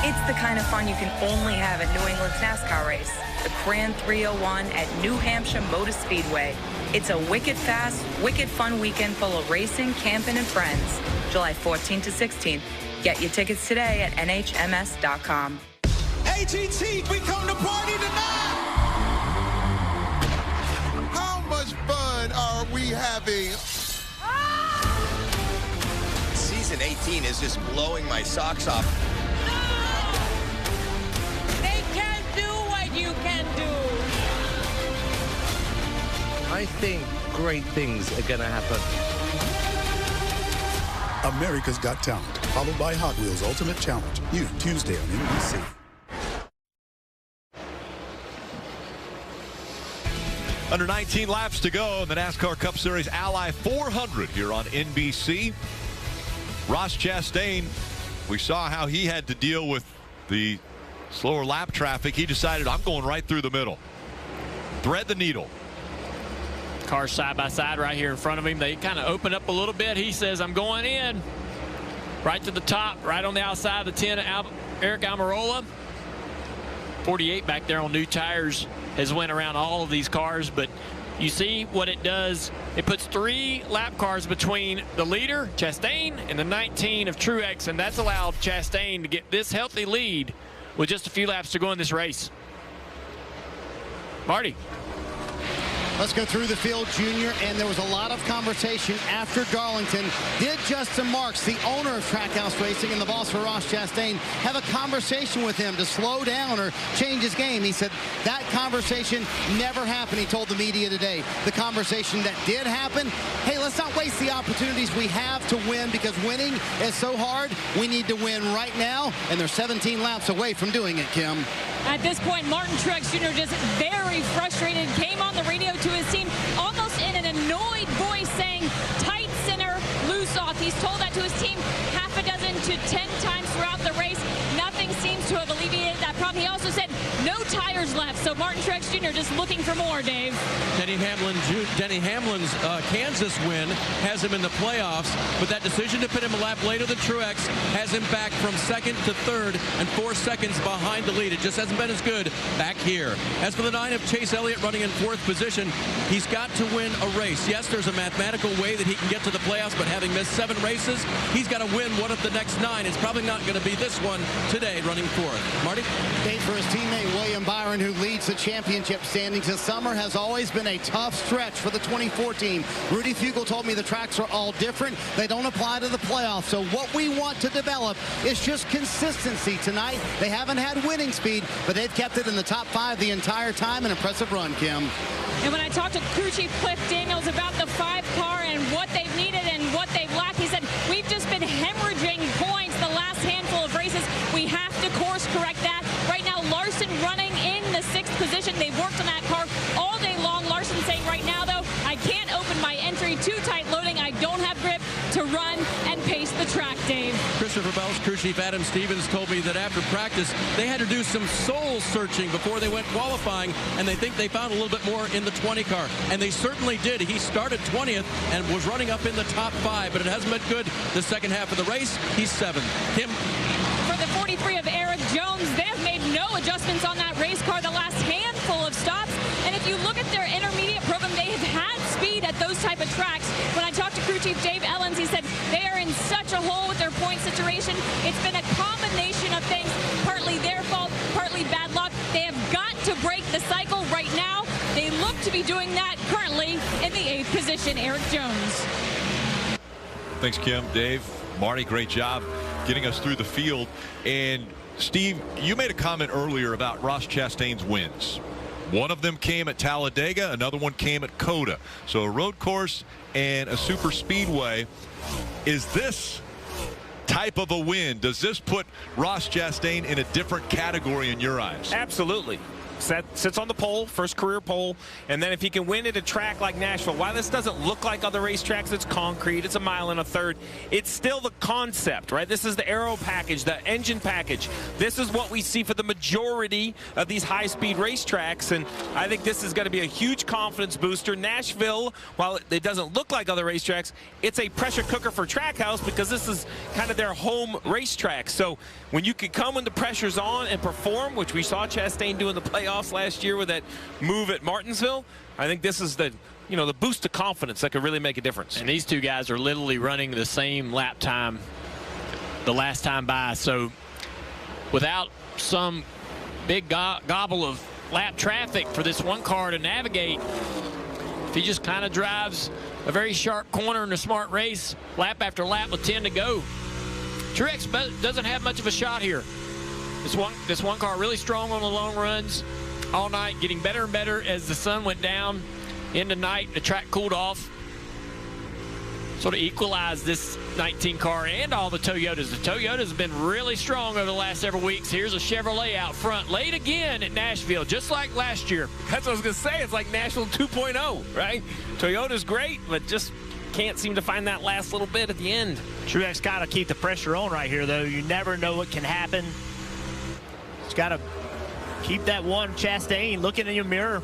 It's the kind of fun you can only have at New England's NASCAR race, the Grand 301 at New Hampshire Motor Speedway. It's a wicked fast, wicked fun weekend full of racing, camping, and friends. July 14th to 16th. Get your tickets today at nhms.com. AGT, we come to party tonight! How much fun are we having? Season 18 is just blowing my socks off. They can't do what you can do. I think great things are going to happen. America's Got Talent, followed by Hot Wheels Ultimate Challenge. New Tuesday on NBC. Under 19 laps to go in the NASCAR Cup Series Ally 400 here on NBC. Ross Chastain, we saw how he had to deal with the slower lap traffic. He decided, I'm going right through the middle. Thread the needle. Cars side by side right here in front of him. They kind of open up a little bit. He says, I'm going in. Right to the top, right on the outside of the 10, Eric Almirola. 48 back there on new tires has went around all of these cars, but you see what it does. It puts 3 lap cars between the leader, Chastain, and the 19 of Truex, and that's allowed Chastain to get this healthy lead with just a few laps to go in this race. Marty. Let's go through the field, Junior, and there was a lot of conversation after Darlington. Did Justin Marks, the owner of Trackhouse Racing and the boss for Ross Chastain, have a conversation with him to slow down or change his game? He said that conversation never happened, he told the media today. The conversation that did happen, hey, let's not waste the opportunities we have to win, because winning is so hard. We need to win right now, and they're 17 laps away from doing it, Kim. At this point, Martin Truex Jr. just very frustrated, came on the radio to his team almost in an annoyed voice saying, tight center, loose off. He's told that to his team half a dozen to 10 times throughout the race. Nothing seems to have alleviated that problem. He also said no tires left. So Martin Truex Jr. just looking for more, Dave. Denny Hamlin's Kansas win has him in the playoffs, but that decision to put him a lap later than Truex has him back from second to third and 4 seconds behind the lead. It just hasn't been as good back here. As for the 9 of Chase Elliott running in 4th position, he's got to win a race. Yes, there's a mathematical way that he can get to the playoffs, but having missed 7 races, he's got to win one of the next 9. It's probably not going to be this one today, running 4th. Marty? Dave, for his teammate William Byron, who leads the championship standings. The summer has always been a tough stretch for the 24 team. Rudy Fugle told me the tracks are all different. They don't apply to the playoffs. So what we want to develop is just consistency tonight. They haven't had winning speed, but they've kept it in the top 5 the entire time. An impressive run, Kim. And when I talked to crew chief Cliff Daniels about the 5 car and what they've needed and what they've lacked, he said, we've just been hemorrhaging points the last handful of races. We have to course correct that. Right now, Larson running in the 6th position. They've worked on that car all day long. Larson saying right now, for Bell's crew chief Adam Stevens told me that after practice, they had to do some soul searching before they went qualifying, and they think they found a little bit more in the 20 car. And they certainly did. He started 20th and was running up in the top 5, but it hasn't been good the second half of the race. He's 7th. Kim? For the 43 of Eric Jones, they have made no adjustments on that race car the last handful of stops. And if you look at their intermediate program, they have had speed at those type of tracks. When I talked to crew chief Dave Ellens, he said they are in such a hole with their point situation. It's been a combination of things, partly their fault, partly bad luck. They have got to break the cycle right now. They look to be doing that currently in the 8th position, Eric Jones. Thanks, Kim. Dave, Marty, great job getting us through the field. And Steve, you made a comment earlier about Ross Chastain's wins. One of them came at Talladega, another one came at COTA. So a road course and a super speedway. Is this type of a win, does this put Ross Chastain in a different category in your eyes? Absolutely. Sits on the pole, first career pole, and then if he can win at a track like Nashville, while this doesn't look like other racetracks, it's concrete, it's a mile and a third, it's still the concept, right? This is the aero package, the engine package. This is what we see for the majority of these high-speed racetracks, and I think this is going to be a huge confidence booster. Nashville, while it doesn't look like other racetracks, it's a pressure cooker for Trackhouse because this is kind of their home racetrack. So when you can come when the pressure's on and perform, which we saw Chastain do in the playoffs last year with that move at Martinsville, I think this is the boost of confidence that could really make a difference. And these two guys are literally running the same lap time the last time by. So without some big gobble of lap traffic for this one car to navigate, if he just kind of drives a very sharp corner in a smart race, lap after lap with 10 to go, Truex doesn't have much of a shot here. This one car really strong on the long runs all night, getting better and better as the sun went down into night. The track cooled off. Sort of equalized this 19 car and all the Toyotas. The Toyotas have been really strong over the last several weeks. Here's a Chevrolet out front, late again at Nashville, just like last year. That's what I was going to say. It's like Nashville 2.0, right? Toyota's great, but just can't seem to find that last little bit at the end. Truex got to keep the pressure on right here, though. You never know what can happen. Just got to keep that one. Chastain looking in your mirror.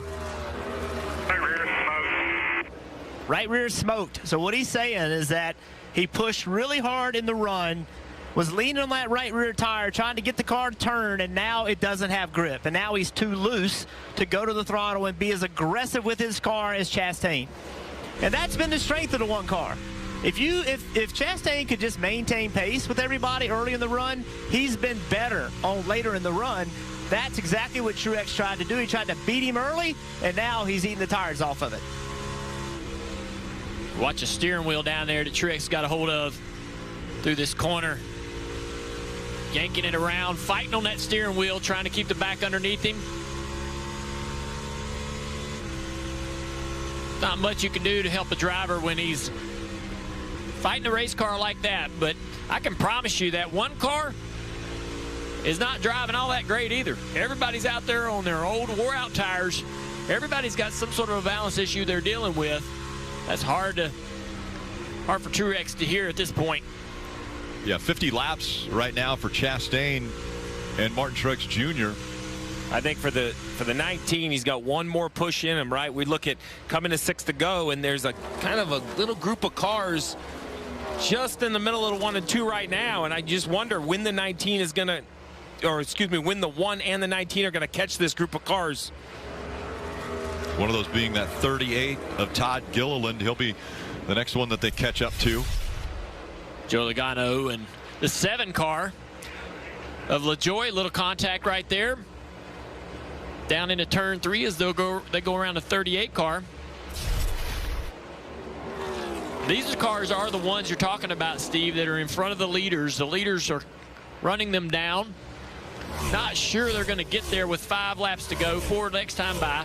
Right rear smoked. So what he's saying is that he pushed really hard in the run, was leaning on that right rear tire, trying to get the car to turn, and now it doesn't have grip. And now he's too loose to go to the throttle and be as aggressive with his car as Chastain. And that's been the strength of the one car. If Chastain could just maintain pace with everybody early in the run, he's been better on later in the run. That's exactly what Truex tried to do. He tried to beat him early, and now he's eating the tires off of it. Watch a steering wheel down there that Truex got a hold of through this corner. Yanking it around, fighting on that steering wheel, trying to keep the back underneath him. Not much you can do to help a driver when he's fighting a race car like that, but I can promise you that one car is not driving all that great either. Everybody's out there on their old wore-out tires. Everybody's got some sort of a balance issue they're dealing with. That's hard for Truex to hear at this point. Yeah, 50 laps right now for Chastain and Martin Truex Jr. I think for the 19, he's got one more push in him, right? We look at coming to 6 to go, and there's a kind of a little group of cars just in the middle of the 1 and 2 right now, and I just wonder when the 19 is going to, or excuse me, when the 1 and the 19 are going to catch this group of cars. One of those being that 38 of Todd Gilliland. He'll be the next one that they catch up to. Joe Logano and the 7 car of LaJoie. Little contact right there. Down into turn 3 as they go around the 38 car. These cars are the ones you're talking about, Steve, that are in front of the leaders. The leaders are running them down. Not sure they're going to get there with 5 laps to go, 4 next time by.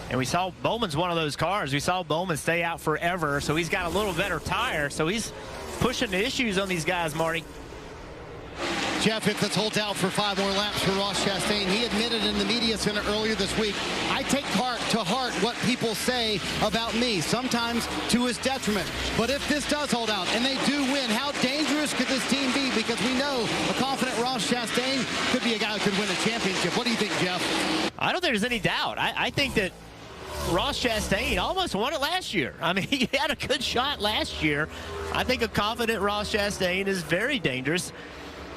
And we saw Bowman's one of those cars. We saw Bowman stay out forever, so he's got a little better tire. So he's pushing the issues on these guys, Marty. Jeff, if this holds out for 5 more laps for Ross Chastain, he admitted in the media center earlier this week, I take to heart what people say about me, sometimes to his detriment. But if this does hold out and they do win, how dangerous could this team be? Because we know a confident Ross Chastain could be a guy who could win a championship. What do you think, Jeff? I don't think there's any doubt. I think that Ross Chastain almost won it last year. I mean, he had a good shot last year. I think a confident Ross Chastain is very dangerous.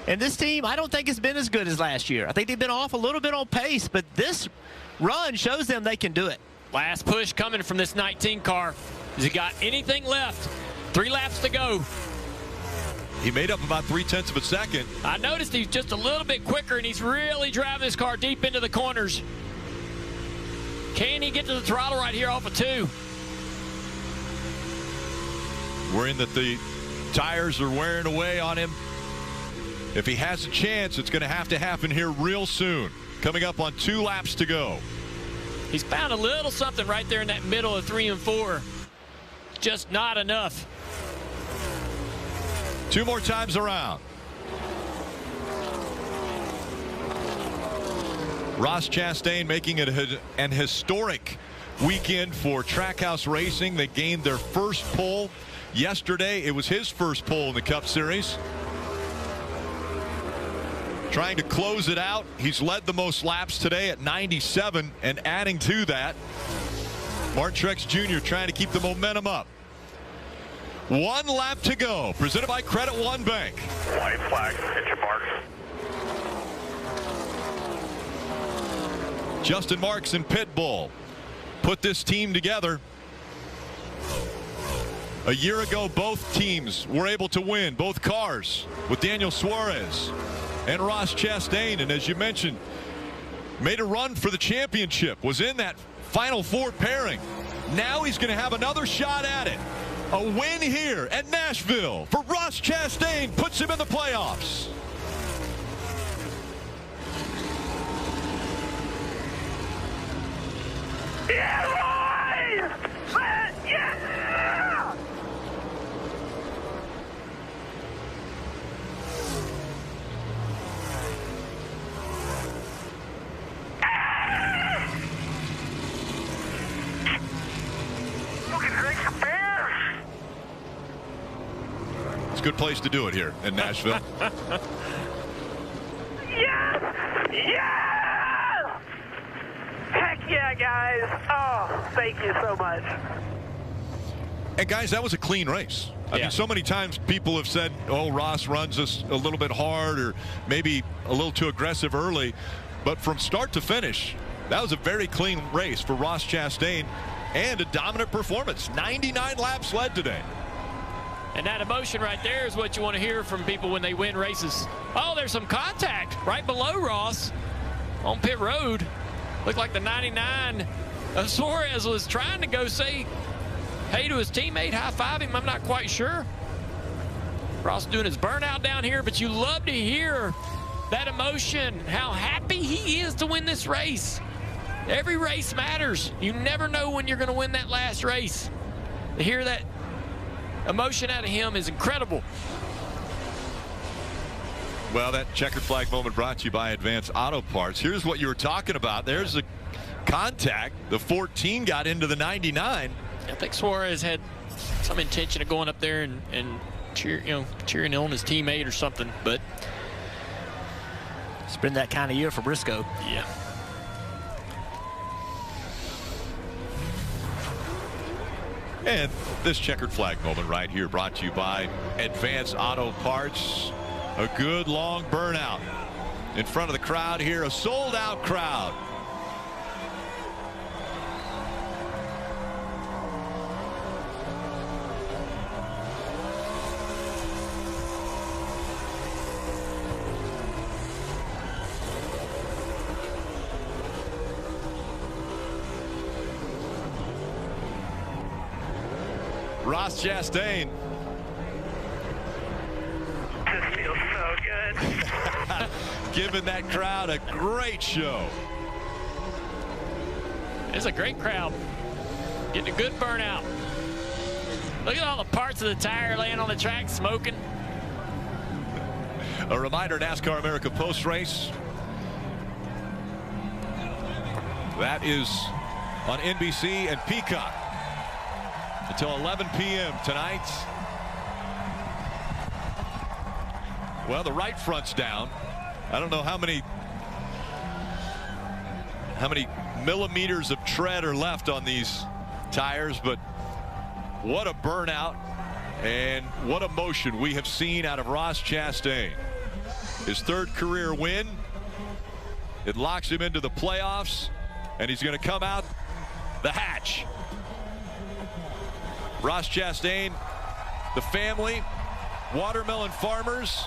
And this team, I don't think has been as good as last year. I think they've been off a little bit on pace, but this run shows them they can do it. Last push coming from this 19 car. Has he got anything left? 3 laps to go. He made up about 0.3 of a second. I noticed he's just a little bit quicker, and he's really driving this car deep into the corners. Can he get to the throttle right here off of 2? Worrying that the tires are wearing away on him. If he has a chance, it's going to happen here real soon. Coming up on 2 laps to go. He's found a little something right there in that middle of 3 and 4. Just not enough. 2 more times around. Ross Chastain making it an historic weekend for Trackhouse Racing. They gained their first pole yesterday. It was his first pole in the Cup Series. Trying to close it out. He's led the most laps today at 97, and adding to that, Martin Truex Jr. trying to keep the momentum up. 1 lap to go. Presented by Credit One Bank. White flag. Hit your marks. Justin Marks and Pitbull put this team together. A year ago, both teams were able to win, both cars, with Daniel Suarez and Ross Chastain. And as you mentioned, made a run for the championship, was in that Final 4 pairing. Now he's going to have another shot at it. A win here at Nashville for Ross Chastain puts him in the playoffs. Yeah, Roy! Yeah! Looking great for Bears. It's a good place to do it here in Nashville. Yes! Yes! Heck yeah, guys. Oh, thank you so much. And guys, that was a clean race. I mean, so many times people have said, oh, Ross runs us a little bit hard or maybe a little too aggressive early. But from start to finish, that was a very clean race for Ross Chastain and a dominant performance. 99 laps led today. And that emotion right there is what you want to hear from people when they win races. Oh, there's some contact right below Ross on pit road. Looked like the 99 Suarez was trying to go say hey to his teammate, high-five him. I'm not quite sure. Ross doing his burnout down here, but you love to hear that emotion, how happy he is to win this race. Every race matters. You never know when you're going to win that last race. To hear that emotion out of him is incredible. Well, that checkered flag moment brought to you by Advance Auto Parts. Here's what you were talking about. There's the contact. The 14 got into the 99. I think Suarez had some intention of going up there and cheering on his teammate or something, but it's been that kind of year for Briscoe. Yeah. And this checkered flag moment right here brought to you by Advance Auto Parts. A good long burnout in front of the crowd here, a sold-out crowd. Ross Chastain. This feels so good. Giving that crowd a great show. It's a great crowd. Getting a good burnout. Look at all the parts of the tire laying on the track smoking. A reminder, NASCAR America post-race. That is on NBC and Peacock until 11 p.m. tonight. Well, the right front's down. I don't know how many millimeters of tread are left on these tires, but what a burnout and what emotion we have seen out of Ross Chastain. His third career win. It locks him into the playoffs, and he's going to come out the hatch. Ross Chastain, the family, watermelon farmers,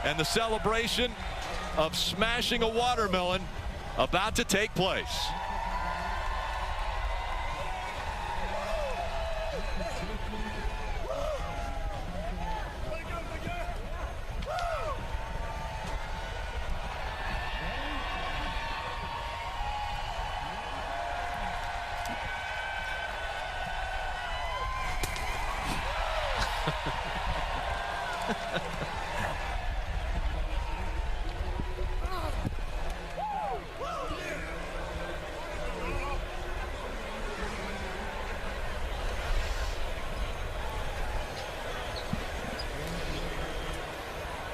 and the celebration of smashing a watermelon about to take place.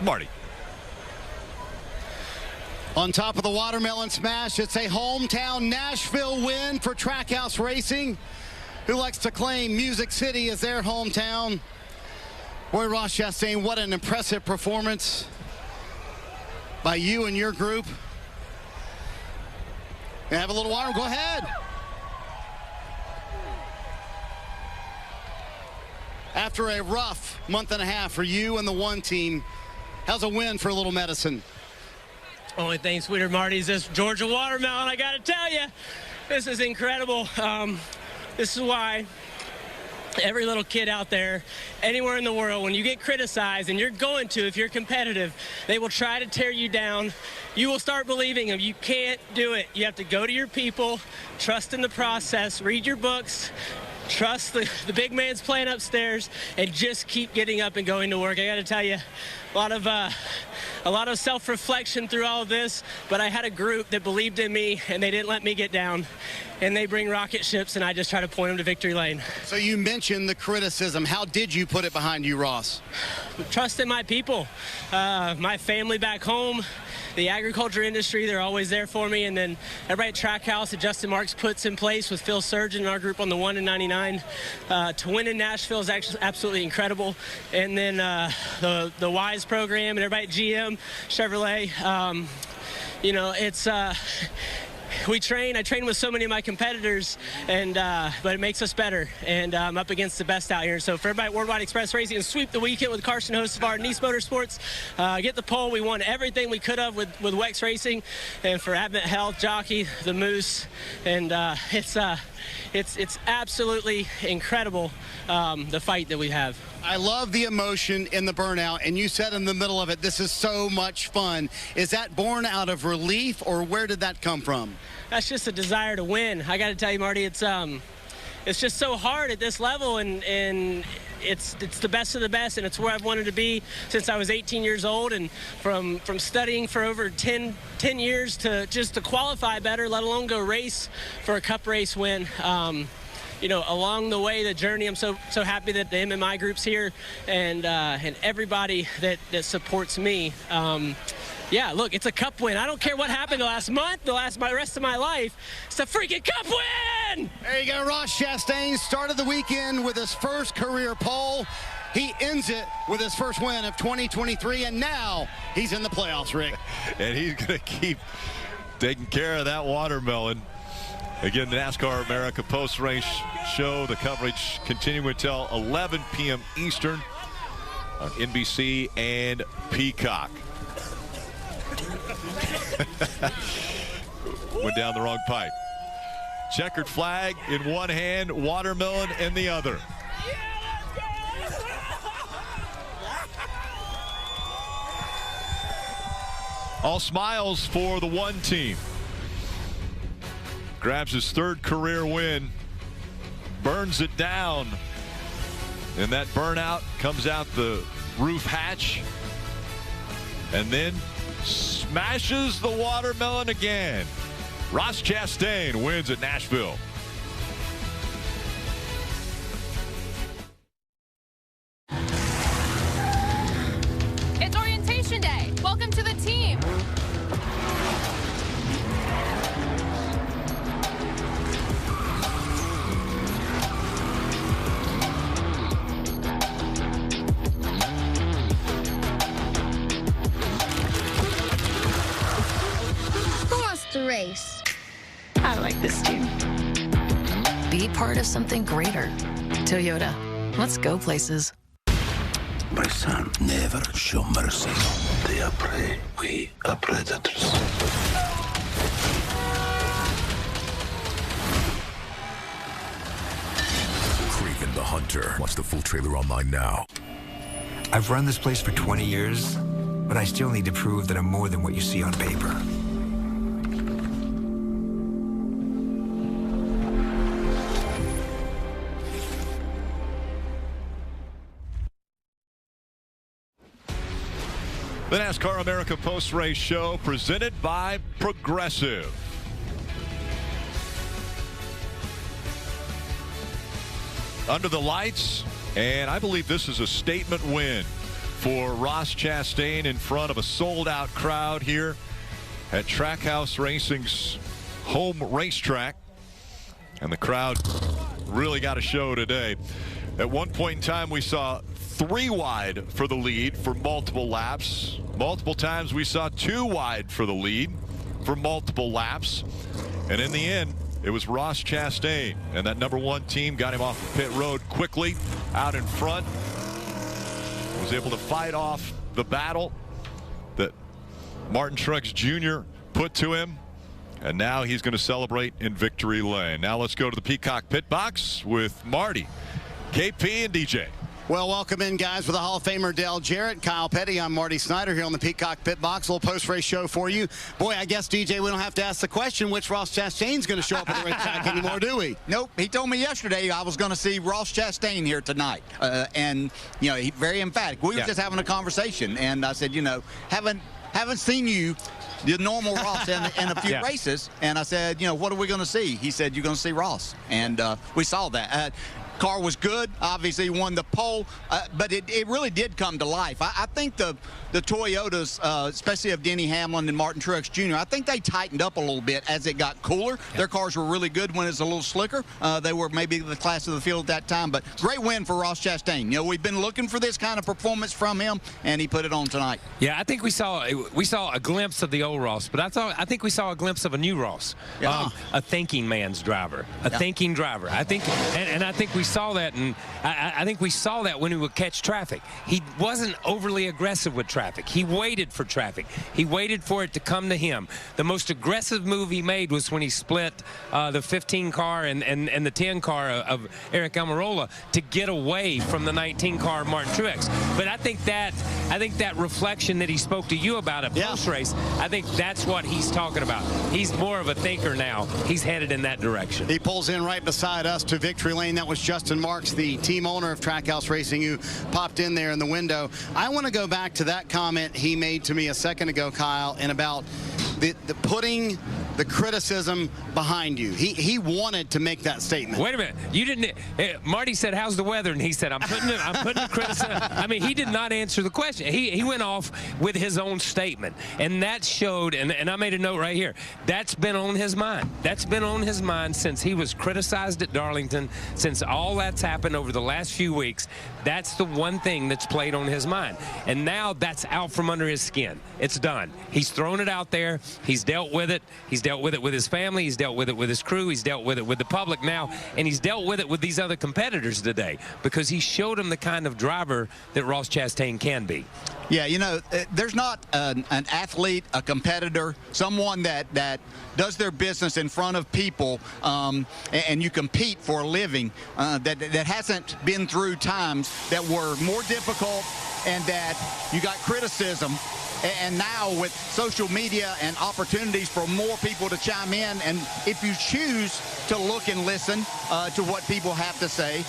Marty. On top of the watermelon smash, it's a hometown Nashville win for Trackhouse Racing, who likes to claim Music City as their hometown. Boy, Ross Chastain, what an impressive performance by you and your group. You have a little water, go ahead. After a rough month and a half for you and the one team, how's a win for a little medicine? Only thing sweeter, Marty, is this Georgia watermelon. I got to tell you, this is incredible. This is why every little kid out there, anywhere in the world, when you get criticized, and you're going to if you're competitive, they will try to tear you down. You will start believing them. You can't do it. You have to go to your people, trust in the process, read your books, trust the big man's plan upstairs, and just keep getting up and going to work. I got to tell you, a lot of self-reflection through all of this, but I had a group that believed in me, and they didn't let me get down. And they bring rocket ships, and I just try to point them to victory lane. So you mentioned the criticism. How did you put it behind you, Ross? Trust in my people, my family back home, the agriculture industry. They're always there for me. And then everybody at Trackhouse that Justin Marks puts in place with Phil Surgeon and our group on the 1 in 99. To win in Nashville is actually absolutely incredible. And then the WISE program and everybody at GM, Chevrolet. You know, it's I train with so many of my competitors, and but it makes us better, and I'm up against the best out here. So for everybody at Worldwide Express Racing, and sweep the weekend with Carson Hocevar and Nice Motorsports, get the pole. We won everything we could have with WEX Racing, and for Advent Health, Jockey, the Moose, and it's absolutely incredible, the fight that we have. I love the emotion in the burnout, and you said in the middle of it, this is so much fun. Is that born out of relief, or where did that come from? That's just a desire to win. I got to tell you, Marty, it's just so hard at this level, and it's the best of the best, and it's where I've wanted to be since I was 18 years old, and from studying for over 10 years to just to qualify better, let alone go race for a cup race win. You know, along the way, the journey, I'm so happy that the MMI group's here, and everybody that supports me. Yeah, look, it's a cup win. I don't care what happened the last month, the rest of my life. It's a freaking cup win! There you go, Ross Chastain started the weekend with his first career pole. He ends it with his first win of 2023, and now he's in the playoffs, Rick. And he's going to keep taking care of that watermelon. Again, the NASCAR America post-race show, the coverage continuing until 11 p.m. Eastern on NBC and Peacock. Went down the wrong pipe. Checkered flag in one hand, watermelon in the other. All smiles for the one team. Grabs his third career win, burns it down, and that burnout comes out the roof hatch. and then smashes the watermelon again. Ross Chastain wins at Nashville. It's orientation day. Welcome to the team. Who wants to race? I like this team. Be part of something greater. Toyota. Let's go places. My son, never show mercy. They are prey. We are predators. Craven the Hunter. Watch the full trailer online now. I've run this place for 20 years, but I still need to prove that I'm more than what you see on paper. The NASCAR America Post-Race Show presented by Progressive. Under the lights, and I believe this is a statement win for Ross Chastain in front of a sold-out crowd here at Trackhouse Racing's home racetrack. And the crowd really got a show today. At one point in time, we saw 3 wide for the lead for multiple laps. Multiple times we saw 2 wide for the lead for multiple laps. And in the end, it was Ross Chastain. And that #1 team got him off the pit road quickly out in front. Was able to fight off the battle that Martin Truex Jr. put to him. And now he's going to celebrate in victory lane. Now let's go to the Peacock pit box with Marty, KP, and DJ. Well, welcome in, guys, with the Hall of Famer Dale Jarrett, Kyle Petty. I'm Marty Snyder here on the Peacock Pit Box. A little post-race show for you. Boy, I guess, DJ, we don't have to ask the question which Ross Chastain's going to show up at the racetrack anymore, do we? Nope. He told me yesterday I was going to see Ross Chastain here tonight. And, you know, he very emphatic. We were just having a conversation, and I said, you know, haven't seen you the normal Ross in a few races. And I said, you know, what are we going to see? He said, you're going to see Ross. And we saw that. Car was good, obviously won the pole, but it really did come to life. I think the Toyotas, especially of Denny Hamlin and Martin Truex Jr., I think they tightened up a little bit as it got cooler. Their cars were really good when it was a little slicker. They were maybe the class of the field at that time, but great win for Ross Chastain. You know, we've been looking for this kind of performance from him, and he put it on tonight. Yeah, I think we saw a glimpse of the old Ross, but I think we saw a glimpse of a new Ross, a thinking man's driver, a thinking driver. I think, and I think we saw that, and I think we saw that when he would catch traffic. He wasn't overly aggressive with traffic. He waited for traffic. He waited for it to come to him. The most aggressive move he made was when he split the 15 car and the 10 car of Eric Almirola to get away from the 19 car of Martin Truex. But I think that reflection that he spoke to you about at post race, I think that's what he's talking about. He's more of a thinker now. He's headed in that direction. He pulls in right beside us to victory lane. That was Justin Marks, the team owner of Trackhouse Racing, who popped in there in the window. I want to go back to that comment he made to me a second ago, Kyle, and about the putting the criticism behind you. He wanted to make that statement. Wait a minute. You didn't. Marty said, "How's the weather?" And he said, "I'm putting the criticism." I mean, he did not answer the question. He went off with his own statement, and that showed. And I made a note right here. That's been on his mind. That's been on his mind since he was criticized at Darlington. Since all that's happened over the last few weeks, that's the one thing that's played on his mind. And now that's out from under his skin. It's done. He's thrown it out there. He's dealt with it. He's dealt with it with his family. He's dealt with it with his crew. He's dealt with it with the public now. And he's dealt with it with these other competitors today because he showed them the kind of driver that Ross Chastain can be. Yeah, you know, there's not an athlete, a competitor, someone that does their business in front of people and you compete for a living that hasn't been through times that were more difficult and that you got criticism And now with social media and opportunities for more people to chime in, and if you choose to look and listen to what people have to say,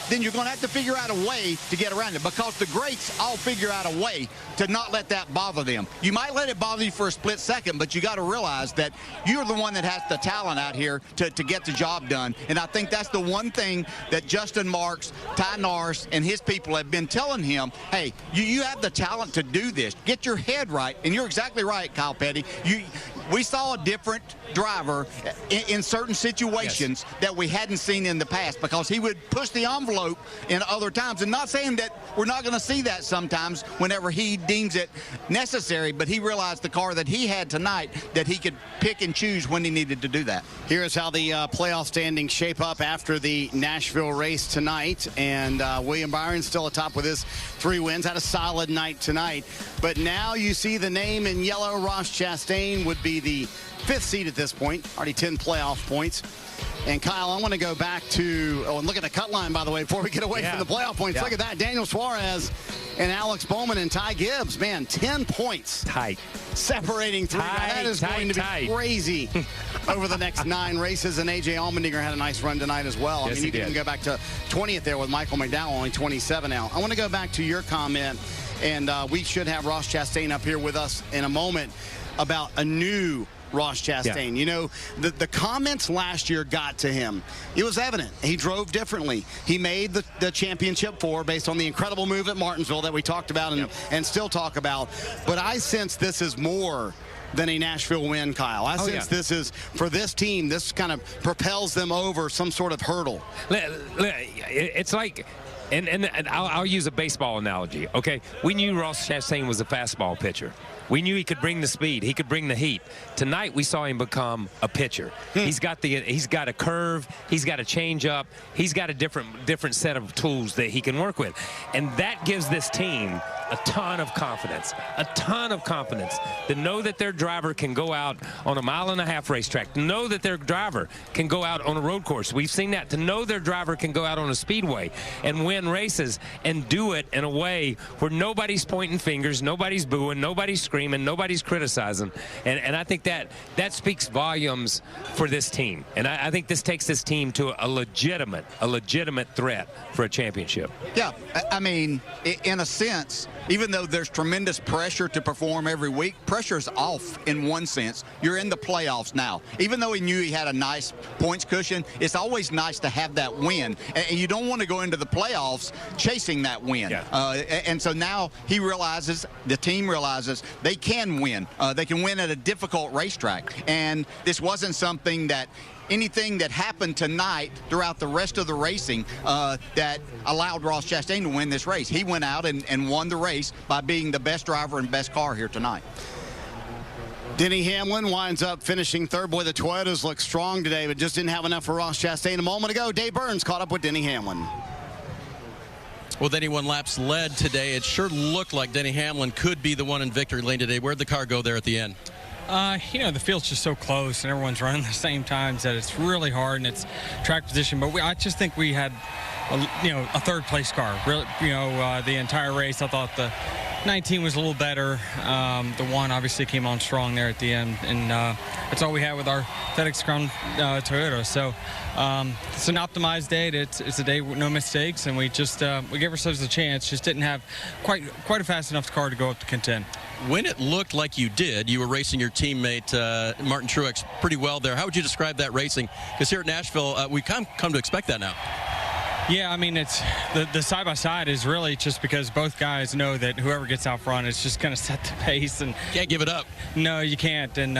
then you're going to have to figure out a way to get around it, because the greats all figure out a way to not let that bother them. You might let it bother you for a split second, but you got to realize that you're the one that has the talent out here to get the job done. And I think that's the one thing that Justin Marks, Ty Norris, and his people have been telling him, hey, you have the talent to do this. Get your head right. And you're exactly right, Kyle Petty. We saw a different driver in certain situations that we hadn't seen in the past, because he would push the envelope in other times. And not saying that we're not going to see that sometimes whenever he deems it necessary, but he realized the car that he had tonight, that he could pick and choose when he needed to do that. Here's how the playoff standings shape up after the Nashville race tonight. And William Byron still atop with his 3 wins. Had a solid night tonight. But now you see the name in yellow. Ross Chastain would be the 5th seed at this point. Already 10 playoff points. And Kyle, I want to go back to, and look at the cut line, by the way, before we get away from the playoff points. Look at that. Daniel Suarez and Alex Bowman and Ty Gibbs. Man, 10 points. Tight. Separating 3. That is going to be crazy over the next 9 races. And A.J. Allmendinger had a nice run tonight as well. Yes, I mean, you can even go back to 20th there with Michael McDowell, only 27 now. I want to go back to your comment, and we should have Ross Chastain up here with us in a moment, about a new Ross Chastain. You know, the comments last year got to him. It was evident. He drove differently. He made the championship 4 based on the incredible move at Martinsville that we talked about and still talk about. But I sense this is more than a Nashville win, Kyle. I sense this is, for this team, this kind of propels them over some sort of hurdle. It's like, and I'll use a baseball analogy, okay? We knew Ross Chastain was a fastball pitcher. We knew he could bring the speed. He could bring the heat. Tonight, we saw him become a pitcher. He's got a curve. He's got a changeup. He's got a different set of tools that he can work with. And that gives this team a ton of confidence to know that their driver can go out on a 1.5 mile racetrack, to know that their driver can go out on a road course. We've seen that. To know their driver can go out on a speedway and win races and do it in a way where nobody's pointing fingers, nobody's booing, nobody's screaming, nobody's criticizing. And I think that speaks volumes for this team. And I think this takes this team to a legitimate threat for a championship. Yeah, I mean, in a sense, even though there's tremendous pressure to perform every week, pressure's off in one sense. You're in the playoffs now. Even though he knew he had a nice points cushion, it's always nice to have that win. And you don't want to go into the playoffs chasing that win. And so now he realizes, the team realizes, they can win. They can win at a difficult racetrack. And this wasn't something that anything that happened tonight throughout the rest of the racing that allowed Ross Chastain to win this race. He went out and won the race by being the best driver and best car here tonight. Denny Hamlin winds up finishing 3rd. Boy, the Toyotas look strong today, but just didn't have enough for Ross Chastain. A moment ago, Dave Burns caught up with Denny Hamlin. With 81 laps led today, it sure looked like Denny Hamlin could be the one in victory lane today. Where'd the car go there at the end? You know, the field's just so close and everyone's running the same times that it's really hard, and it's track position. But I just think we had, a 3rd place car. Really, the entire race, I thought the 19 was a little better. The 1 obviously came on strong there at the end, and that's all we had with our FedEx Crown Toyota. So it's an optimized day. It's a day with no mistakes, and we just we gave ourselves a chance. Just didn't have quite a fast enough car to go up to contend. When it looked like you did, you were racing your teammate Martin Truex pretty well there. How would you describe that racing? Because here at Nashville, we come to expect that now. Yeah, I mean, it's the side-by-side is really just because both guys know that whoever gets out front is just going to set the pace. And can't give it up. No, you can't. And,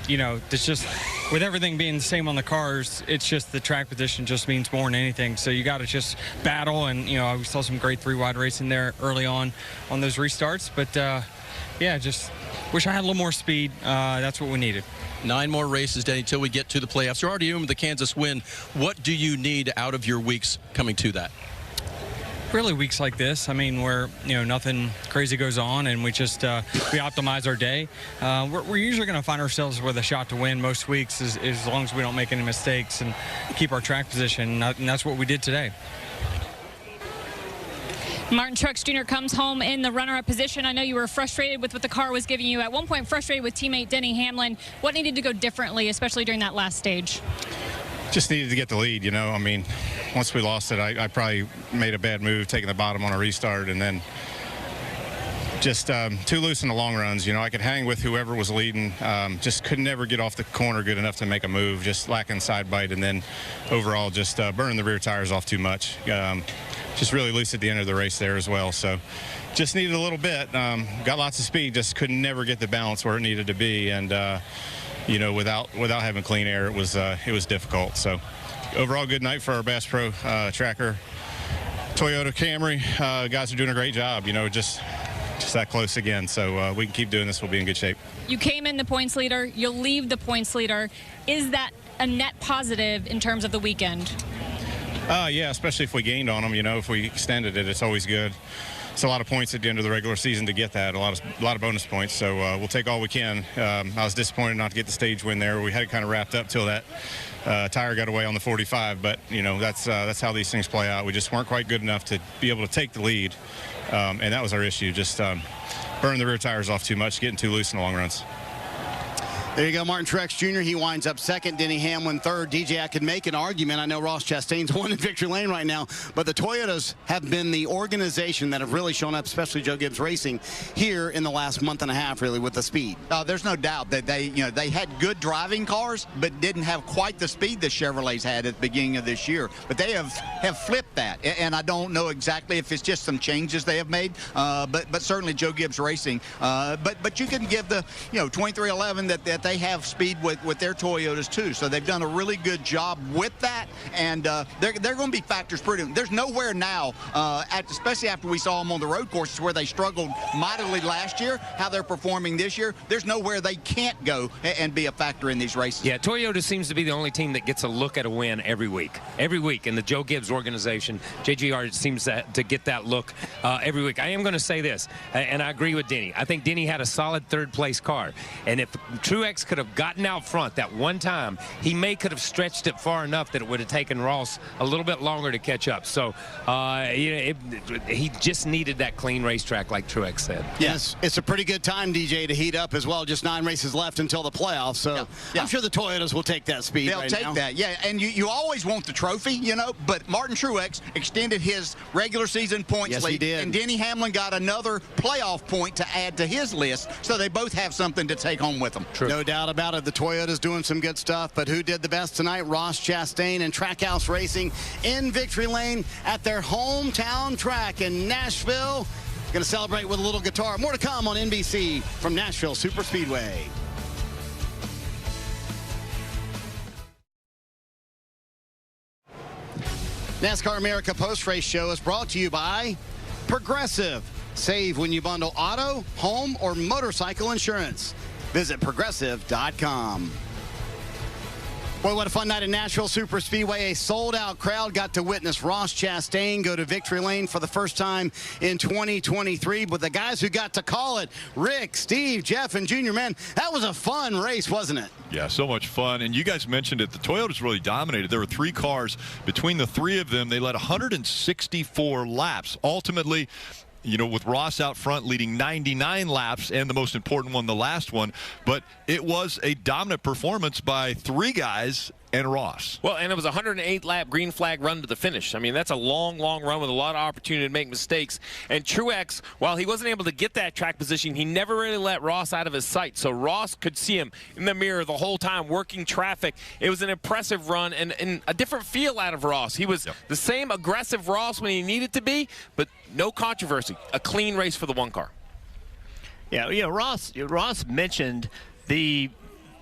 it's just with everything being the same on the cars, it's just the track position just means more than anything. So you got to just battle. And, we saw some great 3-wide racing there early on those restarts. But, yeah, just wish I had a little more speed. That's what we needed. 9 more races, Danny, until we get to the playoffs. You're already in with the Kansas win. What do you need out of your weeks coming to that? Really weeks like this, I mean, where, nothing crazy goes on and we just, we optimize our day. We're usually going to find ourselves with a shot to win most weeks as long as we don't make any mistakes and keep our track position. And that's what we did today. Martin Truex Jr. comes home in the runner-up position. I know you were frustrated with what the car was giving you. At one point, frustrated with teammate Denny Hamlin. What needed to go differently, especially during that last stage? Just needed to get the lead, you know. I mean, once we lost it, I probably made a bad move, taking the bottom on a restart, and then just too loose in the long runs. You know, I could hang with whoever was leading. Just could never get off the corner good enough to make a move, just lacking side bite, and then overall just burning the rear tires off too much. Just really loose at the end of the race there as well. So just needed a little bit. Got lots of speed, just could never get the balance where it needed to be. And, you know, without having clean air, it was difficult. So overall, good night for our Bass Pro Tracker. Toyota Camry, guys are doing a great job, you know, just that close again. So we can keep doing this, we'll be in good shape. You came in the points leader, you'll leave the points leader. Is that a net positive in terms of the weekend? Yeah, especially if we gained on them, you know, if we extended it, it's always good. It's a lot of points at the end of the regular season to get that, a lot of bonus points. So we'll take all we can. I was disappointed not to get the stage win there. We had it kind of wrapped up till that tire got away on the 45, but you know that's how these things play out. We just weren't quite good enough to be able to take the lead, and that was our issue. Just burning the rear tires off too much, getting too loose in the long runs. There you go, Martin Truex Jr. He winds up second. Denny Hamlin third. DJ, I could make an argument. I know Ross Chastain's one in victory lane right now, but the Toyotas have been the organization that have really shown up, especially Joe Gibbs Racing, here in the last month and a half, really, with the speed. There's no doubt that they had good driving cars, but didn't have quite the speed the Chevrolets had at the beginning of this year. But they have flipped that, and I don't know exactly if it's just some changes they have made, but certainly Joe Gibbs Racing. But you can give the 2311 that they have speed with their Toyotas too, so they've done a really good job with that, and they're going to be factors pretty. There's nowhere now, especially after we saw them on the road courses where they struggled mightily last year, how they're performing this year. There's nowhere they can't go and be a factor in these races. Yeah, Toyota seems to be the only team that gets a look at a win every week. Every week in the Joe Gibbs organization, JGR seems to get that look every week. I am going to say this, and I agree with Denny. I think Denny had a solid third-place car, and if Truex could have gotten out front that one time, he could have stretched it far enough that it would have taken Ross a little bit longer to catch up. So he just needed that clean racetrack, like Truex said. Yes, it's a pretty good time, DJ, to heat up as well. Just 9 races left until the playoffs, so yeah. I'm sure the Toyotas will take that speed. They'll take that, yeah. And you always want the trophy, you know, but Martin Truex extended his regular season points lead. He did. And Denny Hamlin got another playoff point to add to his list, so they both have something to take home with them. True. No doubt about it. The Toyota's doing some good stuff, but who did the best tonight? Ross Chastain and Trackhouse Racing in victory lane at their hometown track in Nashville. Going to celebrate with a little guitar. More to come on NBC from Nashville Super Speedway. NASCAR America post-race show is brought to you by Progressive. Save when you bundle auto, home, or motorcycle insurance. Visit Progressive.com. Boy, what a fun night in Nashville Super Speedway. A sold-out crowd got to witness Ross Chastain go to victory lane for the first time in 2023. But the guys who got to call it, Rick, Steve, Jeff, and Junior, man, that was a fun race, wasn't it? Yeah, so much fun. And you guys mentioned it. The Toyotas really dominated. There were 3 cars. Between the 3 of them, they led 164 laps. Ultimately, you know, with Ross out front leading 99 laps, and the most important one, the last one. But it was a dominant performance by 3 guys and Ross. Well, and it was a 108-lap green flag run to the finish. I mean, that's a long, long run with a lot of opportunity to make mistakes. And Truex, while he wasn't able to get that track position, he never really let Ross out of his sight. So Ross could see him in the mirror the whole time, working traffic. It was an impressive run and a different feel out of Ross. He was the same aggressive Ross when he needed to be, but no controversy. A clean race for the 1 car. Yeah, Ross mentioned the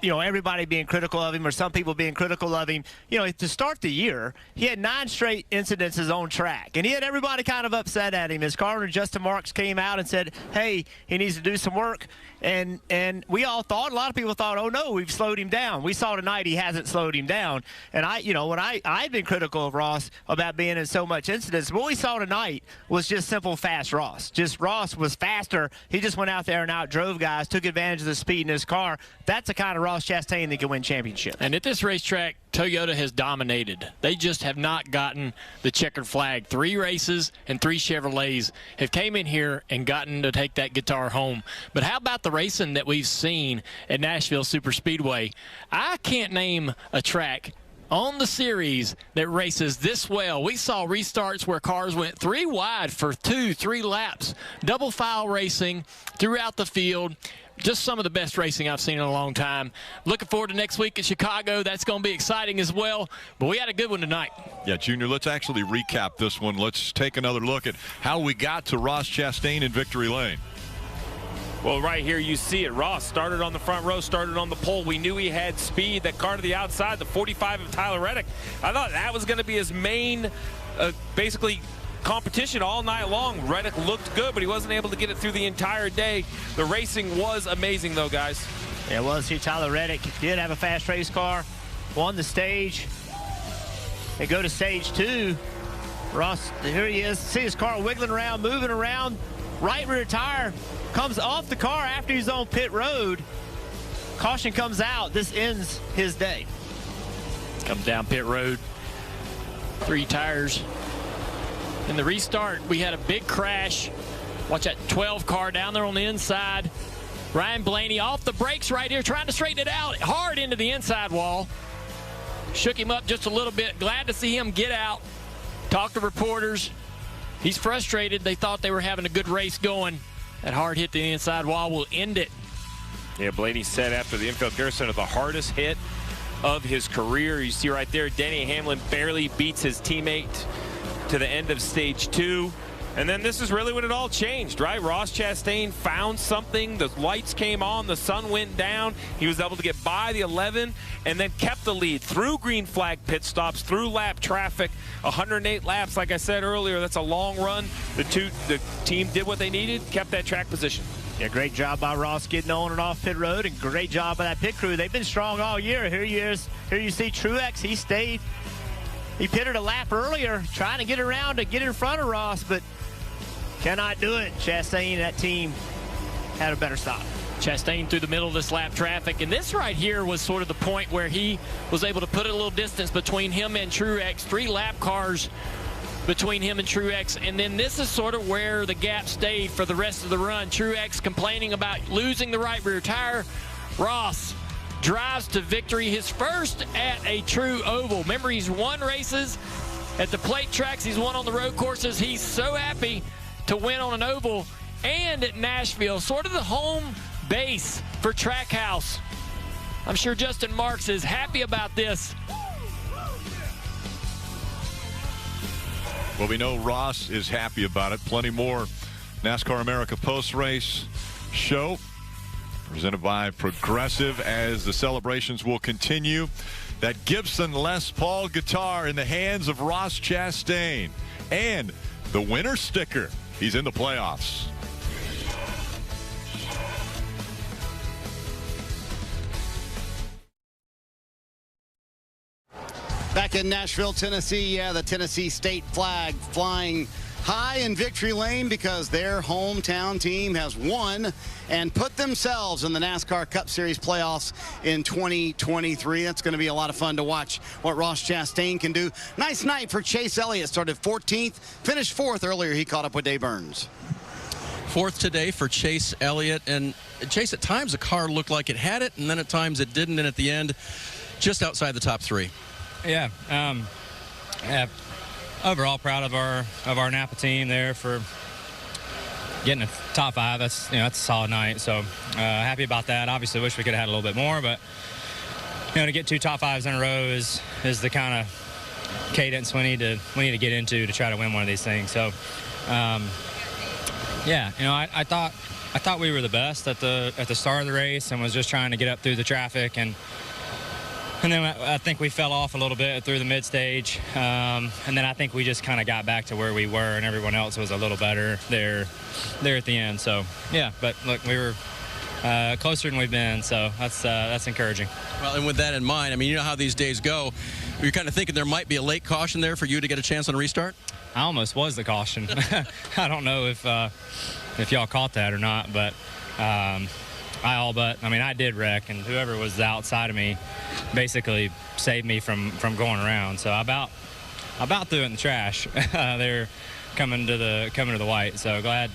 everybody being critical of him, or some people being critical of him. To start the year, he had 9 straight incidences on track, and he had everybody kind of upset at him. His car owner, Justin Marks, came out and said, hey, he needs to do some work. And we all thought, a lot of people thought, oh no, we've slowed him down. We saw tonight he hasn't slowed him down. And when I'd been critical of Ross about being in so much incidents, what we saw tonight was just simple fast Ross. Just Ross was faster. He just went out there and outdrove guys, took advantage of the speed in his car. That's the kind of Ross Ross Chastain that can win championship. And at this racetrack, Toyota has dominated. They just have not gotten the checkered flag. 3 races and 3 Chevrolets have came in here and gotten to take that guitar home. But how about the racing that we've seen at Nashville Super Speedway? I can't name a track on the series that races this well. We saw restarts where cars went 3 wide for 2-3 laps. Double file racing throughout the field. Just some of the best racing I've seen in a long time. Looking forward to next week in Chicago. That's going to be exciting as well. But we had a good one tonight. Yeah, Junior, let's actually recap this one. Let's take another look at how we got to Ross Chastain in victory lane. Well, right here you see it. Ross started on the front row, started on the pole. We knew he had speed. That car to the outside, the 45 of Tyler Reddick. I thought that was going to be his main, basically, competition all night long. Reddick looked good, but he wasn't able to get it through the entire day. The racing was amazing, though, guys. Yeah, it was. Here, Tyler Reddick did have a fast race car, won the stage. They go to stage 2. Ross, here he is. See his car wiggling around, moving around. Right rear tire comes off the car after he's on pit road. Caution comes out. This ends his day. Comes down pit road. 3 tires. In the restart, we had a big crash. Watch that 12 car down there on the inside. Ryan Blaney off the brakes right here, trying to straighten it out hard into the inside wall. Shook him up just a little bit. Glad to see him get out. Talk to reporters. He's frustrated. They thought they were having a good race going. That hard hit to the inside wall will end it. Yeah, Blaney said after the infield gear center, the hardest hit of his career. You see right there, Denny Hamlin barely beats his teammate to the end of stage 2. And then this is really when it all changed, right? Ross Chastain found something. The lights came on. The sun went down. He was able to get by the 11 and then kept the lead through green flag pit stops, through lap traffic. 108 laps, like I said earlier, that's a long run. The team did what they needed, kept that track position. Yeah, great job by Ross getting on and off pit road, and great job by that pit crew. They've been strong all year. Here you see Truex. He stayed. He pitted a lap earlier, trying to get around to get in front of Ross, but cannot do it. Chastain and that team had a better stop. Chastain through the middle of this lap traffic, and this right here was sort of the point where he was able to put a little distance between him and Truex. 3 lap cars between him and Truex, and then this is sort of where the gap stayed for the rest of the run. Truex complaining about losing the right rear tire. Ross drives to victory, his first at a true oval. Remember, he's won races at the plate tracks, he's won on the road courses. He's so happy to win on an oval and at Nashville, sort of the home base for Trackhouse. I'm sure Justin Marks is happy about this. Well, we know Ross is happy about it. Plenty more NASCAR America post-race show presented by Progressive as the celebrations will continue. That Gibson Les Paul guitar in the hands of Ross Chastain and the winner sticker. He's in the playoffs. Back in Nashville, Tennessee, the Tennessee state flag flying high in victory lane because their hometown team has won and put themselves in the NASCAR Cup Series playoffs in 2023. That's going to be a lot of fun to watch what Ross Chastain can do. Nice night for Chase Elliott. Started 14th, finished 4th earlier. He caught up with Dave Burns. 4th today for Chase Elliott. And Chase, at times the car looked like it had it, and then at times it didn't. And at the end, just outside the top 3. Yeah. Overall, proud of our Napa team there for getting a top 5. That's a solid night. So happy about that. Obviously, wish we could have had a little bit more, but to get 2 top 5s in a row is the kind of cadence we need to get into to try to win one of these things. So yeah, I thought we were the best at the start of the race and was just trying to get up through the traffic, and then I think we fell off a little bit through the mid-stage, and then I think we just kind of got back to where we were, and everyone else was a little better there at the end. So yeah, but look, we were closer than we've been, so that's encouraging. Well, and with that in mind, I mean, you know how these days go. You're kind of thinking there might be a late caution there for you to get a chance on a restart? I almost was the caution. I don't know if y'all caught that or not, but I did wreck, and whoever was outside of me basically saved me from going around. So I about threw it in the trash. They're coming to the white. So glad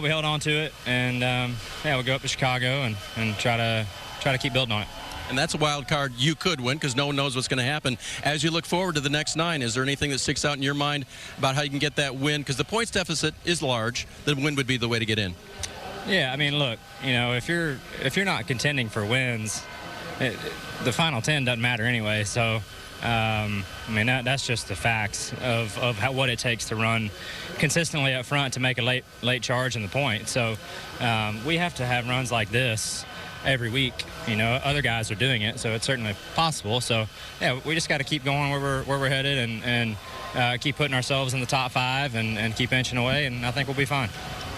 we held on to it, and we'll go up to Chicago and try to keep building on it. And that's a wild card you could win because no one knows what's going to happen. As you look forward to the next 9, is there anything that sticks out in your mind about how you can get that win? Because the points deficit is large. The win would be the way to get in. Yeah, I mean, look, if you're not contending for wins, the final 10 doesn't matter anyway. So, that's just the facts of what it takes to run consistently up front to make a late charge in the point. So, we have to have runs like this every week. Other guys are doing it, so it's certainly possible. So, yeah, we just got to keep going where we're headed and keep putting ourselves in the top 5 and keep inching away, and I think we'll be fine.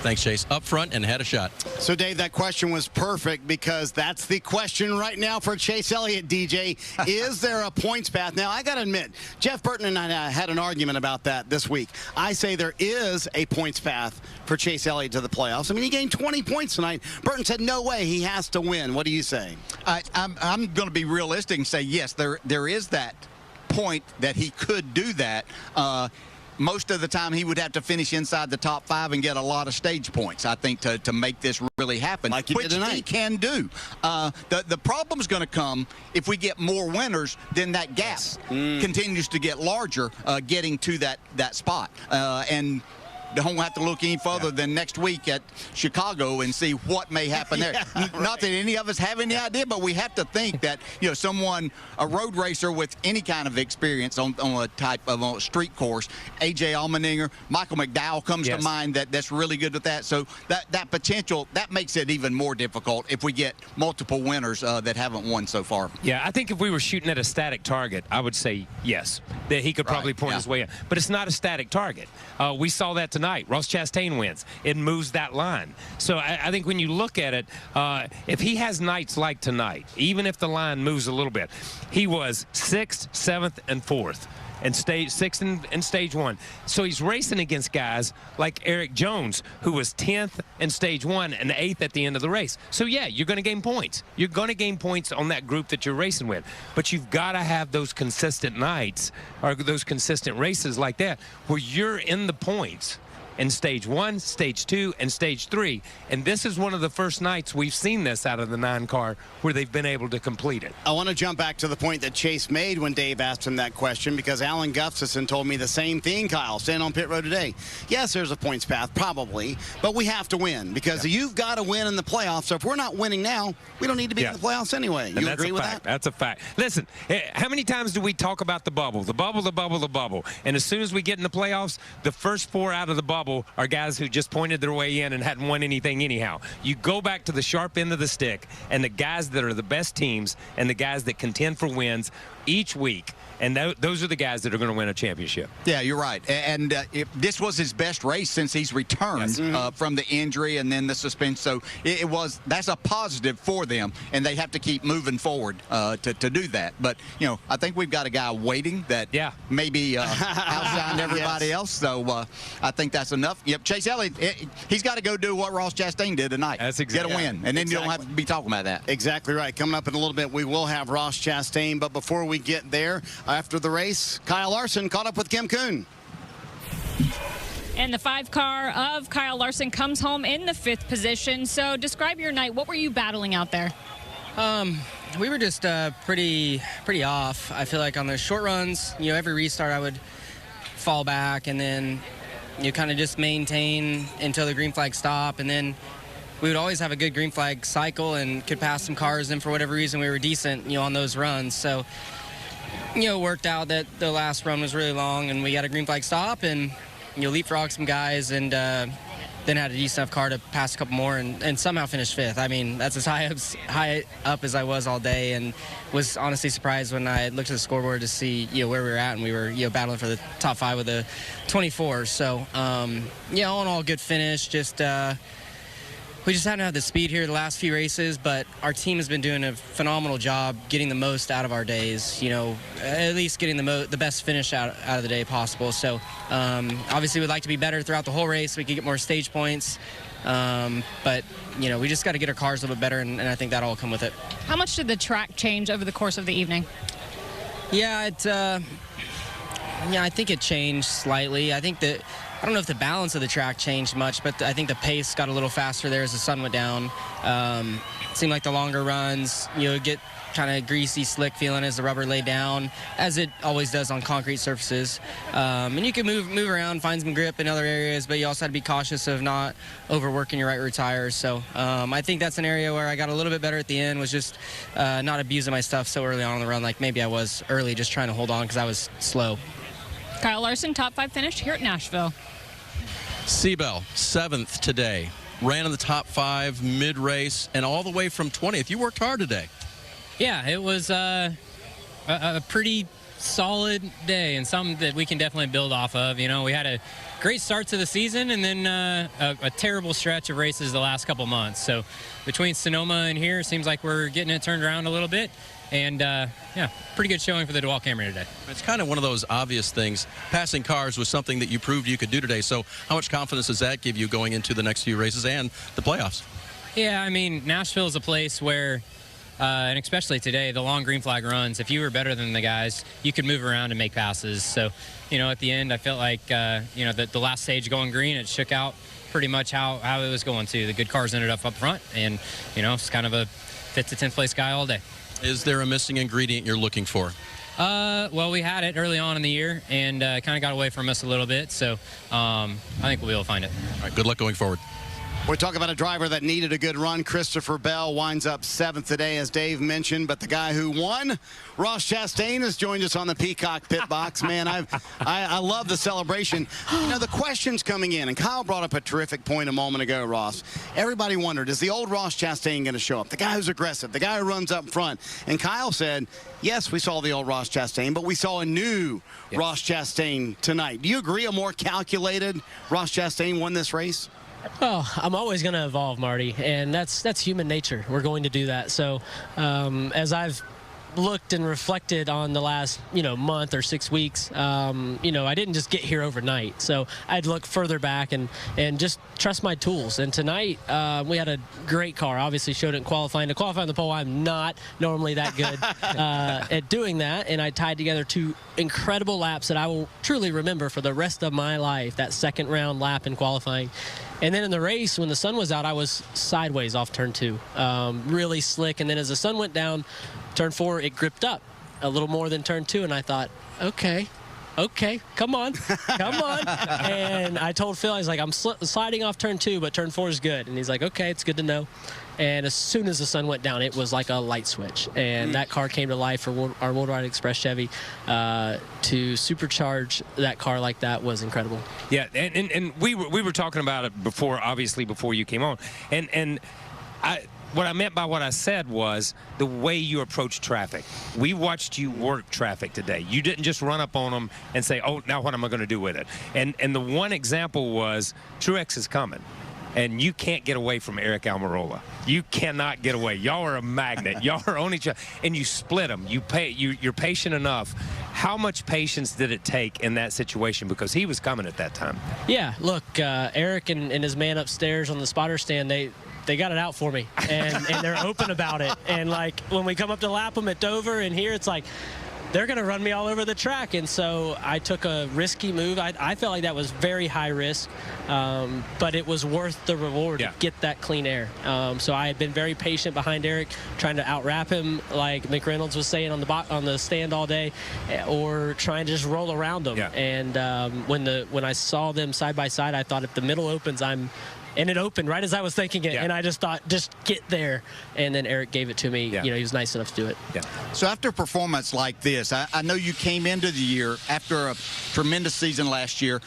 Thanks, Chase. Up front and had a shot. So, Dave, that question was perfect because that's the question right now for Chase Elliott, DJ. Is there a points path? Now, I got to admit, Jeff Burton and I had an argument about that this week. I say there is a points path for Chase Elliott to the playoffs. I mean, he gained 20 points tonight. Burton said, no way, he has to win. What do you say? I'm going to be realistic and say, yes, there is that point that he could do that. Most of the time he would have to finish inside the top 5 and get a lot of stage points, I think, to make this really happen, like he did tonight. He can do. The problem's going to come if we get more winners, then that gap continues to get larger getting to that spot. And don't have to look any further than next week at Chicago and see what may happen there. Right. Not that any of us have any idea, but we have to think that a road racer with any kind of experience on a type of a street course, A.J. Allmendinger, Michael McDowell comes to mind that's really good with that. So that potential, that makes it even more difficult if we get multiple winners that haven't won so far. Yeah, I think if we were shooting at a static target, I would say yes, that he could probably point his way in. But it's not a static target. We saw that tonight. Ross Chastain wins. It moves that line. So I think when you look at it, if he has nights like tonight, even if the line moves a little bit, he was 6th, 7th, and 4th. And sixth in stage 1. So he's racing against guys like Eric Jones, who was 10th in stage 1 and 8th at the end of the race. So, yeah, you're going to gain points. You're going to gain points on that group that you're racing with. But you've got to have those consistent nights or those consistent races like that where you're in the points in stage 1, stage 2, and stage 3. And this is one of the first nights we've seen this out of the 9-car where they've been able to complete it. I want to jump back to the point that Chase made when Dave asked him that question, because Alan Gustafson told me the same thing, Kyle, standing on pit road today. Yes, there's a points path, probably, but we have to win because you've got to win in the playoffs. So if we're not winning now, we don't need to be in the playoffs anyway. You agree with that? That's a fact. Listen, how many times do we talk about the bubble? The bubble, the bubble, the bubble. And as soon as we get in the playoffs, the first 4 out of the bubble are guys who just pointed their way in and hadn't won anything anyhow. You go back to the sharp end of the stick, and the guys that are the best teams and the guys that contend for wins each week, and those are the guys that are going to win a championship. Yeah, you're right. And this was his best race since he's returned from the injury and then the suspension. So that's a positive for them, and they have to keep moving forward to do that. But, I think we've got a guy waiting that maybe outshined everybody else. So I think that's enough. Yep, Chase Elliott, he's got to go do what Ross Chastain did tonight. That's exactly. Get a win, and then you don't have to be talking about that. Exactly right. Coming up in a little bit, we will have Ross Chastain. But before we get there, after the race, Kyle Larson caught up with Kim Kuhn. And the 5-car of Kyle Larson comes home in the 5th position. So describe your night. What were you battling out there? We were just pretty off. I feel like on the short runs, every restart I would fall back, and then you kind of just maintain until the green flag stop, and then we would always have a good green flag cycle and could pass some cars, and for whatever reason we were decent on those runs. So it worked out that the last run was really long and we got a green flag stop and leapfrog some guys, and then had a decent enough car to pass a couple more and somehow finished 5th. I mean, that's as high up as I was all day, and was honestly surprised when I looked at the scoreboard to see where we were at, and we were battling for the top 5 with the 24. So all in all, good finish. We just haven't had the speed here the last few races, but our team has been doing a phenomenal job getting the most out of our days, at least getting the best finish out of the day possible. So obviously we'd like to be better throughout the whole race so we could get more stage points. But, you know, we just got to get our cars a little bit better, and I think that'll all come with it. How much did the track change over the course of the evening? Yeah, I think it changed slightly. I don't know if the balance of the track changed much, but I think the pace got a little faster there as the sun went down. Seemed like the longer runs, get kind of greasy, slick feeling as the rubber laid down, as it always does on concrete surfaces. And you can move around, find some grip in other areas, but you also have to be cautious of not overworking your right rear tires. So I think that's an area where I got a little bit better at the end, was just not abusing my stuff so early on in the run, like maybe I was early, just trying to hold on because I was slow. Kyle Larson, top 5 finish here at Nashville. Seabell, 7th today. Ran in the top 5 mid-race and all the way from 20th. You worked hard today. Yeah, it was a pretty solid day and something that we can definitely build off of. We had a great start to the season and then a terrible stretch of races the last couple months. So between Sonoma and here, it seems like we're getting it turned around a little bit. And, yeah, pretty good showing for the DeWalt Camry today. It's kind of one of those obvious things. Passing cars was something that you proved you could do today. So how much confidence does that give you going into the next few races and the playoffs? Yeah, I mean, Nashville is a place where, and especially today, the long green flag runs, if you were better than the guys, you could move around and make passes. So, at the end, I felt like, the last stage going green, it shook out pretty much how it was going to. The good cars ended up front, and, it's kind of a 5th to 10th place guy all day. Is there a missing ingredient you're looking for? Well, we had it early on in the year, and kind of got away from us a little bit. So I think we'll be able to find it. All right, good luck going forward. We talk about a driver that needed a good run. Christopher Bell winds up 7th today, as Dave mentioned. But the guy who won, Ross Chastain, has joined us on the Peacock Pit Box. Man, I love the celebration. The questions coming in, and Kyle brought up a terrific point a moment ago, Ross. Everybody wondered, is the old Ross Chastain going to show up? The guy who's aggressive, the guy who runs up front. And Kyle said, yes, we saw the old Ross Chastain, but we saw a new Ross Chastain tonight. Do you agree a more calculated Ross Chastain won this race? Oh, I'm always going to evolve, Marty, and that's human nature. We're going to do that. So as I've looked and reflected on the last, month or 6 weeks, I didn't just get here overnight. So I'd look further back and just trust my tools. And tonight we had a great car. Obviously showed it in qualifying. To qualify on the pole, I'm not normally that good at doing that. And I tied together 2 incredible laps that I will truly remember for the rest of my life, that second round lap in qualifying. And then in the race, when the sun was out, I was sideways off turn 2, really slick. And then as the sun went down, turn 4, it gripped up a little more than turn 2. And I thought, okay, come on. And I told Phil, I was like, I'm sliding off turn 2, but turn 4 is good. And he's like, okay, it's good to know. And as soon as the sun went down, it was like a light switch. And that car came to life for our Worldwide Express Chevy. To supercharge that car like that was incredible. Yeah, and we were talking about it before, obviously, before you came on. And what I meant by what I said was the way you approach traffic. We watched you work traffic today. You didn't just run up on them and say, oh, now what am I going to do with it? And the one example was Truex is coming. And you can't get away from Eric Almirola. You cannot get away. Y'all are a magnet. Y'all are on each other. And you split them. You're patient enough. How much patience did it take in that situation? Because he was coming at that time. Yeah, look, Eric and his man upstairs on the spotter stand, they got it out for me. And they're open about it. And, like, when we come up to lap them at Dover and here, it's like, they're going to run me all over the track. And so I took a risky move. I felt like that was very high risk, but it was worth the reward to get that clean air. So I had been very patient behind Eric, trying to out-wrap him, like McReynolds was saying on the stand all day, or trying to just roll around him. And when I saw them side by side, I thought if the middle opens, and it opened right as I was thinking it, and I just thought, just get there. And then Eric gave it to me. He was nice enough to do it. So after a performance like this, I know you came into the year after a tremendous season last year,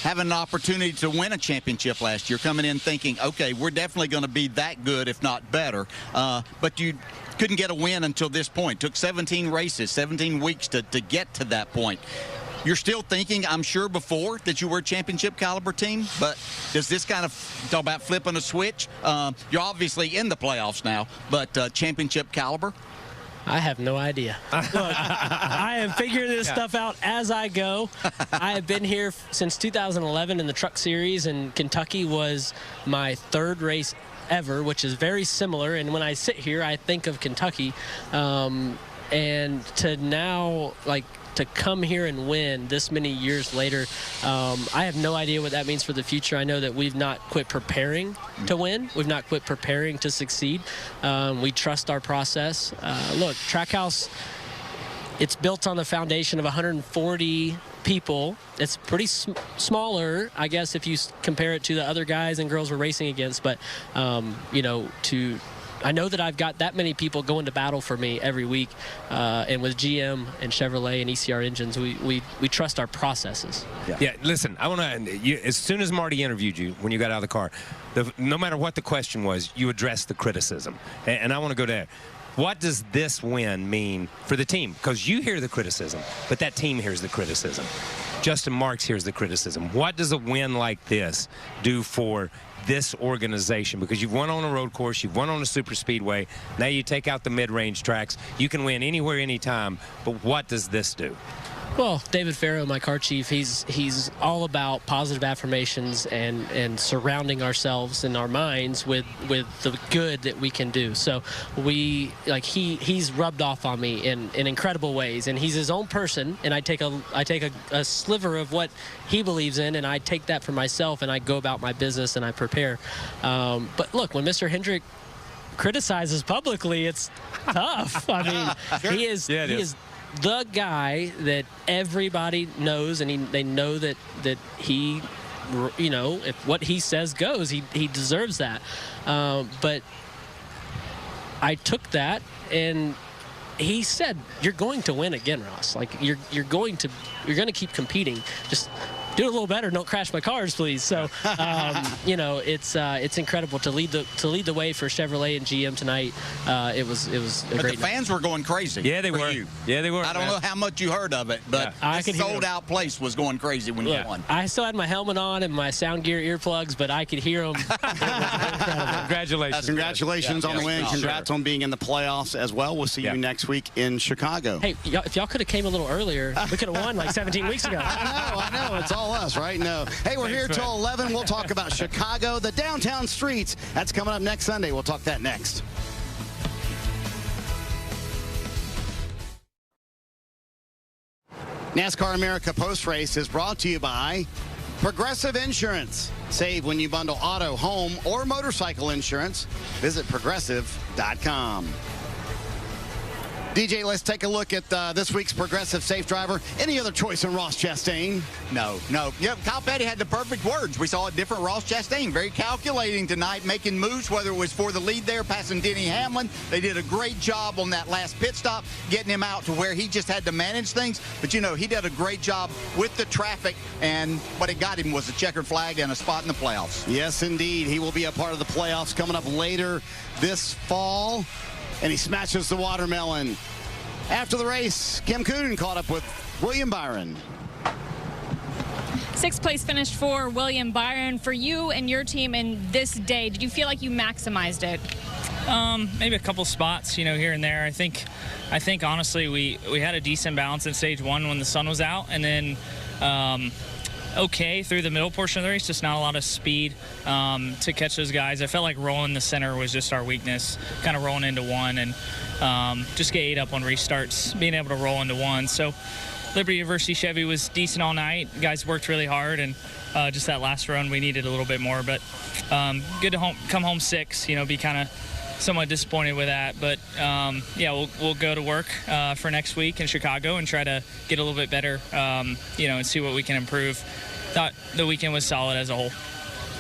having an opportunity to win a championship last year, coming in thinking, okay, we're definitely going to be that good, if not better. But you couldn't get a win until this point. Took 17 races, 17 weeks to get to that point. You're still thinking, I'm sure, before that you were a championship caliber team, but does this kind of talk about flipping a switch? You're obviously in the playoffs now, but championship caliber? I have no idea. Look, I am figuring this stuff out as I go. I have been here since 2011 in the Truck Series, and Kentucky was my 3rd race ever, which is very similar. And when I sit here, I think of Kentucky. And to now, like, to come here and win this many years later, I have no idea what that means for the future. I know that we've not quit preparing to win. We've not quit preparing to succeed. We trust our process. Look, Trackhouse, it's built on the foundation of 140 people. It's pretty smaller, I guess, if you compare it to the other guys and girls we're racing against. But, you know, I know that I've got that many people going to battle for me every week, and with GM and Chevrolet and ECR engines, we trust our processes. Yeah, listen, I want to, as soon as Marty interviewed you when you got out of the car, no matter what the question was, you addressed the criticism. And I want to go there. What does this win mean for the team? Because you hear the criticism, but that team hears the criticism. Justin Marks hears the criticism. What does a win like this do for this organization? Because you've won on a road course, you've won on a super speedway, now you take out the mid-range tracks, you can win anywhere, anytime, but what does this do? Well, David Farrow, my car chief, he's all about positive affirmations and surrounding ourselves and our minds with the good that we can do. So he's rubbed off on me in incredible ways, and he's his own person, and I take a sliver of what he believes in, and I take that for myself, and I go about my business and I prepare. But look, when Mr. Hendrick criticizes publicly, it's tough. I mean, he is the guy that everybody knows, and they know that he, you know, if what he says goes, he deserves that. But I took that, and he said, "You're going to win again, Ross. Like you're going to keep competing. Just do it a little better. Don't crash my cars, please." So, you know, it's incredible to lead the way for Chevrolet and GM tonight. It was a great. The fans were going crazy. Yeah, they were. Yeah, they were. I don't know how much you heard of it, but the sold-out place was going crazy when you won. I still had my helmet on and my sound gear earplugs, but I could hear them. Congratulations! Congratulations on the win. Congrats on being in the playoffs as well. We'll see you next week in Chicago. Hey, if y'all could have came a little earlier, we could have won like 17 weeks ago. I know. It's all us, right? No. Hey, we're here till 11. We'll talk about Chicago, the downtown streets. That's coming up next Sunday. We'll talk that next. NASCAR America Post Race is brought to you by Progressive Insurance. Save when you bundle auto, home, or motorcycle insurance. Visit progressive.com. DJ, let's take a look at this week's Progressive Safe Driver. Any other choice in Ross Chastain? No. Yep, Kyle Petty had the perfect words. We saw a different Ross Chastain, very calculating tonight, making moves, whether it was for the lead there, passing Denny Hamlin. They did a great job on that last pit stop, getting him out to where he just had to manage things. But, you know, he did a great job with the traffic, and what it got him was a checkered flag and a spot in the playoffs. Yes, indeed. He will be a part of the playoffs coming up later this fall. And he smashes the watermelon. After the race, Kim Cooten caught up with William Byron. 6th place finish for William Byron. For you and your team in this day, did you feel like you maximized it? Maybe a couple spots, you know, here and there. I think honestly we had a decent balance in stage 1 when the sun was out, and then okay through the middle portion of the race, just not a lot of speed to catch those guys. I felt like rolling the center was just our weakness, kind of rolling into one, and just get ate up on restarts, being able to roll into one. So Liberty University Chevy was decent all night. Guys worked really hard, and just that last run we needed a little bit more. But good to come home 6, you know, be kind of somewhat disappointed with that. But yeah, we'll go to work for next week in Chicago and try to get a little bit better, you know, and see what we can improve. Thought the weekend was solid as a whole.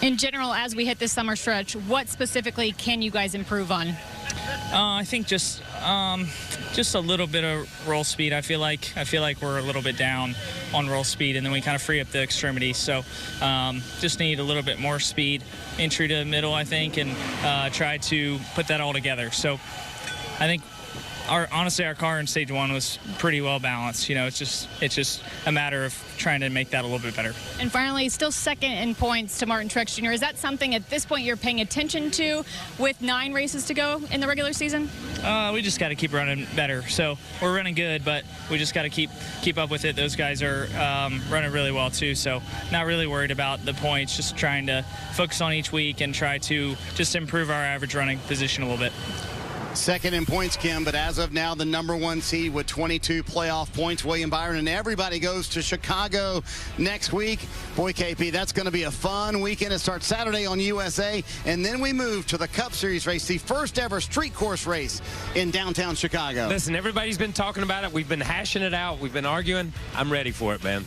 In general, as we hit this summer stretch, what specifically can you guys improve on? I think just a little bit of roll speed. I feel like we're a little bit down on roll speed, and then we kind of free up the extremities. So just need a little bit more speed, entry to the middle, I think, and try to put that all together. So I think honestly, our car in stage 1 was pretty well balanced. You know, it's just a matter of trying to make that a little bit better. And finally, still second in points to Martin Truex Jr. Is that something at this point you're paying attention to with 9 races to go in the regular season? We just got to keep running better. So we're running good, but we just got to keep up with it. Those guys are running really well too. So not really worried about the points. Just trying to focus on each week and try to just improve our average running position a little bit. Second in points, Kim, but as of now, the #1 seed with 22 playoff points, William Byron, and everybody goes to Chicago next week. Boy, KP, that's going to be a fun weekend. It starts Saturday on USA, and then we move to the Cup Series race, the first ever street course race in downtown Chicago. Listen, everybody's been talking about it. We've been hashing it out. We've been arguing. I'm ready for it, man.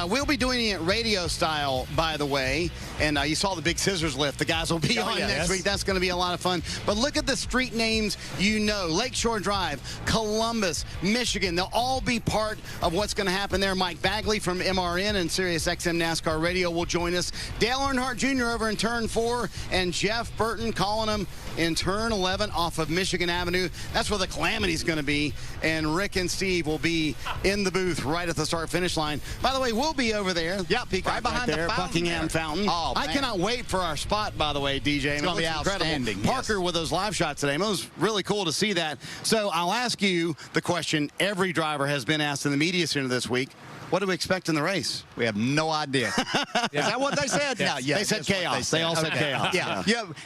We'll be doing it radio style, by the way, and you saw the big scissors lift. The guys will be on next week. That's going to be a lot of fun. But look at the street names you know. Lakeshore Drive, Columbus, Michigan. They'll all be part of what's going to happen there. Mike Bagley from MRN and SiriusXM NASCAR Radio will join us. Dale Earnhardt Jr. over in Turn 4 and Jeff Burton calling him in Turn 11 off of Michigan Avenue. That's where the calamity's going to be. And Rick and Steve will be in the booth right at the start-finish line. By the way, we'll be over there. Yeah, right behind the fountain Buckingham Fountain. Oh, I cannot wait for our spot, by the way, DJ. It's going to be outstanding. Parker with those live shots today. It was really cool to see that. So I'll ask you the question every driver has been asked in the media center this week. What do we expect in the race? We have no idea. Is that what they said? Yes. Yeah, they said chaos. They all said chaos. Yeah.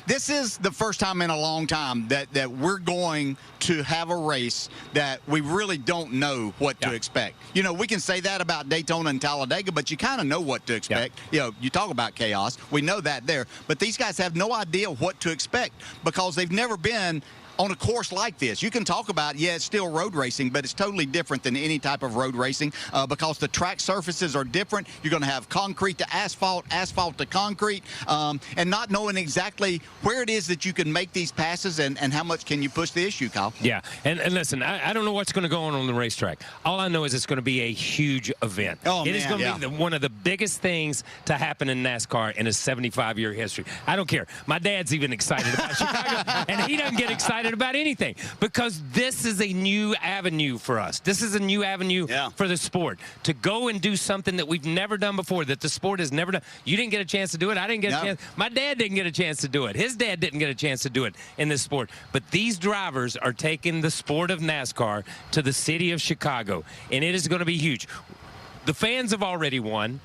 This is the first time in a long time that we're going to have a race that we really don't know what to expect. You know, we can say that about Daytona and Talladega, but you kind of know what to expect. You know, you talk about chaos. We know that there. But these guys have no idea what to expect because they've never been on a course like this. You can talk about, it's still road racing, but it's totally different than any type of road racing because the track surfaces are different. You're going to have concrete to asphalt, asphalt to concrete, and not knowing exactly where it is that you can make these passes and how much can you push the issue, Kyle. Yeah, and listen, I don't know what's going to go on the racetrack. All I know is it's going to be a huge event. It is going to be one of the biggest things to happen in NASCAR in a 75-year history. I don't care. My dad's even excited about Chicago, and he doesn't get excited about anything because this is a new avenue for us. This is a new avenue for the sport to go and do something that we've never done before, that the sport has never done. You didn't get a chance to do it. I didn't get a chance. My dad didn't get a chance to do it. His dad didn't get a chance to do it in this sport. But these drivers are taking the sport of NASCAR to the city of Chicago, and it is going to be huge. The fans have already won.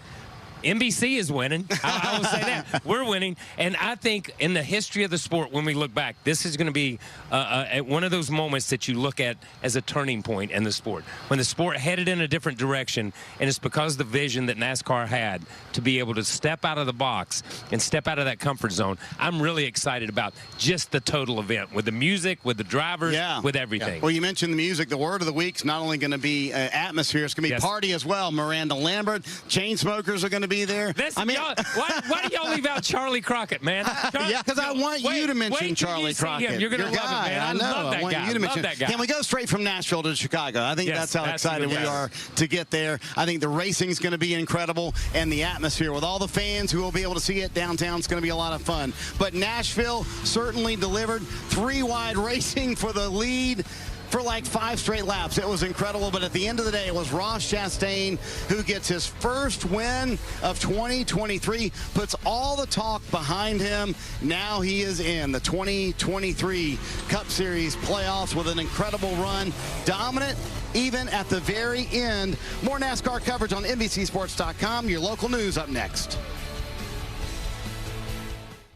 NBC is winning. I will say that. We're winning. And I think in the history of the sport, when we look back, this is going to be one of those moments that you look at as a turning point in the sport. When the sport headed in a different direction, and it's because of the vision that NASCAR had to be able to step out of the box and step out of that comfort zone. I'm really excited about just the total event with the music, with the drivers, with everything. Well, you mentioned the music. The word of the week's not only going to be atmosphere, it's going to be party as well. Miranda Lambert, Chainsmokers are going to be there. I mean, why do y'all leave out Charlie Crockett, man? Because I want you to mention Charlie Crockett. You're going to love him, man. I love that guy. Love that guy. Can we go straight from Nashville to Chicago? I think that's how excited we are to get there. I think the racing is going to be incredible, and the atmosphere with all the fans who will be able to see it downtown is going to be a lot of fun. But Nashville certainly delivered. 3 wide racing for the lead for like 5 straight laps. It was incredible, but at the end of the day, it was Ross Chastain who gets his first win of 2023, puts all the talk behind him. Now he is in the 2023 Cup Series playoffs with an incredible run, dominant even at the very end. More NASCAR coverage on NBCSports.com. Your local news up next.